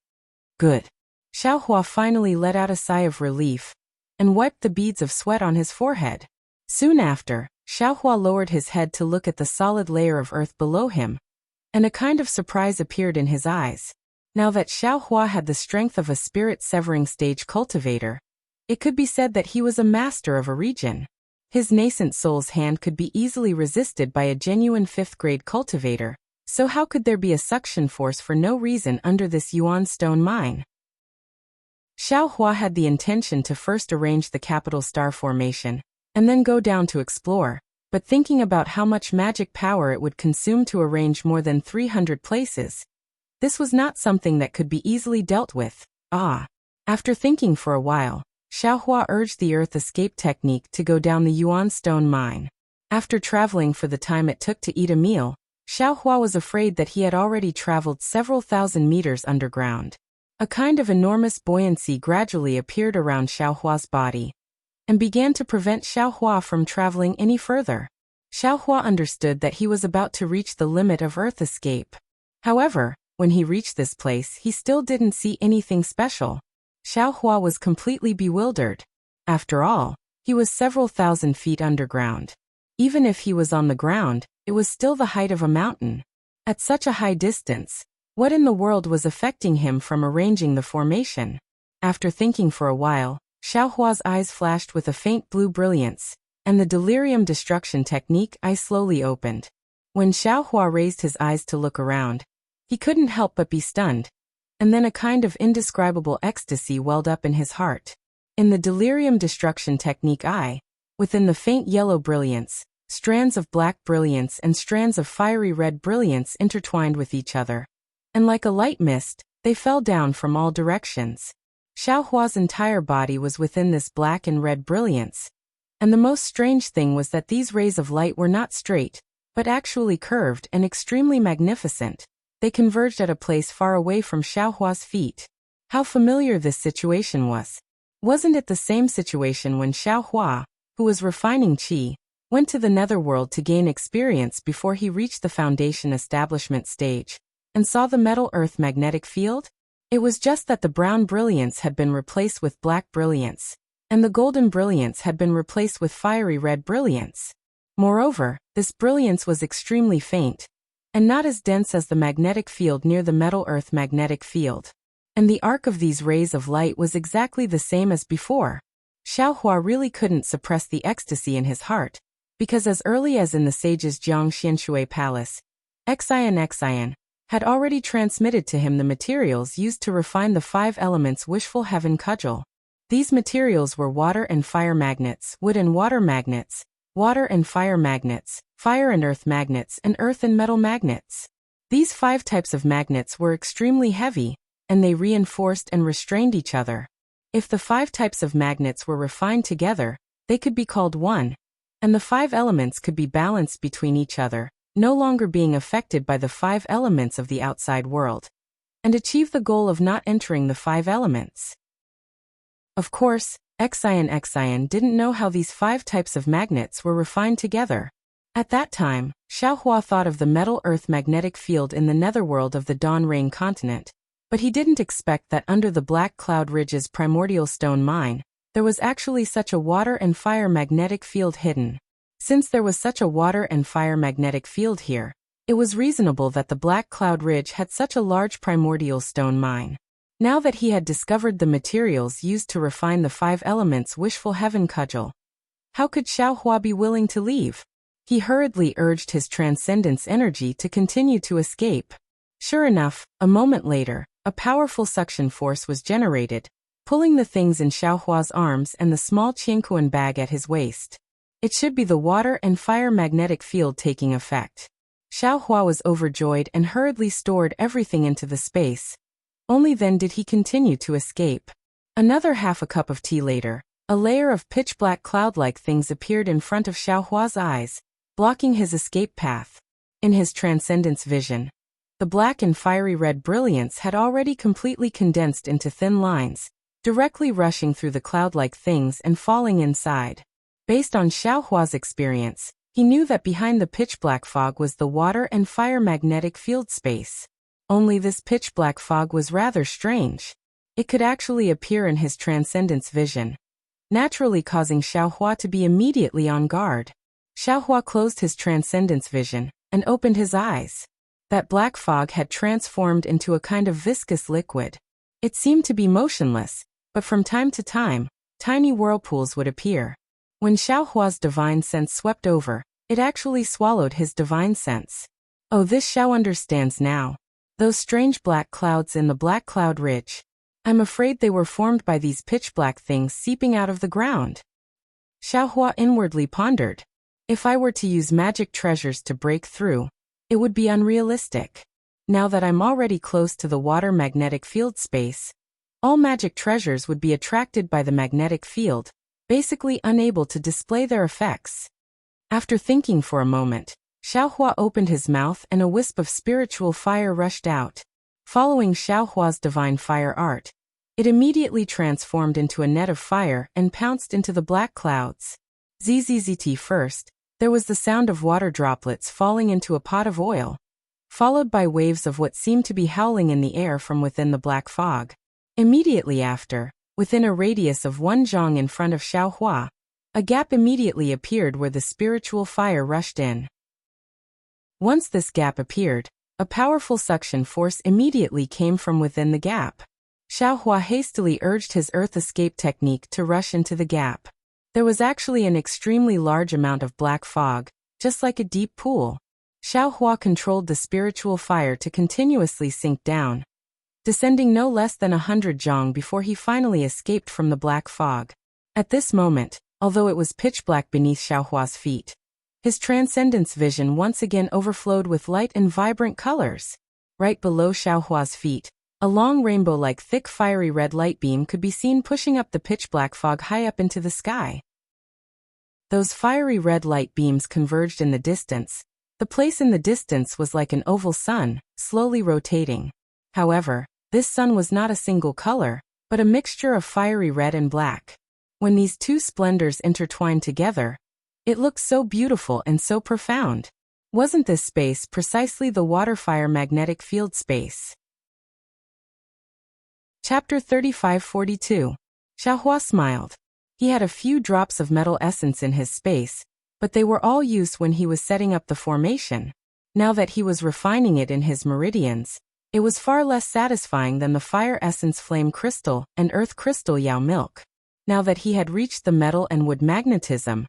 Good. Xiaohua finally let out a sigh of relief, and wiped the beads of sweat on his forehead. Soon after, Xiaohua lowered his head to look at the solid layer of earth below him, and a kind of surprise appeared in his eyes. Now that Xiaohua had the strength of a spirit-severing stage cultivator, it could be said that he was a master of a region. His nascent soul's hand could be easily resisted by a genuine 5th-grade cultivator, so how could there be a suction force for no reason under this yuan stone mine? Xiaohua had the intention to first arrange the capital star formation, and then go down to explore, but thinking about how much magic power it would consume to arrange more than 300 places, this was not something that could be easily dealt with. After thinking for a while, Xiaohua urged the earth escape technique to go down the yuan stone mine. After traveling for the time it took to eat a meal, Xiaohua was afraid that he had already traveled several thousand meters underground. A kind of enormous buoyancy gradually appeared around Xiaohua's body, and began to prevent Xiaohua from traveling any further. Xiaohua understood that he was about to reach the limit of earth escape. However, when he reached this place he still didn't see anything special. Xiaohua was completely bewildered. After all, he was several thousand feet underground. Even if he was on the ground, it was still the height of a mountain. At such a high distance, what in the world was affecting him from arranging the formation? After thinking for a while, Xiaohua's eyes flashed with a faint blue brilliance, and the delirium destruction technique eye slowly opened. When Xiaohua raised his eyes to look around, he couldn't help but be stunned, and then a kind of indescribable ecstasy welled up in his heart. In the delirium destruction technique eye, within the faint yellow brilliance, strands of black brilliance and strands of fiery red brilliance intertwined with each other, and like a light mist, they fell down from all directions. Xiaohua's entire body was within this black and red brilliance, and the most strange thing was that these rays of light were not straight, but actually curved and extremely magnificent. They converged at a place far away from Xiaohua's feet. How familiar this situation was. Wasn't it the same situation when Xiaohua, who was refining qi, went to the netherworld to gain experience before he reached the foundation establishment stage, and saw the metal earth magnetic field? It was just that the brown brilliance had been replaced with black brilliance, and the golden brilliance had been replaced with fiery red brilliance. Moreover, this brilliance was extremely faint, and not as dense as the magnetic field near the metal earth magnetic field. And the arc of these rays of light was exactly the same as before. Xiaohua really couldn't suppress the ecstasy in his heart, because as early as in the sage's Jiang Xianshui palace, Xian had already transmitted to him the materials used to refine the 5 elements wishful heaven cudgel. These materials were water and fire magnets, wood and water magnets, water and fire magnets, fire and earth magnets, and earth and metal magnets. These 5 types of magnets were extremely heavy, and they reinforced and restrained each other. If the 5 types of magnets were refined together, they could be called one, and the 5 elements could be balanced between each other, no longer being affected by the 5 elements of the outside world, and achieve the goal of not entering the 5 elements. Of course, Xian didn't know how these 5 types of magnets were refined together. At that time, Xiaohua thought of the metal earth magnetic field in the netherworld of the Dawn Rain continent, but he didn't expect that under the Black Cloud Ridge's primordial stone mine, there was actually such a water and fire magnetic field hidden. Since there was such a water and fire magnetic field here, it was reasonable that the Black Cloud Ridge had such a large primordial stone mine. Now that he had discovered the materials used to refine the 5 elements wishful heaven cudgel, how could Xiaohua be willing to leave? He hurriedly urged his transcendence energy to continue to escape. Sure enough, a moment later, a powerful suction force was generated, pulling the things in Xiaohua's arms and the small Qiankuan bag at his waist. It should be the water and fire magnetic field taking effect. Xiaohua was overjoyed and hurriedly stored everything into the space. Only then did he continue to escape. Another half a cup of tea later, a layer of pitch-black cloud-like things appeared in front of Xiaohua's eyes, blocking his escape path. In his transcendence vision, the black and fiery red brilliance had already completely condensed into thin lines, directly rushing through the cloud-like things and falling inside. Based on Xiaohua's experience, he knew that behind the pitch-black fog was the water and fire magnetic field space. Only this pitch-black fog was rather strange. It could actually appear in his transcendence vision, naturally causing Xiaohua to be immediately on guard. Xiaohua closed his transcendence vision and opened his eyes. That black fog had transformed into a kind of viscous liquid. It seemed to be motionless, but from time to time, tiny whirlpools would appear. When Xiaohua's divine sense swept over, it actually swallowed his divine sense. Oh, this Xiao understands now. Those strange black clouds in the Black Cloud Ridge. I'm afraid they were formed by these pitch-black things seeping out of the ground. Xiaohua inwardly pondered. If I were to use magic treasures to break through, it would be unrealistic. Now that I'm already close to the water magnetic field space, all magic treasures would be attracted by the magnetic field, basically unable to display their effects. After thinking for a moment, Xiaohua opened his mouth and a wisp of spiritual fire rushed out. Following Xiaohua's divine fire art, it immediately transformed into a net of fire and pounced into the black clouds. Zzzt first, there was the sound of water droplets falling into a pot of oil, followed by waves of what seemed to be howling in the air from within the black fog. Immediately after, within a radius of 1 zhang in front of Xiaohua, a gap immediately appeared where the spiritual fire rushed in. Once this gap appeared, a powerful suction force immediately came from within the gap. Xiaohua hastily urged his earth escape technique to rush into the gap. There was actually an extremely large amount of black fog, just like a deep pool. Xiaohua controlled the spiritual fire to continuously sink down, descending no less than 100 zhang before he finally escaped from the black fog. At this moment, although it was pitch black beneath Xiaohua's feet, his transcendence vision once again overflowed with light and vibrant colors. right below Xiaohua's feet, a long rainbow-like thick fiery red light beam could be seen pushing up the pitch-black fog high up into the sky. Those fiery red light beams converged in the distance. The place in the distance was like an oval sun, slowly rotating. However, this sun was not a single color, but a mixture of fiery red and black. When these two splendors intertwined together, it looked so beautiful and so profound. Wasn't this space precisely the water-fire magnetic field space? Chapter 3542. Xiaohua smiled. He had a few drops of metal essence in his space, but they were all used when he was setting up the formation. Now that he was refining it in his meridians, it was far less satisfying than the fire essence flame crystal and earth crystal Yao milk. Now that he had reached the metal and wood magnetism,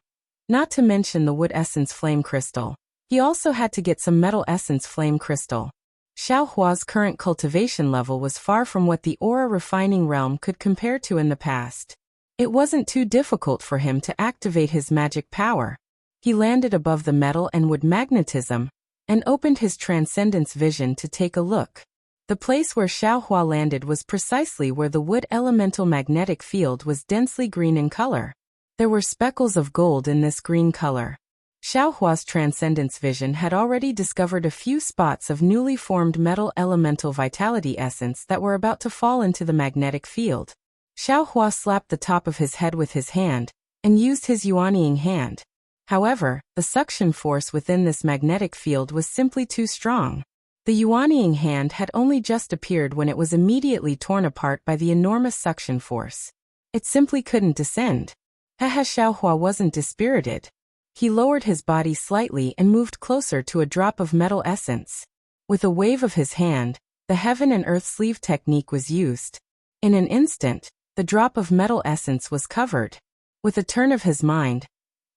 not to mention the wood essence flame crystal, he also had to get some metal essence flame crystal. Xiaohua's current cultivation level was far from what the aura refining realm could compare to in the past. It wasn't too difficult for him to activate his magic power. He landed above the metal and wood magnetism and opened his transcendence vision to take a look. The place where Xiaohua landed was precisely where the wood elemental magnetic field was densely green in color. There were speckles of gold in this green color. Xiaohua's transcendence vision had already discovered a few spots of newly formed metal elemental vitality essence that were about to fall into the magnetic field. Xiaohua slapped the top of his head with his hand and used his yuanying hand. However, the suction force within this magnetic field was simply too strong. The yuanying hand had only just appeared when it was immediately torn apart by the enormous suction force. It simply couldn't descend. Xiaohua wasn't dispirited. He lowered his body slightly and moved closer to a drop of metal essence. With a wave of his hand, the heaven and earth sleeve technique was used. In an instant, the drop of metal essence was covered. With a turn of his mind,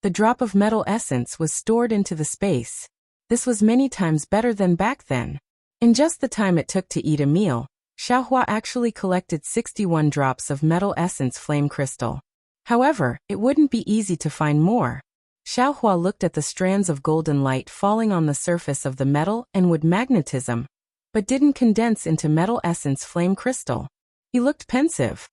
the drop of metal essence was stored into the space. This was many times better than back then. In just the time it took to eat a meal, Xiaohua actually collected 61 drops of metal essence flame crystal. However, it wouldn't be easy to find more. Xiaohua looked at the strands of golden light falling on the surface of the metal and wood magnetism, but didn't condense into metal essence flame crystal. He looked pensive.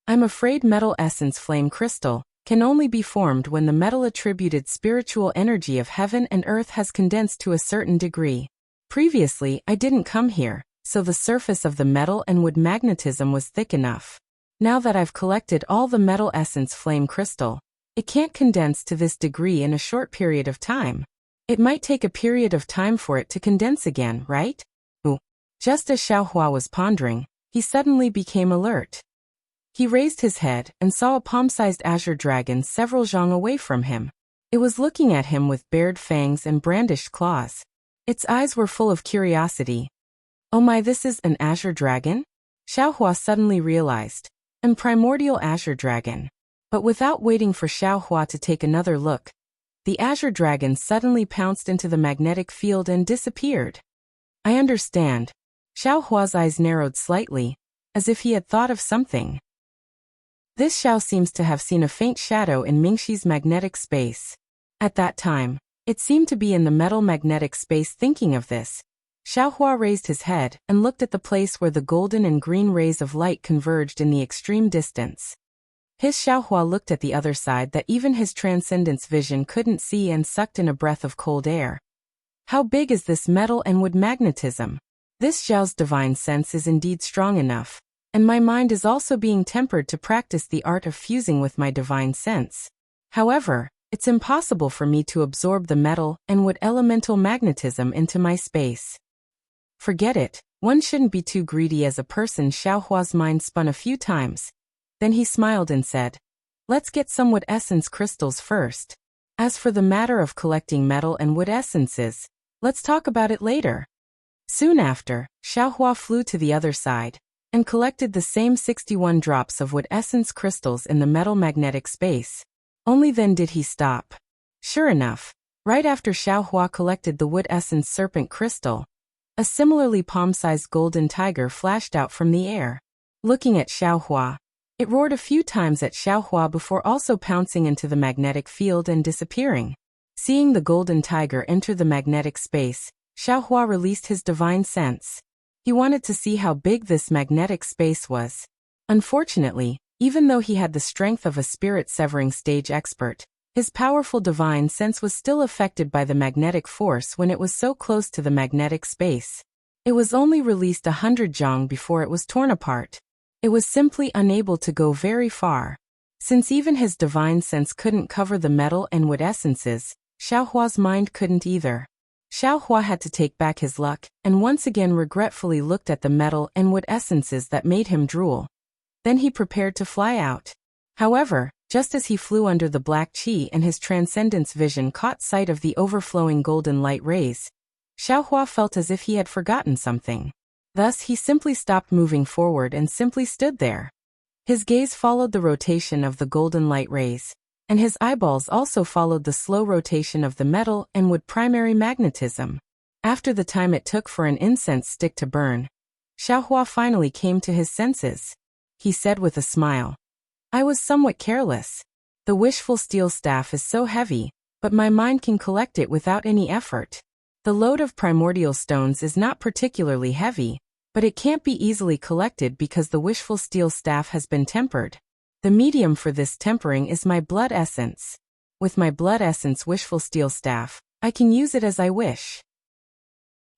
I'm afraid metal essence flame crystal can only be formed when the metal-attributed spiritual energy of heaven and earth has condensed to a certain degree. Previously, I didn't come here, so the surface of the metal and wood magnetism was thick enough. Now that I've collected all the metal essence flame crystal, it can't condense to this degree in a short period of time. It might take a period of time for it to condense again, right? Ooh. Just as Xiaohua was pondering, he suddenly became alert. He raised his head and saw a palm-sized azure dragon several zhang away from him. It was looking at him with bared fangs and brandished claws. Its eyes were full of curiosity. Oh my, this is an azure dragon? Xiaohua suddenly realized. An primordial azure dragon. But without waiting for Xiaohua to take another look, the azure dragon suddenly pounced into the magnetic field and disappeared. I understand. Xiaohua's eyes narrowed slightly, as if he had thought of something. This Xiao seems to have seen a faint shadow in Mingxi's magnetic space. At that time, it seemed to be in the metal magnetic space. Thinking of this, Xiaohua raised his head and looked at the place where the golden and green rays of light converged in the extreme distance. His Xiaohua looked at the other side that even his transcendence vision couldn't see and sucked in a breath of cold air. How big is this metal and wood magnetism? This Xiao's divine sense is indeed strong enough, and my mind is also being tempered to practice the art of fusing with my divine sense. However, it's impossible for me to absorb the metal and wood elemental magnetism into my space. Forget it, one shouldn't be too greedy as a person. Xiaohua's mind spun a few times. Then he smiled and said, let's get some wood essence crystals first. As for the matter of collecting metal and wood essences, let's talk about it later. Soon after, Xiaohua flew to the other side and collected the same 61 drops of wood essence crystals in the metal magnetic space. Only then did he stop. Sure enough, right after Xiaohua collected the wood essence serpent crystal, a similarly palm-sized golden tiger flashed out from the air. Looking at Xiaohua, it roared a few times at Xiaohua before also pouncing into the magnetic field and disappearing. Seeing the golden tiger enter the magnetic space, Xiaohua released his divine sense. He wanted to see how big this magnetic space was. Unfortunately, even though he had the strength of a spirit-severing stage expert, his powerful divine sense was still affected by the magnetic force when it was so close to the magnetic space. It was only released 100 zhang before it was torn apart. It was simply unable to go very far. Since even his divine sense couldn't cover the metal and wood essences, Xiaohua's mind couldn't either. Xiaohua had to take back his luck, and once again regretfully looked at the metal and wood essences that made him drool. Then he prepared to fly out. However, just as he flew under the black qi and his transcendence vision caught sight of the overflowing golden light rays, Xiaohua felt as if he had forgotten something. Thus he simply stopped moving forward and simply stood there. His gaze followed the rotation of the golden light rays, and his eyeballs also followed the slow rotation of the metal and wood primary magnetism. After the time it took for an incense stick to burn, Xiaohua finally came to his senses. He said with a smile, "I was somewhat careless. The wishful steel staff is so heavy, but my mind can collect it without any effort. The load of primordial stones is not particularly heavy, but it can't be easily collected because the wishful steel staff has been tempered. The medium for this tempering is my blood essence. With my blood essence wishful steel staff, I can use it as I wish.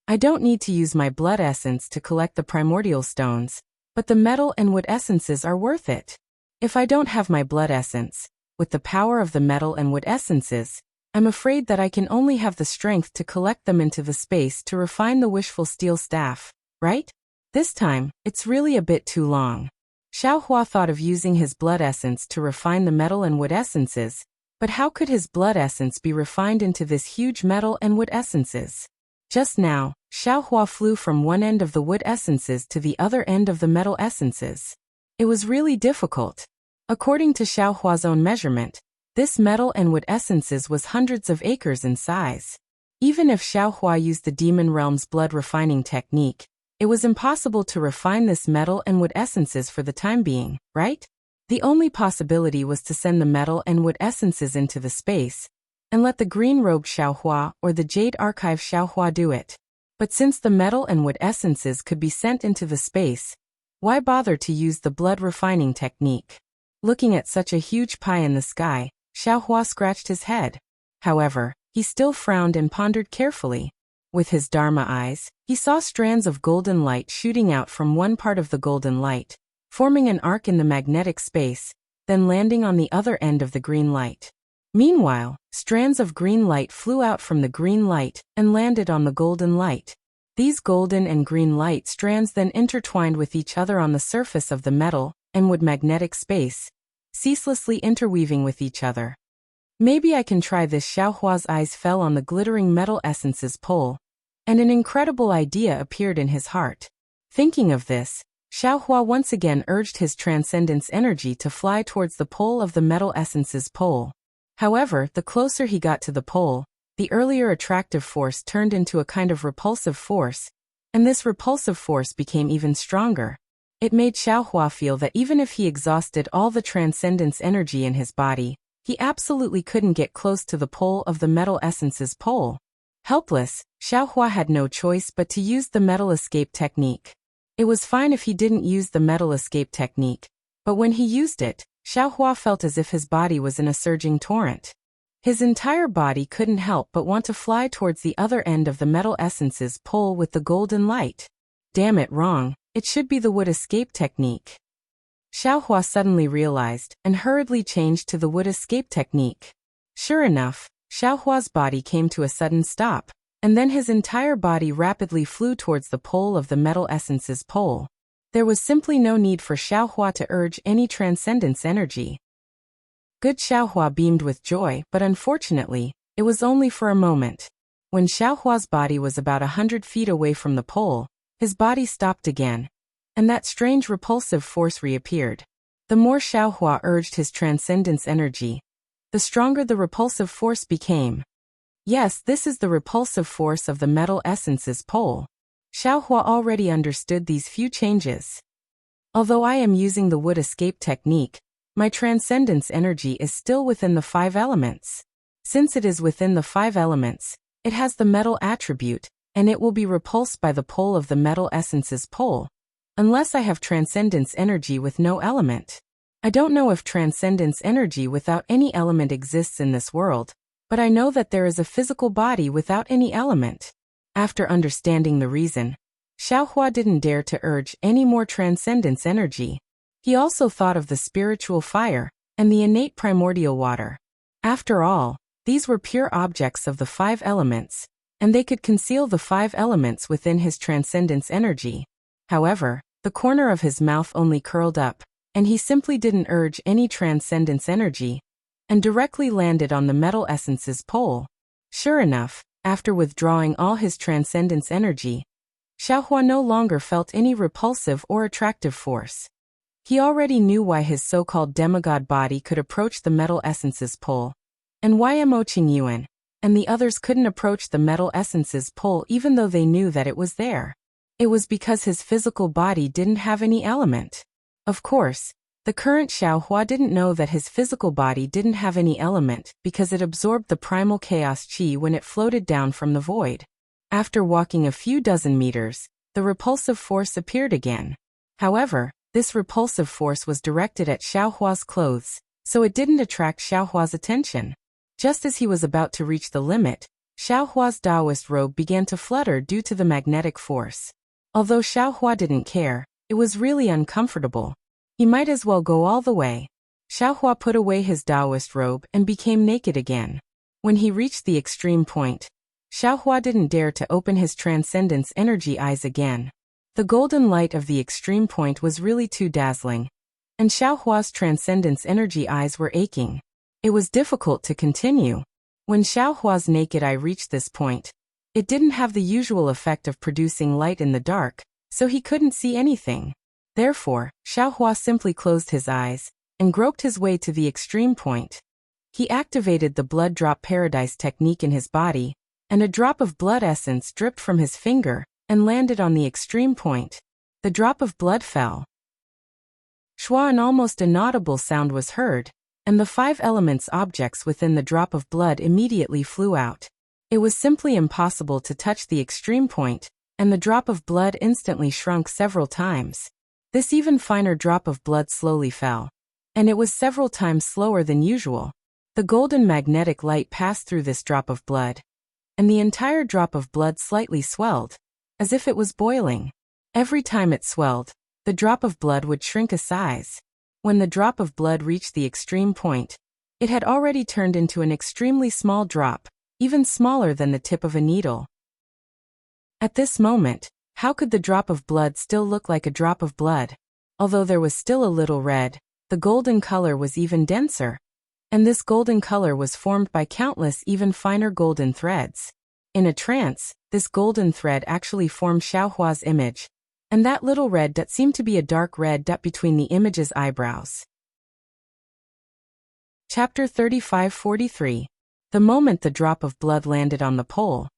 I don't need to use my blood essence to collect the primordial stones, but the metal and wood essences are worth it. If I don't have my blood essence, with the power of the metal and wood essences, I'm afraid that I can only have the strength to collect them into the space to refine the wishful steel staff, right? This time, it's really a bit too long." Xiaohua thought of using his blood essence to refine the metal and wood essences, but how could his blood essence be refined into this huge metal and wood essences? Just now, Xiaohua flew from one end of the wood essences to the other end of the metal essences. It was really difficult. According to Xiaohua's own measurement, this metal and wood essences was hundreds of acres in size. Even if Xiaohua used the demon realm's blood refining technique, it was impossible to refine this metal and wood essences for the time being, right? The only possibility was to send the metal and wood essences into the space, and let the green-robed Xiaohua or the Jade Archive Xiaohua do it. But since the metal and wood essences could be sent into the space, why bother to use the blood refining technique? Looking at such a huge pie in the sky, Xiaohua scratched his head. However, he still frowned and pondered carefully. With his Dharma eyes, he saw strands of golden light shooting out from one part of the golden light, forming an arc in the magnetic space, then landing on the other end of the green light. Meanwhile, strands of green light flew out from the green light and landed on the golden light. These golden and green light strands then intertwined with each other on the surface of the metal and wood magnetic space, ceaselessly interweaving with each other. Maybe I can try this. Xiaohua's eyes fell on the glittering metal essences pole, and an incredible idea appeared in his heart. Thinking of this, Xiaohua once again urged his transcendence energy to fly towards the pole of the metal essences pole. However, the closer he got to the pole, the earlier attractive force turned into a kind of repulsive force, and this repulsive force became even stronger. It made Xiaohua feel that even if he exhausted all the transcendence energy in his body, he absolutely couldn't get close to the pole of the metal essences pole. Helpless, Xiaohua had no choice but to use the metal escape technique. It was fine if he didn't use the metal escape technique, but when he used it, Xiaohua felt as if his body was in a surging torrent. His entire body couldn't help but want to fly towards the other end of the metal essences pole with the golden light. Damn it, wrong. It should be the wood escape technique. Xiaohua suddenly realized and hurriedly changed to the wood escape technique. Sure enough, Xiaohua's body came to a sudden stop, and then his entire body rapidly flew towards the pole of the metal essences pole. There was simply no need for Xiaohua to urge any transcendence energy. Good Xiaohua beamed with joy, but unfortunately, it was only for a moment. When Xiaohua's body was about 100 feet away from the pole, his body stopped again, and that strange repulsive force reappeared. The more Xiaohua urged his transcendence energy, the stronger the repulsive force became. Yes, this is the repulsive force of the metal essences pole. Xiaohua already understood these few changes. Although I am using the wood escape technique, my transcendence energy is still within the 5 elements. Since it is within the 5 elements, it has the metal attribute, and it will be repulsed by the pole of the metal essence's pole, unless I have transcendence energy with no element. I don't know if transcendence energy without any element exists in this world, but I know that there is a physical body without any element. After understanding the reason, Xiaohua didn't dare to urge any more transcendence energy. He also thought of the spiritual fire and the innate primordial water. After all, these were pure objects of the 5 elements, and they could conceal the 5 elements within his transcendence energy. However, the corner of his mouth only curled up, and he simply didn't urge any transcendence energy, and directly landed on the metal essence's pole. Sure enough, after withdrawing all his transcendence energy, Xiaohua no longer felt any repulsive or attractive force. He already knew why his so-called demigod body could approach the metal essence's pole, and why Mo Qingyuan and the others couldn't approach the metal essence's pole even though they knew that it was there. It was because his physical body didn't have any element. Of course, the current Xiaohua didn't know that his physical body didn't have any element because it absorbed the primal chaos qi when it floated down from the void. After walking a few dozen meters, the repulsive force appeared again. However, this repulsive force was directed at Xiaohua's clothes, so it didn't attract Xiaohua's attention. Just as he was about to reach the limit, Xiaohua's Taoist robe began to flutter due to the magnetic force. Although Xiaohua didn't care, it was really uncomfortable. He might as well go all the way. Xiaohua put away his Taoist robe and became naked again. When he reached the extreme point, Xiaohua didn't dare to open his transcendence energy eyes again. The golden light of the extreme point was really too dazzling, and Xiaohua's transcendence energy eyes were aching. It was difficult to continue. When Xiaohua's naked eye reached this point, it didn't have the usual effect of producing light in the dark, so he couldn't see anything. Therefore, Xiaohua simply closed his eyes and groped his way to the extreme point. He activated the blood drop paradise technique in his body, and a drop of blood essence dripped from his finger and landed on the extreme point. The drop of blood fell. Shua, an almost inaudible sound was heard, and the 5 elements objects within the drop of blood immediately flew out. It was simply impossible to touch the extreme point, and the drop of blood instantly shrunk several times. This even finer drop of blood slowly fell, and it was several times slower than usual. The golden magnetic light passed through this drop of blood, and the entire drop of blood slightly swelled, as if it was boiling. Every time it swelled, the drop of blood would shrink a size. When the drop of blood reached the extreme point, it had already turned into an extremely small drop, even smaller than the tip of a needle. At this moment, how could the drop of blood still look like a drop of blood? Although there was still a little red, the golden color was even denser, and this golden color was formed by countless even finer golden threads. In a trance, this golden thread actually formed Xiaohua's image, and that little red dot seemed to be a dark red dot between the image's eyebrows. Chapter 35-43. The moment the drop of blood landed on the pole,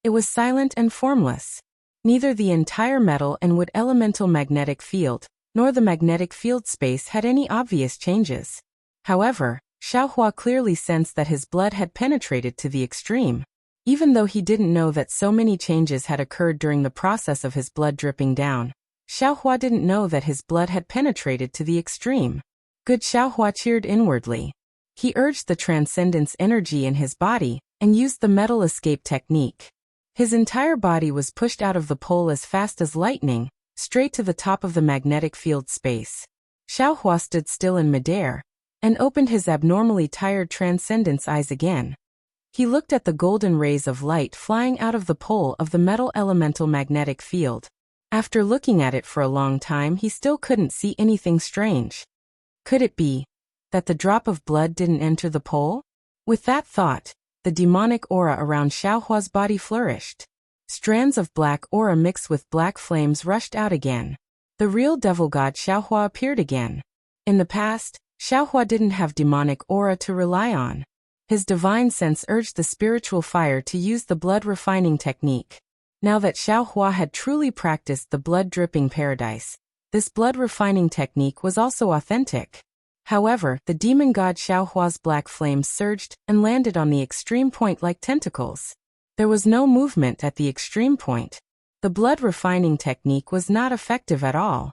it was silent and formless. Neither the entire metal and wood elemental magnetic field, nor the magnetic field space had any obvious changes. However, Xiaohua clearly sensed that his blood had penetrated to the extreme. Even though he didn't know that so many changes had occurred during the process of his blood dripping down, Xiaohua didn't know that his blood had penetrated to the extreme. Good, Xiaohua cheered inwardly. He urged the transcendence energy in his body and used the metal escape technique. His entire body was pushed out of the pole as fast as lightning, straight to the top of the magnetic field space. Xiaohua stood still in midair and opened his abnormally tired transcendence eyes again. He looked at the golden rays of light flying out of the pole of the metal elemental magnetic field. After looking at it for a long time, he still couldn't see anything strange. Could it be that the drop of blood didn't enter the pole? With that thought, the demonic aura around Xiaohua's body flourished. Strands of black aura mixed with black flames rushed out again. The real devil god Xiaohua appeared again. In the past, Xiaohua didn't have demonic aura to rely on. His divine sense urged the spiritual fire to use the blood refining technique. Now that Xiaohua had truly practiced the blood dripping paradise, this blood refining technique was also authentic. However, the demon god Xiaohua's black flames surged and landed on the extreme point like tentacles. There was no movement at the extreme point. The blood refining technique was not effective at all.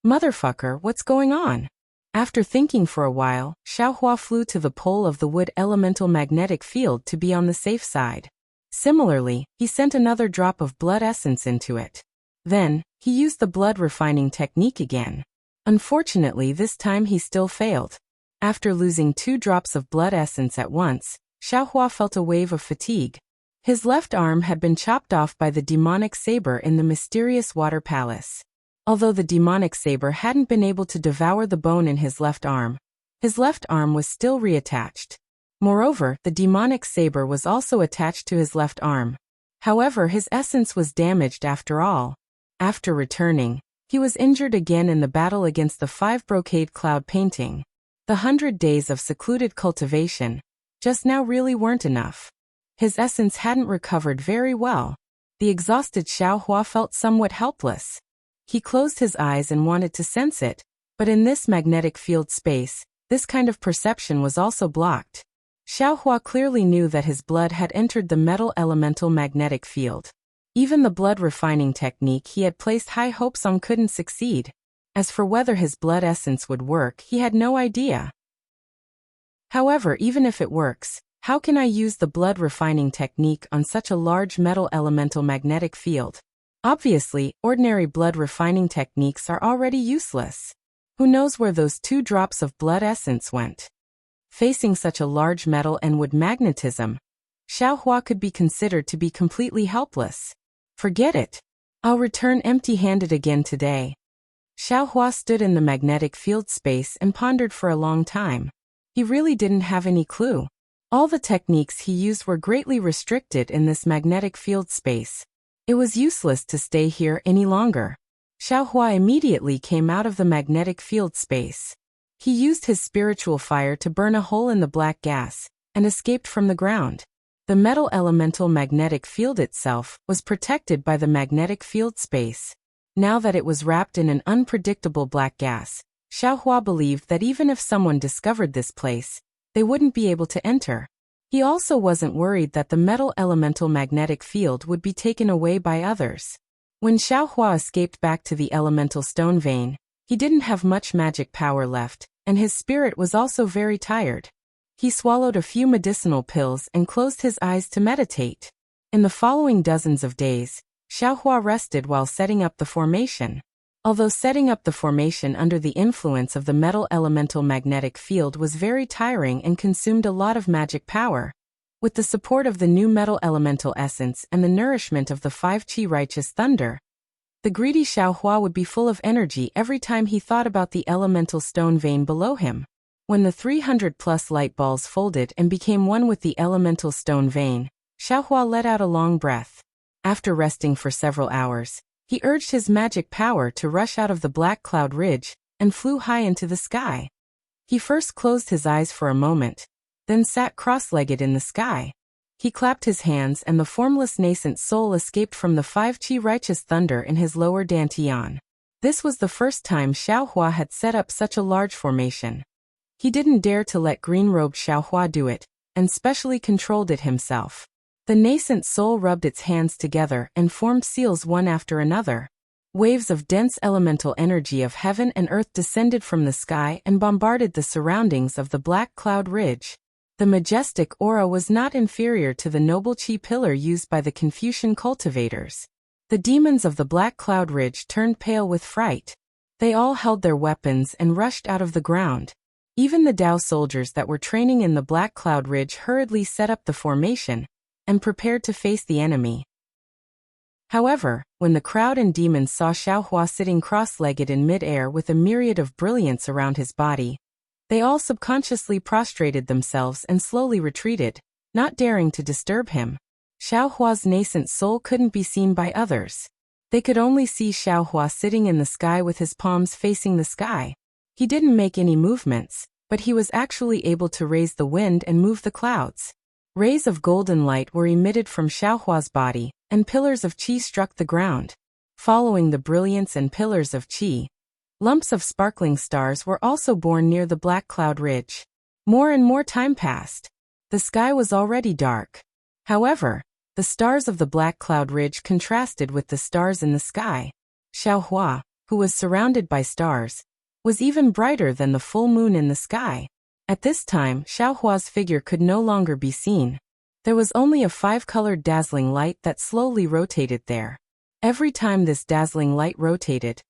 Motherfucker, what's going on? After thinking for a while, Xiaohua flew to the pole of the wood elemental magnetic field to be on the safe side. Similarly, he sent another drop of blood essence into it. Then, he used the blood refining technique again. Unfortunately, this time he still failed. After losing 2 drops of blood essence at once, Xiaohua felt a wave of fatigue. His left arm had been chopped off by the demonic saber in the mysterious water palace. Although the demonic saber hadn't been able to devour the bone in his left arm was still reattached. Moreover, the demonic saber was also attached to his left arm. However, his essence was damaged after all. After returning, he was injured again in the battle against the 5 brocade cloud painting. The 100 days of secluded cultivation just now really weren't enough. His essence hadn't recovered very well. The exhausted Xiaohua felt somewhat helpless. He closed his eyes and wanted to sense it, but in this magnetic field space, this kind of perception was also blocked. Xiaohua clearly knew that his blood had entered the metal elemental magnetic field. Even the blood refining technique he had placed high hopes on couldn't succeed. As for whether his blood essence would work, he had no idea. However, even if it works, how can I use the blood refining technique on such a large metal elemental magnetic field? Obviously, ordinary blood refining techniques are already useless. Who knows where those 2 drops of blood essence went? Facing such a large metal and wood magnetism, Xiaohua could be considered to be completely helpless. Forget it. I'll return empty-handed again today. Xiaohua stood in the magnetic field space and pondered for a long time. He really didn't have any clue. All the techniques he used were greatly restricted in this magnetic field space. It was useless to stay here any longer. Xiaohua immediately came out of the magnetic field space. He used his spiritual fire to burn a hole in the black gas, and escaped from the ground. The metal elemental magnetic field itself was protected by the magnetic field space. Now that it was wrapped in an unpredictable black gas, Xiaohua believed that even if someone discovered this place, they wouldn't be able to enter. He also wasn't worried that the metal elemental magnetic field would be taken away by others. When Xiaohua escaped back to the elemental stone vein, he didn't have much magic power left, and his spirit was also very tired. He swallowed a few medicinal pills and closed his eyes to meditate. In the following dozens of days, Xiaohua rested while setting up the formation. Although setting up the formation under the influence of the metal elemental magnetic field was very tiring and consumed a lot of magic power, with the support of the new metal elemental essence and the nourishment of the 5 qi righteous thunder, the greedy Xiaohua would be full of energy every time he thought about the elemental stone vein below him. When the 300+ light balls folded and became one with the elemental stone vein, Xiaohua let out a long breath. After resting for several hours, he urged his magic power to rush out of the black cloud ridge and flew high into the sky. He first closed his eyes for a moment, then sat cross-legged in the sky. He clapped his hands and the formless nascent soul escaped from the 5 qi righteous thunder in his lower dantian. This was the first time Xiaohua had set up such a large formation. He didn't dare to let green-robed Xiaohua do it, and specially controlled it himself. The nascent soul rubbed its hands together and formed seals one after another. Waves of dense elemental energy of heaven and earth descended from the sky and bombarded the surroundings of the black cloud ridge. The majestic aura was not inferior to the noble qi pillar used by the Confucian cultivators. The demons of the black cloud ridge turned pale with fright. They all held their weapons and rushed out of the ground. Even the Dao soldiers that were training in the black cloud ridge hurriedly set up the formation and prepared to face the enemy. However, when the crowd and demons saw Xiaohua sitting cross-legged in mid-air with a myriad of brilliance around his body, they all subconsciously prostrated themselves and slowly retreated, not daring to disturb him. Xiaohua's nascent soul couldn't be seen by others. They could only see Xiaohua sitting in the sky with his palms facing the sky. He didn't make any movements, but he was actually able to raise the wind and move the clouds. Rays of golden light were emitted from Xiaohua's body, and pillars of qi struck the ground. Following the brilliance and pillars of qi, lumps of sparkling stars were also born near the black cloud ridge. More and more time passed. The sky was already dark. However, The stars of the black cloud ridge contrasted with the stars in the sky. Xiaohua, who was surrounded by stars, was even brighter than the full moon in the sky. At this time, Xiaohua's figure could no longer be seen. There was only a five-colored dazzling light that slowly rotated there. Every time this dazzling light rotated,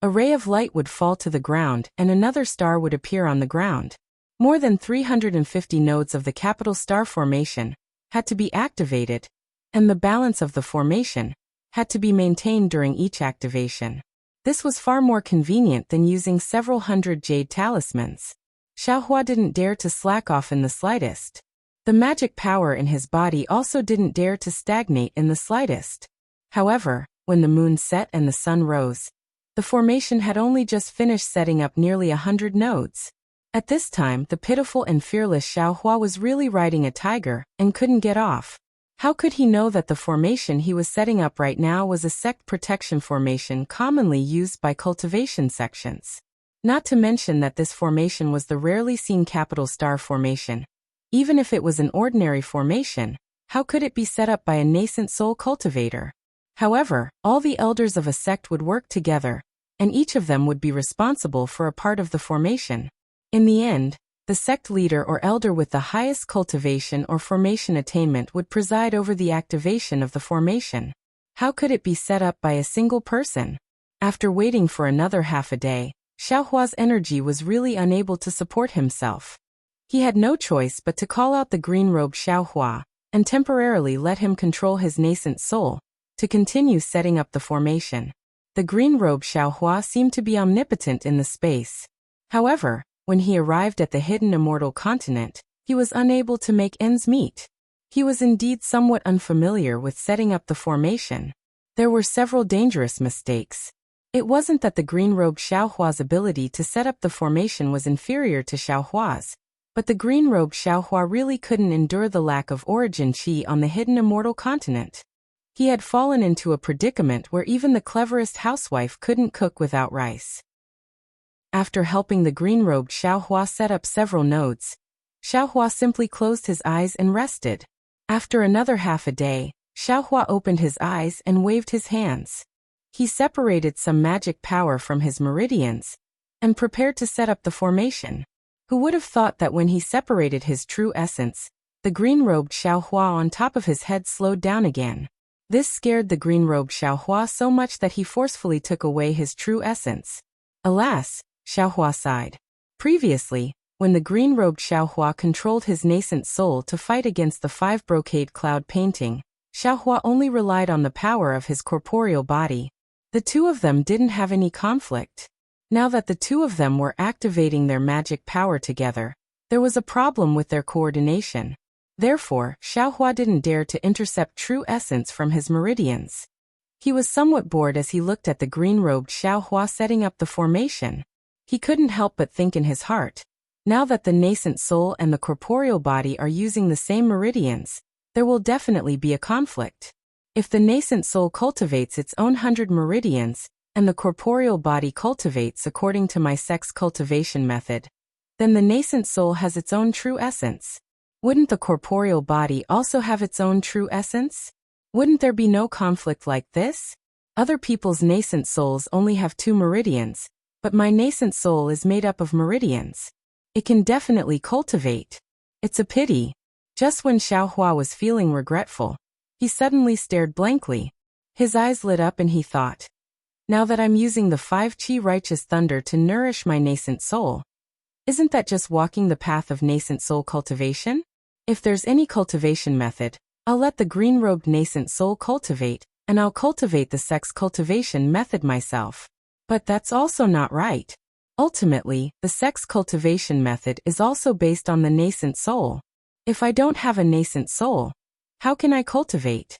a ray of light would fall to the ground and another star would appear on the ground. More than 350 nodes of the capital star formation had to be activated, and the balance of the formation had to be maintained during each activation. This was far more convenient than using several hundred jade talismans. Xiaohua didn't dare to slack off in the slightest. The magic power in his body also didn't dare to stagnate in the slightest. However, when the moon set and the sun rose, the formation had only just finished setting up nearly 100 nodes. At this time, the pitiful and fearless Xiaohua was really riding a tiger and couldn't get off. How could he know that the formation he was setting up right now was a sect protection formation commonly used by cultivation sections? Not to mention that this formation was the rarely seen capital star formation. Even if it was an ordinary formation, how could it be set up by a nascent soul cultivator? However, all the elders of a sect would work together, and each of them would be responsible for a part of the formation. In the end, the sect leader or elder with the highest cultivation or formation attainment would preside over the activation of the formation. How could it be set up by a single person? After waiting for another half a day, Xiaohua's energy was really unable to support himself. He had no choice but to call out the green-robed Xiaohua and temporarily let him control his nascent soul to continue setting up the formation. The green-robed Xiaohua seemed to be omnipotent in the space. However, when he arrived at the hidden immortal continent, he was unable to make ends meet. He was indeed somewhat unfamiliar with setting up the formation. There were several dangerous mistakes. It wasn't that the green-robed Xiaohua's ability to set up the formation was inferior to Xiaohua's, but the green-robed Xiaohua really couldn't endure the lack of origin qi on the hidden immortal continent. He had fallen into a predicament where even the cleverest housewife couldn't cook without rice. After helping the green-robed Xiaohua set up several nodes, Xiaohua simply closed his eyes and rested. After another half a day, Xiaohua opened his eyes and waved his hands. He separated some magic power from his meridians and prepared to set up the formation. Who would have thought that when he separated his true essence, the green-robed Xiaohua on top of his head slowed down again. This scared the green-robed Xiaohua so much that he forcefully took away his true essence. Alas, Xiaohua sighed. Previously, when the green-robed Xiaohua controlled his nascent soul to fight against the 5 brocade cloud painting, Xiaohua only relied on the power of his corporeal body. The two of them didn't have any conflict. Now that the two of them were activating their magic power together, there was a problem with their coordination. Therefore, Xiaohua didn't dare to intercept true essence from his meridians. He was somewhat bored as he looked at the green-robed Xiaohua setting up the formation. He couldn't help but think in his heart, now that the nascent soul and the corporeal body are using the same meridians, there will definitely be a conflict. If the nascent soul cultivates its own 100 meridians, and the corporeal body cultivates according to my sect's cultivation method, then the nascent soul has its own true essence. Wouldn't the corporeal body also have its own true essence? Wouldn't there be no conflict like this? Other people's nascent souls only have 2 meridians, but my nascent soul is made up of meridians. It can definitely cultivate. It's a pity. Just when Xiaohua was feeling regretful, he suddenly stared blankly. His eyes lit up and he thought, now that I'm using the 5 qi righteous thunder to nourish my nascent soul, isn't that just walking the path of nascent soul cultivation? If there's any cultivation method, I'll let the green-robed nascent soul cultivate, and I'll cultivate the sect's cultivation method myself. But that's also not right. Ultimately, the sect's cultivation method is also based on the nascent soul. If I don't have a nascent soul, how can I cultivate?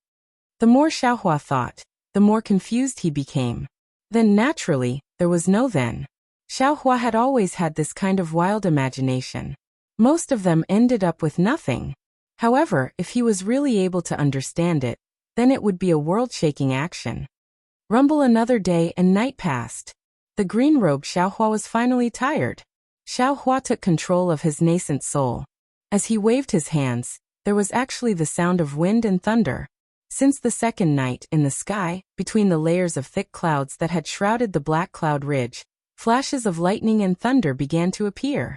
The more Xiaohua thought, the more confused he became. Then naturally, there was no then. Xiaohua had always had this kind of wild imagination. Most of them ended up with nothing. However, if he was really able to understand it, then it would be a world-shaking action. Rumble another day and night passed. The green-robed Xiaohua was finally tired. Xiaohua took control of his nascent soul. As he waved his hands, there was actually the sound of wind and thunder. Since the second night, in the sky, between the layers of thick clouds that had shrouded the black cloud ridge, flashes of lightning and thunder began to appear.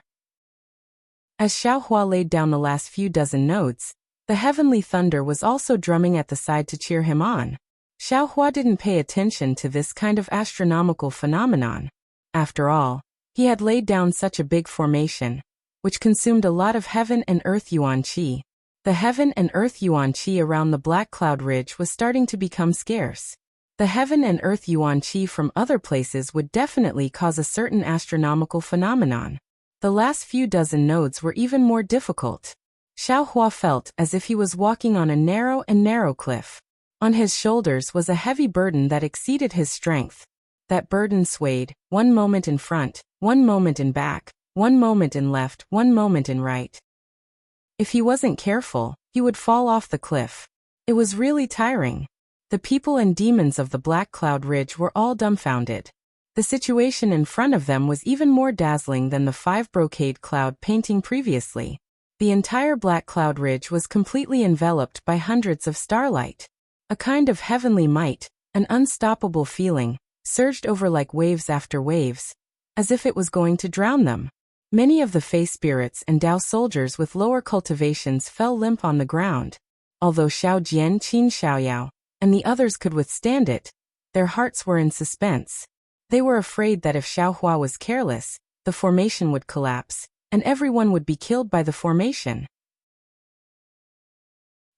As Xiaohua laid down the last few dozen notes, the heavenly thunder was also drumming at the side to cheer him on. Xiaohua didn't pay attention to this kind of astronomical phenomenon. After all, he had laid down such a big formation, which consumed a lot of heaven and earth yuan qi. The heaven and earth yuan qi around the black cloud ridge was starting to become scarce. The heaven and earth yuan qi from other places would definitely cause a certain astronomical phenomenon. The last few dozen nodes were even more difficult. Xiaohua felt as if he was walking on a narrow cliff. On his shoulders was a heavy burden that exceeded his strength. That burden swayed, one moment in front, one moment in back, one moment in left, one moment in right. If he wasn't careful, he would fall off the cliff. It was really tiring. The people and demons of the Black Cloud Ridge were all dumbfounded. The situation in front of them was even more dazzling than the 5 brocade cloud painting previously. The entire Black Cloud Ridge was completely enveloped by hundreds of starlight. A kind of heavenly might, an unstoppable feeling, surged over like waves after waves, as if it was going to drown them. Many of the Fey spirits and Dao soldiers with lower cultivations fell limp on the ground. Although Xiao Jian, Qin Xiaoyao, and the others could withstand it, their hearts were in suspense. They were afraid that if Xiaohua was careless, the formation would collapse, and everyone would be killed by the formation.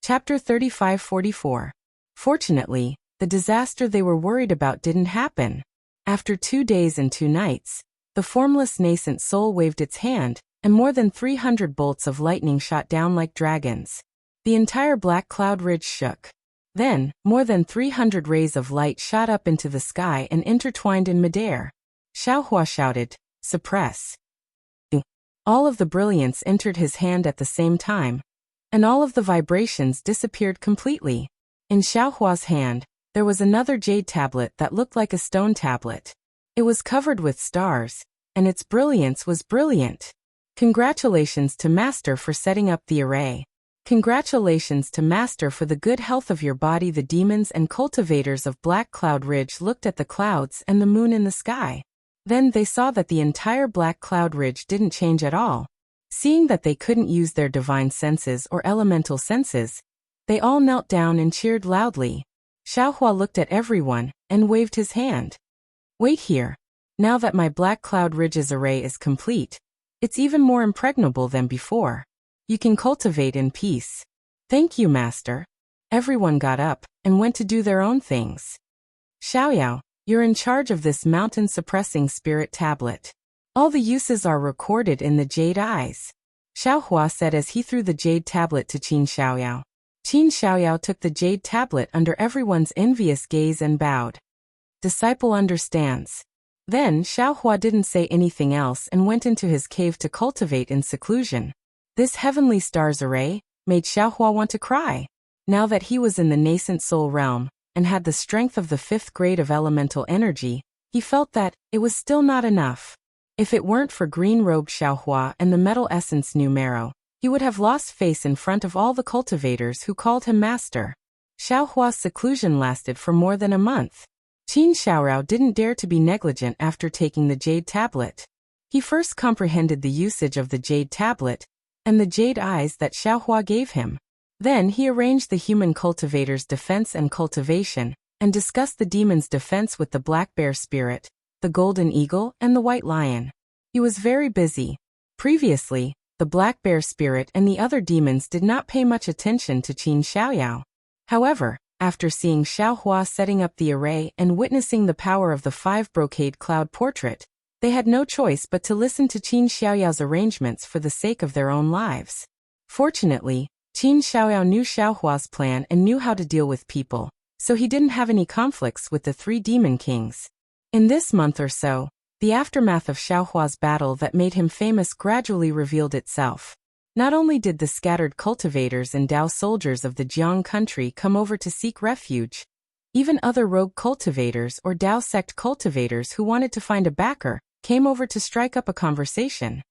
Chapter 35-44. Fortunately, the disaster they were worried about didn't happen. After 2 days and 2 nights, the formless nascent soul waved its hand, and more than 300 bolts of lightning shot down like dragons. The entire Black Cloud Ridge shook. Then, more than 300 rays of light shot up into the sky and intertwined in midair. Xiaohua shouted, "Suppress." All of the brilliance entered his hand at the same time, and all of the vibrations disappeared completely. In Xiaohua's hand, there was another jade tablet that looked like a stone tablet. It was covered with stars, and its brilliance was brilliant. Congratulations to Master for setting up the array. Congratulations to Master for the good health of your body. The demons and cultivators of Black Cloud Ridge looked at the clouds and the moon in the sky. Then they saw that the entire Black Cloud Ridge didn't change at all. Seeing that they couldn't use their divine senses or elemental senses, they all knelt down and cheered loudly. Xiaohua looked at everyone and waved his hand. "Wait here. Now that my Black Cloud Ridge's array is complete, it's even more impregnable than before. You can cultivate in peace." "Thank you, Master." Everyone got up and went to do their own things. "Xiaoyao, you're in charge of this mountain-suppressing spirit tablet. All the uses are recorded in the jade eyes," Xiaohua said as he threw the jade tablet to Qin Xiaoyao. Qin Xiaoyao took the jade tablet under everyone's envious gaze and bowed. "Disciple understands." Then Xiaohua didn't say anything else and went into his cave to cultivate in seclusion. This heavenly stars array made Xiaohua want to cry. Now that he was in the nascent soul realm and had the strength of the 5th grade of elemental energy, he felt that it was still not enough. If it weren't for green-robed Xiaohua and the metal essence numero, he would have lost face in front of all the cultivators who called him master. Xiaohua's seclusion lasted for more than a month. Qin Xiaorao didn't dare to be negligent after taking the jade tablet. He first comprehended the usage of the jade tablet and the jade eyes that Xiaohua gave him. Then he arranged the human cultivator's defense and cultivation, and discussed the demon's defense with the black bear spirit, the golden eagle, and the white lion. He was very busy. Previously, the black bear spirit and the other demons did not pay much attention to Qin Xiaoyao. However, after seeing Xiaohua setting up the array and witnessing the power of the 5 brocade cloud portrait, they had no choice but to listen to Qin Xiaoyao's arrangements for the sake of their own lives. Fortunately, Qin Xiaoyao knew Xiaohua's plan and knew how to deal with people, so he didn't have any conflicts with the 3 demon kings. In this month or so, the aftermath of Xiaohua's battle that made him famous gradually revealed itself. Not only did the scattered cultivators and Dao soldiers of the Jiang country come over to seek refuge, even other rogue cultivators or Dao sect cultivators who wanted to find a backer came over to strike up a conversation.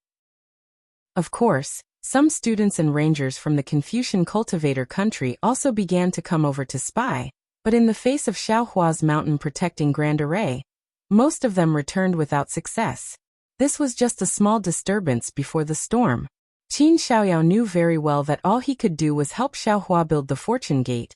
Of course, Some students and rangers from the Confucian Cultivator country also began to come over to spy, but in the face of Xiaohua's mountain-protecting grand array, most of them returned without success. This was just a small disturbance before the storm. Qin Xiaoyao knew very well that all he could do was help Xiaohua build the Fortune Gate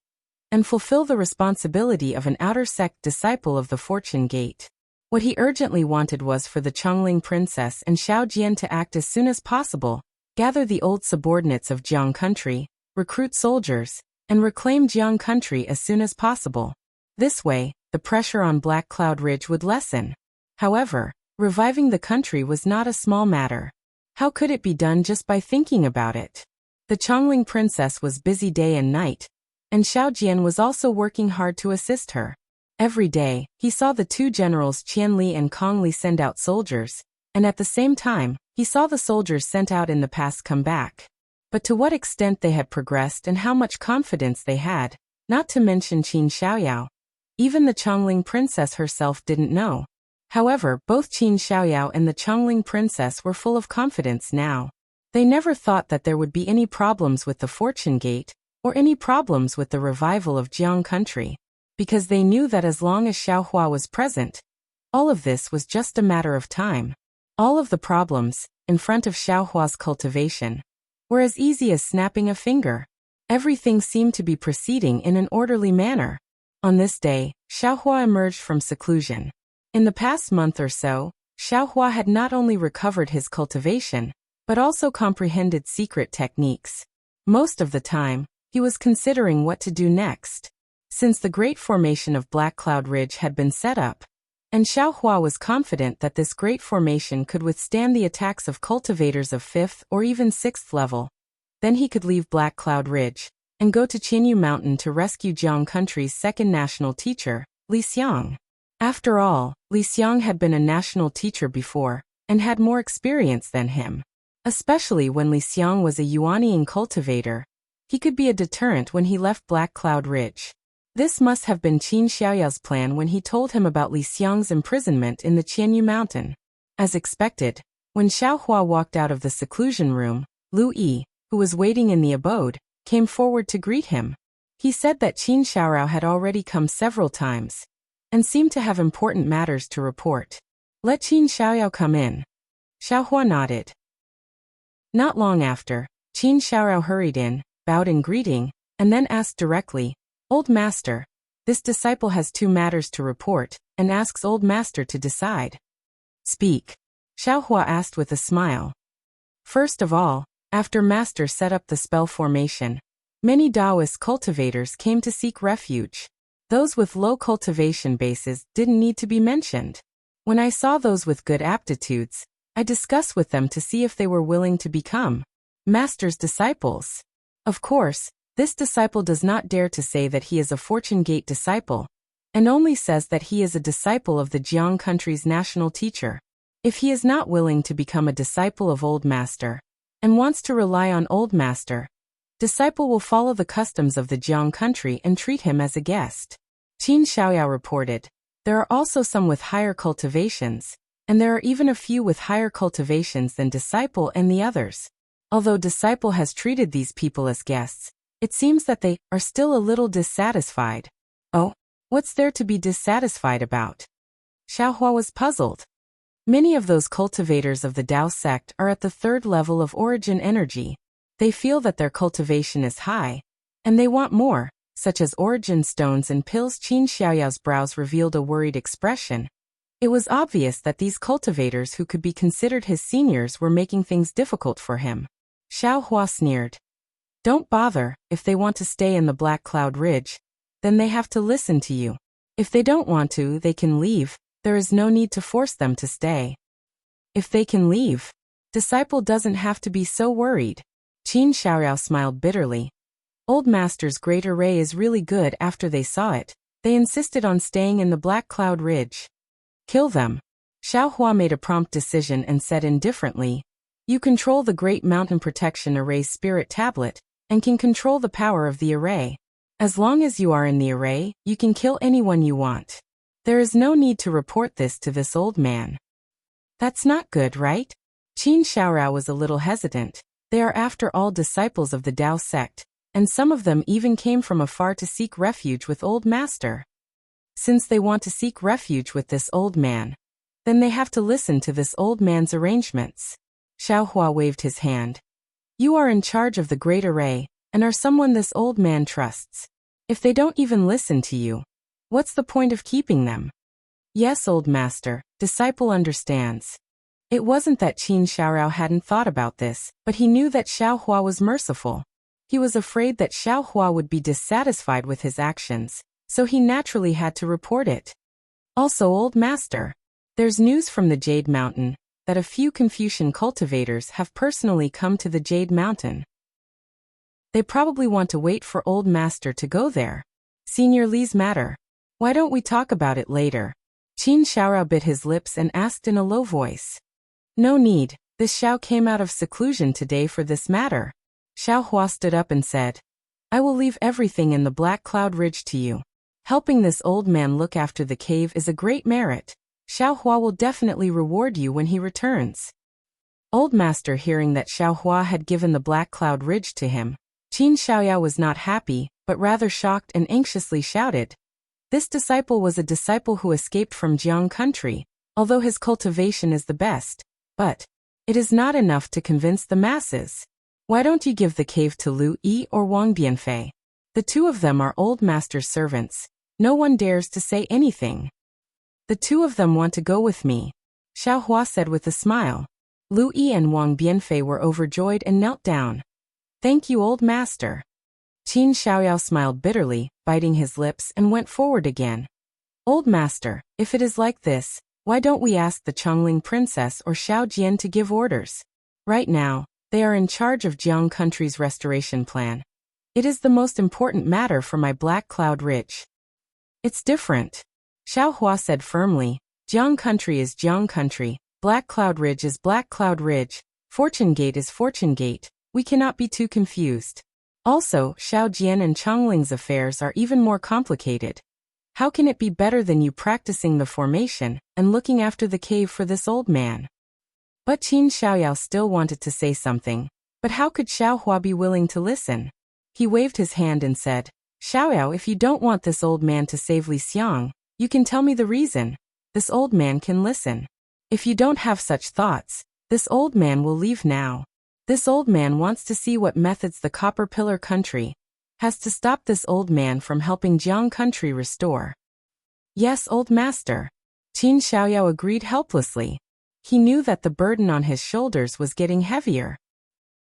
and fulfill the responsibility of an outer sect disciple of the Fortune Gate. What he urgently wanted was for the Chongling princess and Xiao Jian to act as soon as possible, gather the old subordinates of Jiang country, recruit soldiers, and reclaim Jiang country as soon as possible. This way, the pressure on Black Cloud Ridge would lessen. However, reviving the country was not a small matter. How could it be done just by thinking about it? The Chongling princess was busy day and night, and Xiao Jian was also working hard to assist her. Every day, he saw the two generals Qian Li and Kong Li send out soldiers, and at the same time, he saw the soldiers sent out in the past come back. But to what extent they had progressed and how much confidence they had, not to mention Qin Xiaoyao. Even the Chongling princess herself didn't know. However, both Qin Xiaoyao and the Chongling princess were full of confidence now. They never thought that there would be any problems with the Fortune Gate, or any problems with the revival of Jiang country, because they knew that as long as Xiaohua was present, all of this was just a matter of time. All of the problems, in front of Xiaohua's cultivation, were as easy as snapping a finger. Everything seemed to be proceeding in an orderly manner. On this day, Xiaohua emerged from seclusion. In the past month or so, Xiaohua had not only recovered his cultivation, but also comprehended secret techniques. Most of the time, he was considering what to do next. Since the great formation of Black Cloud Ridge had been set up, and Xiaohua was confident that this great formation could withstand the attacks of cultivators of 5th or even 6th level, then he could leave Black Cloud Ridge and go to Qinyu Mountain to rescue Jiang country's second national teacher, Li Xiang. After all, Li Xiang had been a national teacher before, and had more experience than him. Especially when Li Xiang was a Yuanying cultivator, he could be a deterrent when he left Black Cloud Ridge. This must have been Qin Xiaoyao's plan when he told him about Li Xiang's imprisonment in the Qianyu Mountain. As expected, when Xiaohua walked out of the seclusion room, Lu Yi, who was waiting in the abode, came forward to greet him. He said that Qin Xiaorao had already come several times, and seemed to have important matters to report. Let Qin Xiaoyao come in. Xiaohua nodded. Not long after, Qin Xiaorao hurried in, bowed in greeting, and then asked directly, "Old Master, this disciple has 2 matters to report, and asks Old Master to decide." "Speak," Xiaohua asked with a smile. First of all, after Master set up the spell formation, many Taoist cultivators came to seek refuge. Those with low cultivation bases didn't need to be mentioned. When I saw those with good aptitudes, I discussed with them to see if they were willing to become Master's disciples. Of course, this disciple does not dare to say that he is a Fortune Gate disciple, and only says that he is a disciple of the Jiang country's national teacher. If he is not willing to become a disciple of Old Master, and wants to rely on Old Master, disciple will follow the customs of the Jiang country and treat him as a guest. Qin Xiaoyao reported, "There are also some with higher cultivations, and there are even a few with higher cultivations than disciple and the others. Although disciple has treated these people as guests, it seems that they are still a little dissatisfied." "Oh, what's there to be dissatisfied about?" Xiaohua was puzzled. Many of those cultivators of the Dao sect are at the 3rd level of origin energy. They feel that their cultivation is high, and they want more, such as origin stones and pills. Qin Xiaoyao's brows revealed a worried expression. It was obvious that these cultivators who could be considered his seniors were making things difficult for him. Xiaohua sneered. "Don't bother. If they want to stay in the Black Cloud Ridge, then they have to listen to you. If they don't want to, they can leave. There is no need to force them to stay." "If they can leave, disciple doesn't have to be so worried." Qin Xiaoyao smiled bitterly. Old Master's great array is really good. After they saw it, they insisted on staying in the Black Cloud Ridge. "Kill them." Xiaohua made a prompt decision and said indifferently, "You control the Great Mountain Protection Array's spirit tablet, and can control the power of the array. As long as you are in the array, you can kill anyone you want. There is no need to report this to this old man." "That's not good, right?" Qin Xiaorao was a little hesitant. They are after all disciples of the Tao sect, and some of them even came from afar to seek refuge with Old Master. Since they want to seek refuge with this old man, then they have to listen to this old man's arrangements. Xiaohua waved his hand. You are in charge of the great array, and are someone this old man trusts. If they don't even listen to you, what's the point of keeping them? Yes, Old Master, disciple understands. It wasn't that Qin Xiaorao hadn't thought about this, but he knew that Xiaohua was merciful. He was afraid that Xiaohua would be dissatisfied with his actions, so he naturally had to report it. Also, Old Master, there's news from the Jade Mountain that a few Confucian cultivators have personally come to the Jade Mountain. They probably want to wait for Old Master to go there. Senior Li's matter. Why don't we talk about it later? Qin Xiaorao bit his lips and asked in a low voice. No need, this Xiao came out of seclusion today for this matter. Xiaohua stood up and said, I will leave everything in the Black Cloud Ridge to you. Helping this old man look after the cave is a great merit. Xiaohua will definitely reward you when he returns. Old Master, hearing that Xiaohua had given the Black Cloud Ridge to him, Qin Xiaoyao was not happy, but rather shocked and anxiously shouted. This disciple was a disciple who escaped from Jiang country, although his cultivation is the best, but it is not enough to convince the masses. Why don't you give the cave to Lu Yi or Wang Bianfei? The two of them are Old Master's servants. No one dares to say anything. The two of them want to go with me, Xiaohua said with a smile. Lu Yi and Wang Bianfei were overjoyed and knelt down. Thank you, Old Master. Qin Xiaoyao smiled bitterly, biting his lips, and went forward again. Old Master, if it is like this, why don't we ask the Chongling Princess or Xiao Jian to give orders? Right now, they are in charge of Jiang country's restoration plan. It is the most important matter for my Black Cloud Ridge. It's different, Xiaohua said firmly. Jiang country is Jiang country, Black Cloud Ridge is Black Cloud Ridge, Fortune Gate is Fortune Gate. We cannot be too confused. Also, Xiao Jian and Chongling's affairs are even more complicated. How can it be better than you practicing the formation and looking after the cave for this old man? But Qin Xiaoyao still wanted to say something, but how could Xiaohua be willing to listen? He waved his hand and said, Xiaoyao, if you don't want this old man to save Li Xiang, you can tell me the reason. This old man can listen. If you don't have such thoughts, this old man will leave now. This old man wants to see what methods the Copper Pillar country has to stop this old man from helping Jiang country restore. Yes, Old Master. Qin Xiaoyao agreed helplessly. He knew that the burden on his shoulders was getting heavier.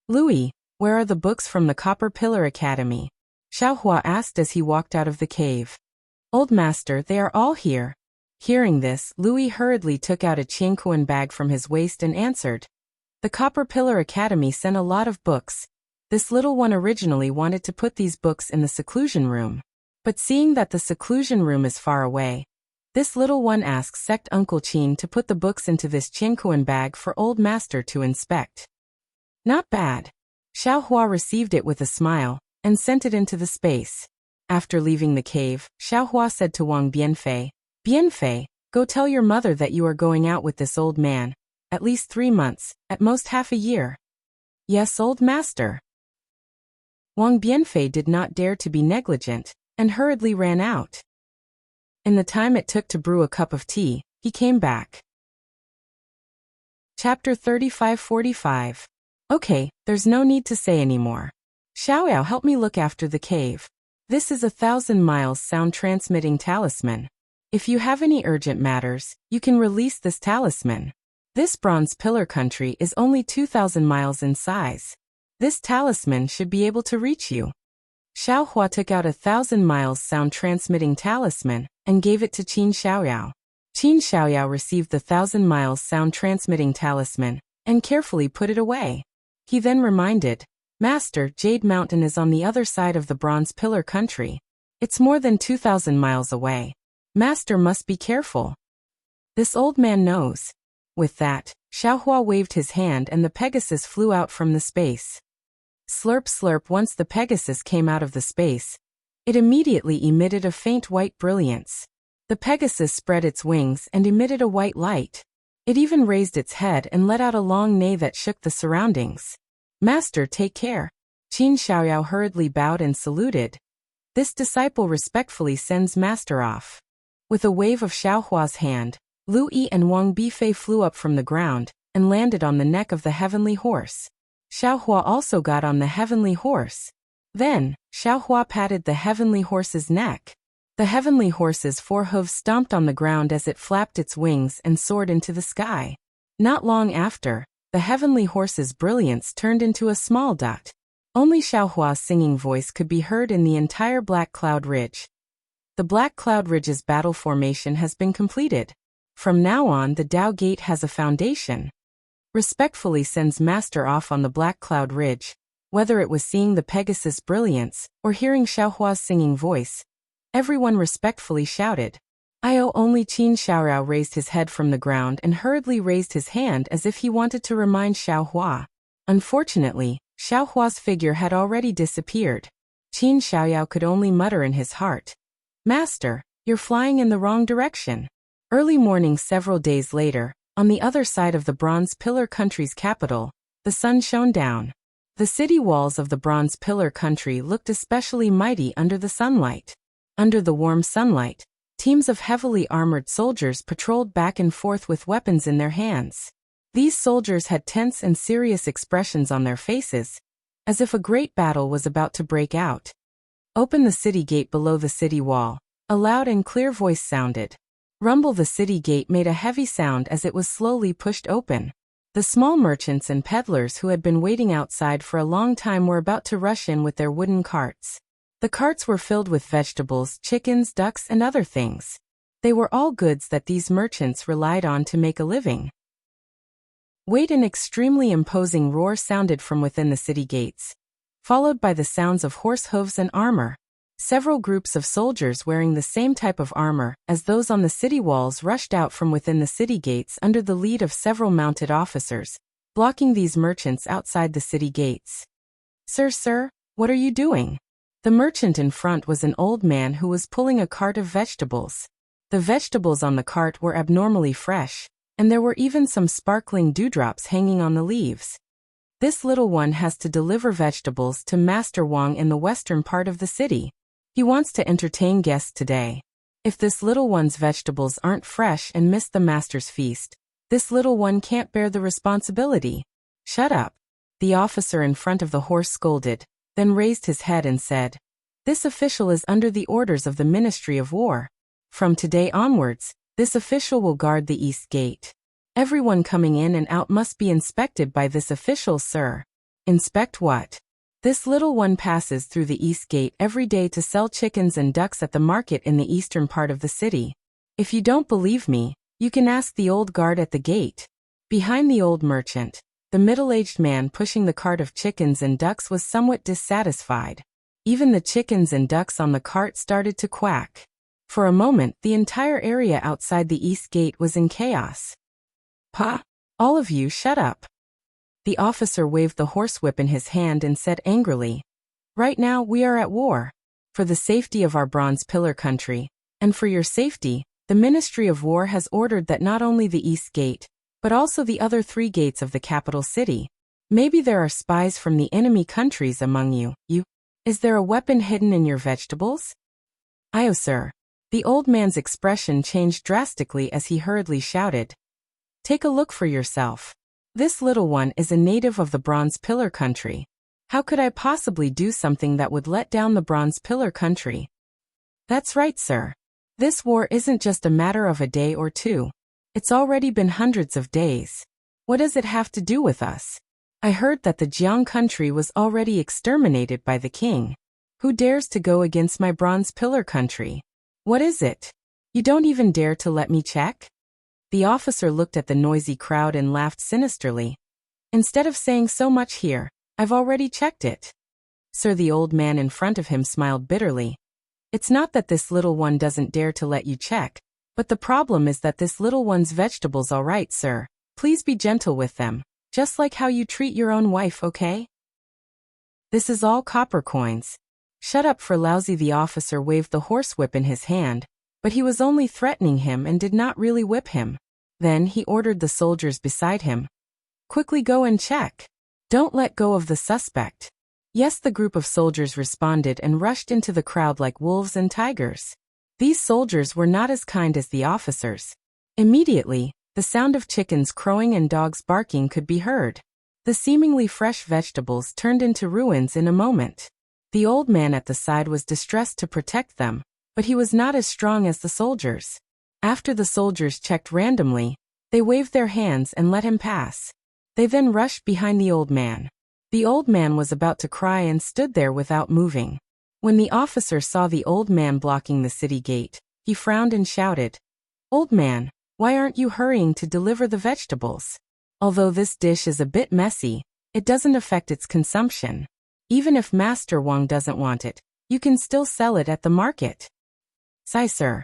Louis, where are the books from the Copper Pillar Academy? Xiaohua asked as he walked out of the cave. Old Master, they are all here. Hearing this, Louis hurriedly took out a Qianquan bag from his waist and answered. The Copper Pillar Academy sent a lot of books. This little one originally wanted to put these books in the seclusion room. But seeing that the seclusion room is far away, this little one asks Sect Uncle Qin to put the books into this Qianquan bag for Old Master to inspect. Not bad. Xiaohua received it with a smile and sent it into the space. After leaving the cave, Xiaohua said to Wang Bianfei, Bianfei, go tell your mother that you are going out with this old man. At least 3 months, at most half a year. Yes, Old Master. Wang Bianfei did not dare to be negligent, and hurriedly ran out. In the time it took to brew a cup of tea, he came back. Chapter 35-45. Okay, there's no need to say anymore. Xiaoyao, help me look after the cave. This is 1,000 miles sound transmitting talisman. If you have any urgent matters, you can release this talisman. This bronze pillar country is only 2,000 miles in size. This talisman should be able to reach you. Xiaohua took out 1,000 miles sound transmitting talisman and gave it to Qin Xiaoyao. Qin Xiaoyao received the 1,000 miles sound transmitting talisman and carefully put it away. He then reminded, Master, Jade Mountain is on the other side of the bronze pillar country. It's more than 2,000 miles away. Master must be careful. This old man knows. With that, Xiaohua waved his hand and the Pegasus flew out from the space. Slurp slurp. Once the Pegasus came out of the space, it immediately emitted a faint white brilliance. The Pegasus spread its wings and emitted a white light. It even raised its head and let out a long neigh that shook the surroundings. Master, take care. Qin Xiaoyao hurriedly bowed and saluted. This disciple respectfully sends master off. With a wave of Xiaohua's hand, Lu Yi and Wang Bifei flew up from the ground and landed on the neck of the heavenly horse. Xiaohua also got on the heavenly horse. Then, Xiaohua patted the heavenly horse's neck. The heavenly horse's 4 hooves stomped on the ground as it flapped its wings and soared into the sky. Not long after, the heavenly horse's brilliance turned into a small dot. Only Xiaohua's singing voice could be heard in the entire Black Cloud Ridge. The Black Cloud Ridge's battle formation has been completed. From now on, the Dao Gate has a foundation. Respectfully sends master off on the Black Cloud Ridge. Whether it was seeing the Pegasus brilliance or hearing Xiaohua's singing voice, everyone respectfully shouted. Only Qin Xiaoyao raised his head from the ground and hurriedly raised his hand as if he wanted to remind Xiaohua. Unfortunately, Xiaohua's figure had already disappeared. Qin Xiaoyao could only mutter in his heart, "Master, you're flying in the wrong direction." Early morning several days later, on the other side of the Bronze Pillar Country's capital, the sun shone down. The city walls of the Bronze Pillar Country looked especially mighty under the sunlight. Under the warm sunlight, teams of heavily armored soldiers patrolled back and forth with weapons in their hands. These soldiers had tense and serious expressions on their faces, as if a great battle was about to break out. "Open the city gate below the city wall," a loud and clear voice sounded. Rumble. The city gate made a heavy sound as it was slowly pushed open. The small merchants and peddlers who had been waiting outside for a long time were about to rush in with their wooden carts. The carts were filled with vegetables, chickens, ducks, and other things. They were all goods that these merchants relied on to make a living. Wait! An extremely imposing roar sounded from within the city gates, followed by the sounds of horse hooves and armor. Several groups of soldiers wearing the same type of armor as those on the city walls rushed out from within the city gates under the lead of several mounted officers, blocking these merchants outside the city gates. Sir, what are you doing?" The merchant in front was an old man who was pulling a cart of vegetables. The vegetables on the cart were abnormally fresh, and there were even some sparkling dewdrops hanging on the leaves. "This little one has to deliver vegetables to Master Wang in the western part of the city. He wants to entertain guests today. If this little one's vegetables aren't fresh and miss the master's feast, this little one can't bear the responsibility." "Shut up," the officer in front of the horse scolded, then raised his head and said, "This official is under the orders of the Ministry of War. From today onwards, this official will guard the East Gate. Everyone coming in and out must be inspected by this official, sir." "Inspect what?" "This little one passes through the East Gate every day to sell chickens and ducks at the market in the eastern part of the city. If you don't believe me, you can ask the old guard at the gate." Behind the old merchant, the middle-aged man pushing the cart of chickens and ducks was somewhat dissatisfied. Even the chickens and ducks on the cart started to quack. For a moment, the entire area outside the East Gate was in chaos. "Pa! All of you shut up." The officer waved the horsewhip in his hand and said angrily, "Right now we are at war. For the safety of our Bronze Pillar Country, and for your safety, the Ministry of War has ordered that not only the East Gate, but also the other 3 gates of the capital city. Maybe there are spies from the enemy countries among you. Is there a weapon hidden in your vegetables?" Sir." The old man's expression changed drastically as he hurriedly shouted, "Take a look for yourself. This little one is a native of the Bronze Pillar Country. How could I possibly do something that would let down the Bronze Pillar Country?" "That's right, sir. This war isn't just a matter of a day or 2. It's already been hundreds of days. What does it have to do with us? I heard that the Jiang country was already exterminated by the king. Who dares to go against my Bronze Pillar Country? What is it? You don't even dare to let me check?" The officer looked at the noisy crowd and laughed sinisterly. "Instead of saying so much here, I've already checked it." "Sir," the old man in front of him smiled bitterly. "It's not that this little one doesn't dare to let you check, but the problem is that this little one's vegetables. All right, sir, please be gentle with them, just like how you treat your own wife, okay? This is all copper coins." "Shut up for lousy." The officer waved the horsewhip in his hand, but he was only threatening him and did not really whip him. Then he ordered the soldiers beside him, "Quickly go and check." Don't let go of the suspect. Yes, the group of soldiers responded and rushed into the crowd like wolves and tigers. These soldiers were not as kind as the officers. Immediately, the sound of chickens crowing and dogs barking could be heard. The seemingly fresh vegetables turned into ruins in a moment. The old man at the side was distressed to protect them, but he was not as strong as the soldiers. After the soldiers checked randomly, they waved their hands and let him pass. They then rushed behind the old man. The old man was about to cry and stood there without moving. When the officer saw the old man blocking the city gate, he frowned and shouted, "Old man, why aren't you hurrying to deliver the vegetables? Although this dish is a bit messy, it doesn't affect its consumption. Even if Master Wang doesn't want it, you can still sell it at the market." "Sai, sir,"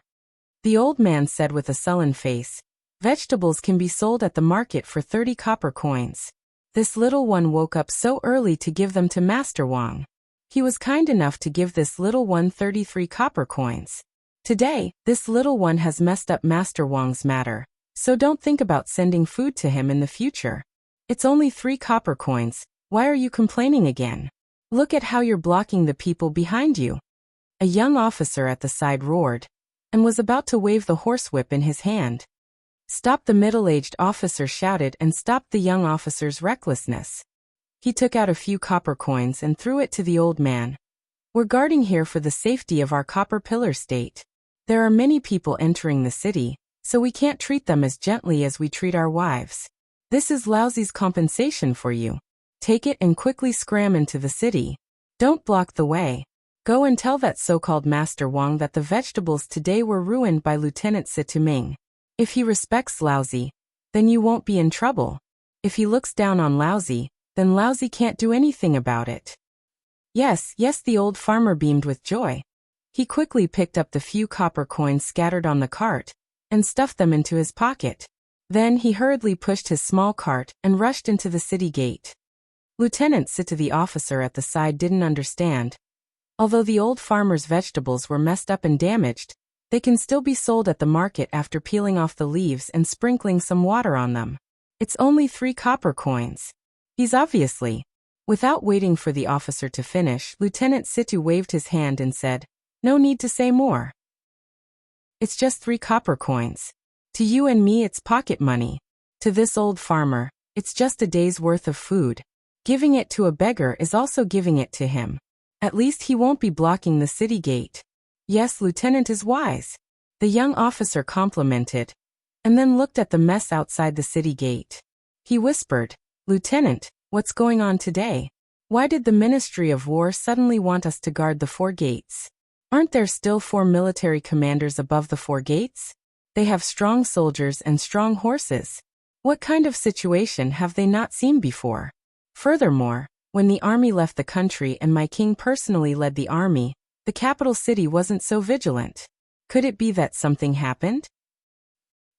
the old man said with a sullen face, "vegetables can be sold at the market for 30 copper coins. This little one woke up so early to give them to Master Wang. He was kind enough to give this little one 33 copper coins. Today, this little one has messed up Master Wang's matter, so don't think about sending food to him in the future. It's only 3 copper coins, why are you complaining again? Look at how you're blocking the people behind you." A young officer at the side roared, and was about to wave the horsewhip in his hand. "Stop!" the middle-aged officer shouted and stopped the young officer's recklessness. He took out a few copper coins and threw it to the old man. "We're guarding here for the safety of our copper pillar state. There are many people entering the city, so we can't treat them as gently as we treat our wives. This is Laozi's compensation for you. Take it and quickly scram into the city. Don't block the way. Go and tell that so-called Master Wang that the vegetables today were ruined by Lieutenant Situming. If he respects Laozi, then you won't be in trouble. If he looks down on Laozi, then Laozi can't do anything about it." Yes, the old farmer beamed with joy. He quickly picked up the few copper coins scattered on the cart, and stuffed them into his pocket. Then he hurriedly pushed his small cart and rushed into the city gate. Lieutenant Situ, the officer at the side, didn't understand. Although the old farmer's vegetables were messed up and damaged, they can still be sold at the market after peeling off the leaves and sprinkling some water on them. It's only 3 copper coins. He's obviously. Without waiting for the officer to finish, Lieutenant Situ waved his hand and said, "No need to say more. It's just 3 copper coins. To you and me it's pocket money. To this old farmer, it's just a day's worth of food. Giving it to a beggar is also giving it to him. At least he won't be blocking the city gate." "Yes, Lieutenant is wise," the young officer complimented, and then looked at the mess outside the city gate. He whispered, "Lieutenant, what's going on today? Why did the Ministry of War suddenly want us to guard the 4 gates? Aren't there still 4 military commanders above the 4 gates? They have strong soldiers and strong horses. What kind of situation have they not seen before? Furthermore, when the army left the country and my king personally led the army, the capital city wasn't so vigilant. Could it be that something happened?"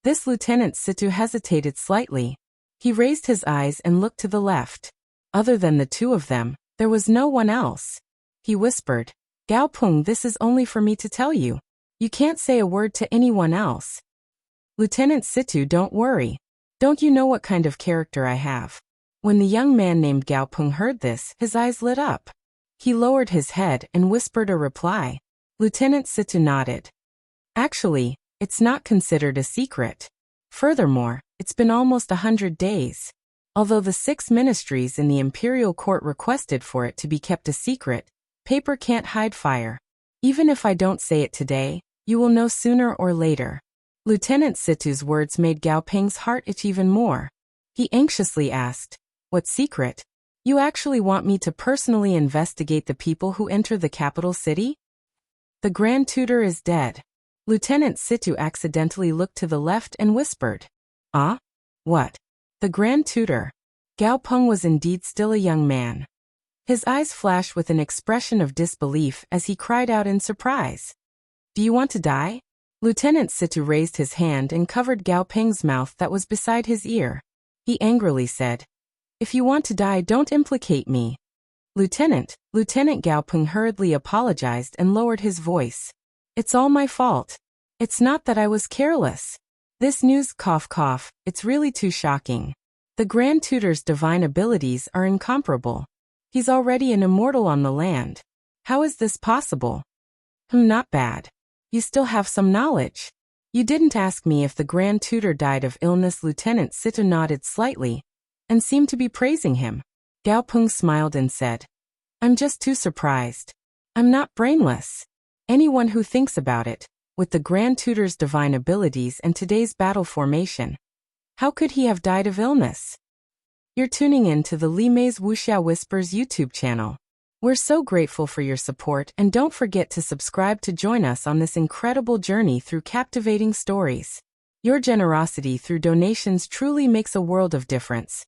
This Lieutenant Situ hesitated slightly. He raised his eyes and looked to the left. Other than the 2 of them, there was no one else. He whispered, "Gao Peng, this is only for me to tell you. You can't say a word to anyone else." "Lieutenant Situ, don't worry. Don't you know what kind of character I have?" When the young man named Gao Peng heard this, his eyes lit up. He lowered his head and whispered a reply. Lieutenant Situ nodded. "Actually, it's not considered a secret. Furthermore, it's been almost 100 days. Although the 6 ministries in the imperial court requested for it to be kept a secret, paper can't hide fire. Even if I don't say it today, you will know sooner or later." Lieutenant Situ's words made Gao Peng's heart itch even more. He anxiously asked, "What secret? You actually want me to personally investigate the people who enter the capital city?" "The Grand Tutor is dead." Lieutenant Situ accidentally looked to the left and whispered, "Ah? What? The Grand Tutor?" Gao Peng was indeed still a young man. His eyes flashed with an expression of disbelief as he cried out in surprise, "Do you want to die?" Lieutenant Situ raised his hand and covered Gao Peng's mouth that was beside his ear. He angrily said, "If you want to die, don't implicate me." Lieutenant Gao Peng hurriedly apologized and lowered his voice. "It's all my fault. It's not that I was careless. This news, cough cough, it's really too shocking. The Grand Tutor's divine abilities are incomparable. He's already an immortal on the land. How is this possible? Not bad. You still have some knowledge. You didn't ask me if the Grand Tutor died of illness. Lieutenant Sita nodded slightly and seemed to be praising him. Gao Peng smiled and said, I'm just too surprised. I'm not brainless. Anyone who thinks about it, with the Grand Tutor's divine abilities and today's battle formation, how could he have died of illness? You're tuning in to the Li Mei's Wuxia Whispers YouTube channel. We're so grateful for your support, and don't forget to subscribe to join us on this incredible journey through captivating stories. Your generosity through donations truly makes a world of difference,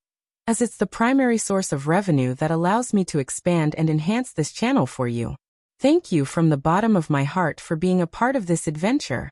as it's the primary source of revenue that allows me to expand and enhance this channel for you. Thank you from the bottom of my heart for being a part of this adventure.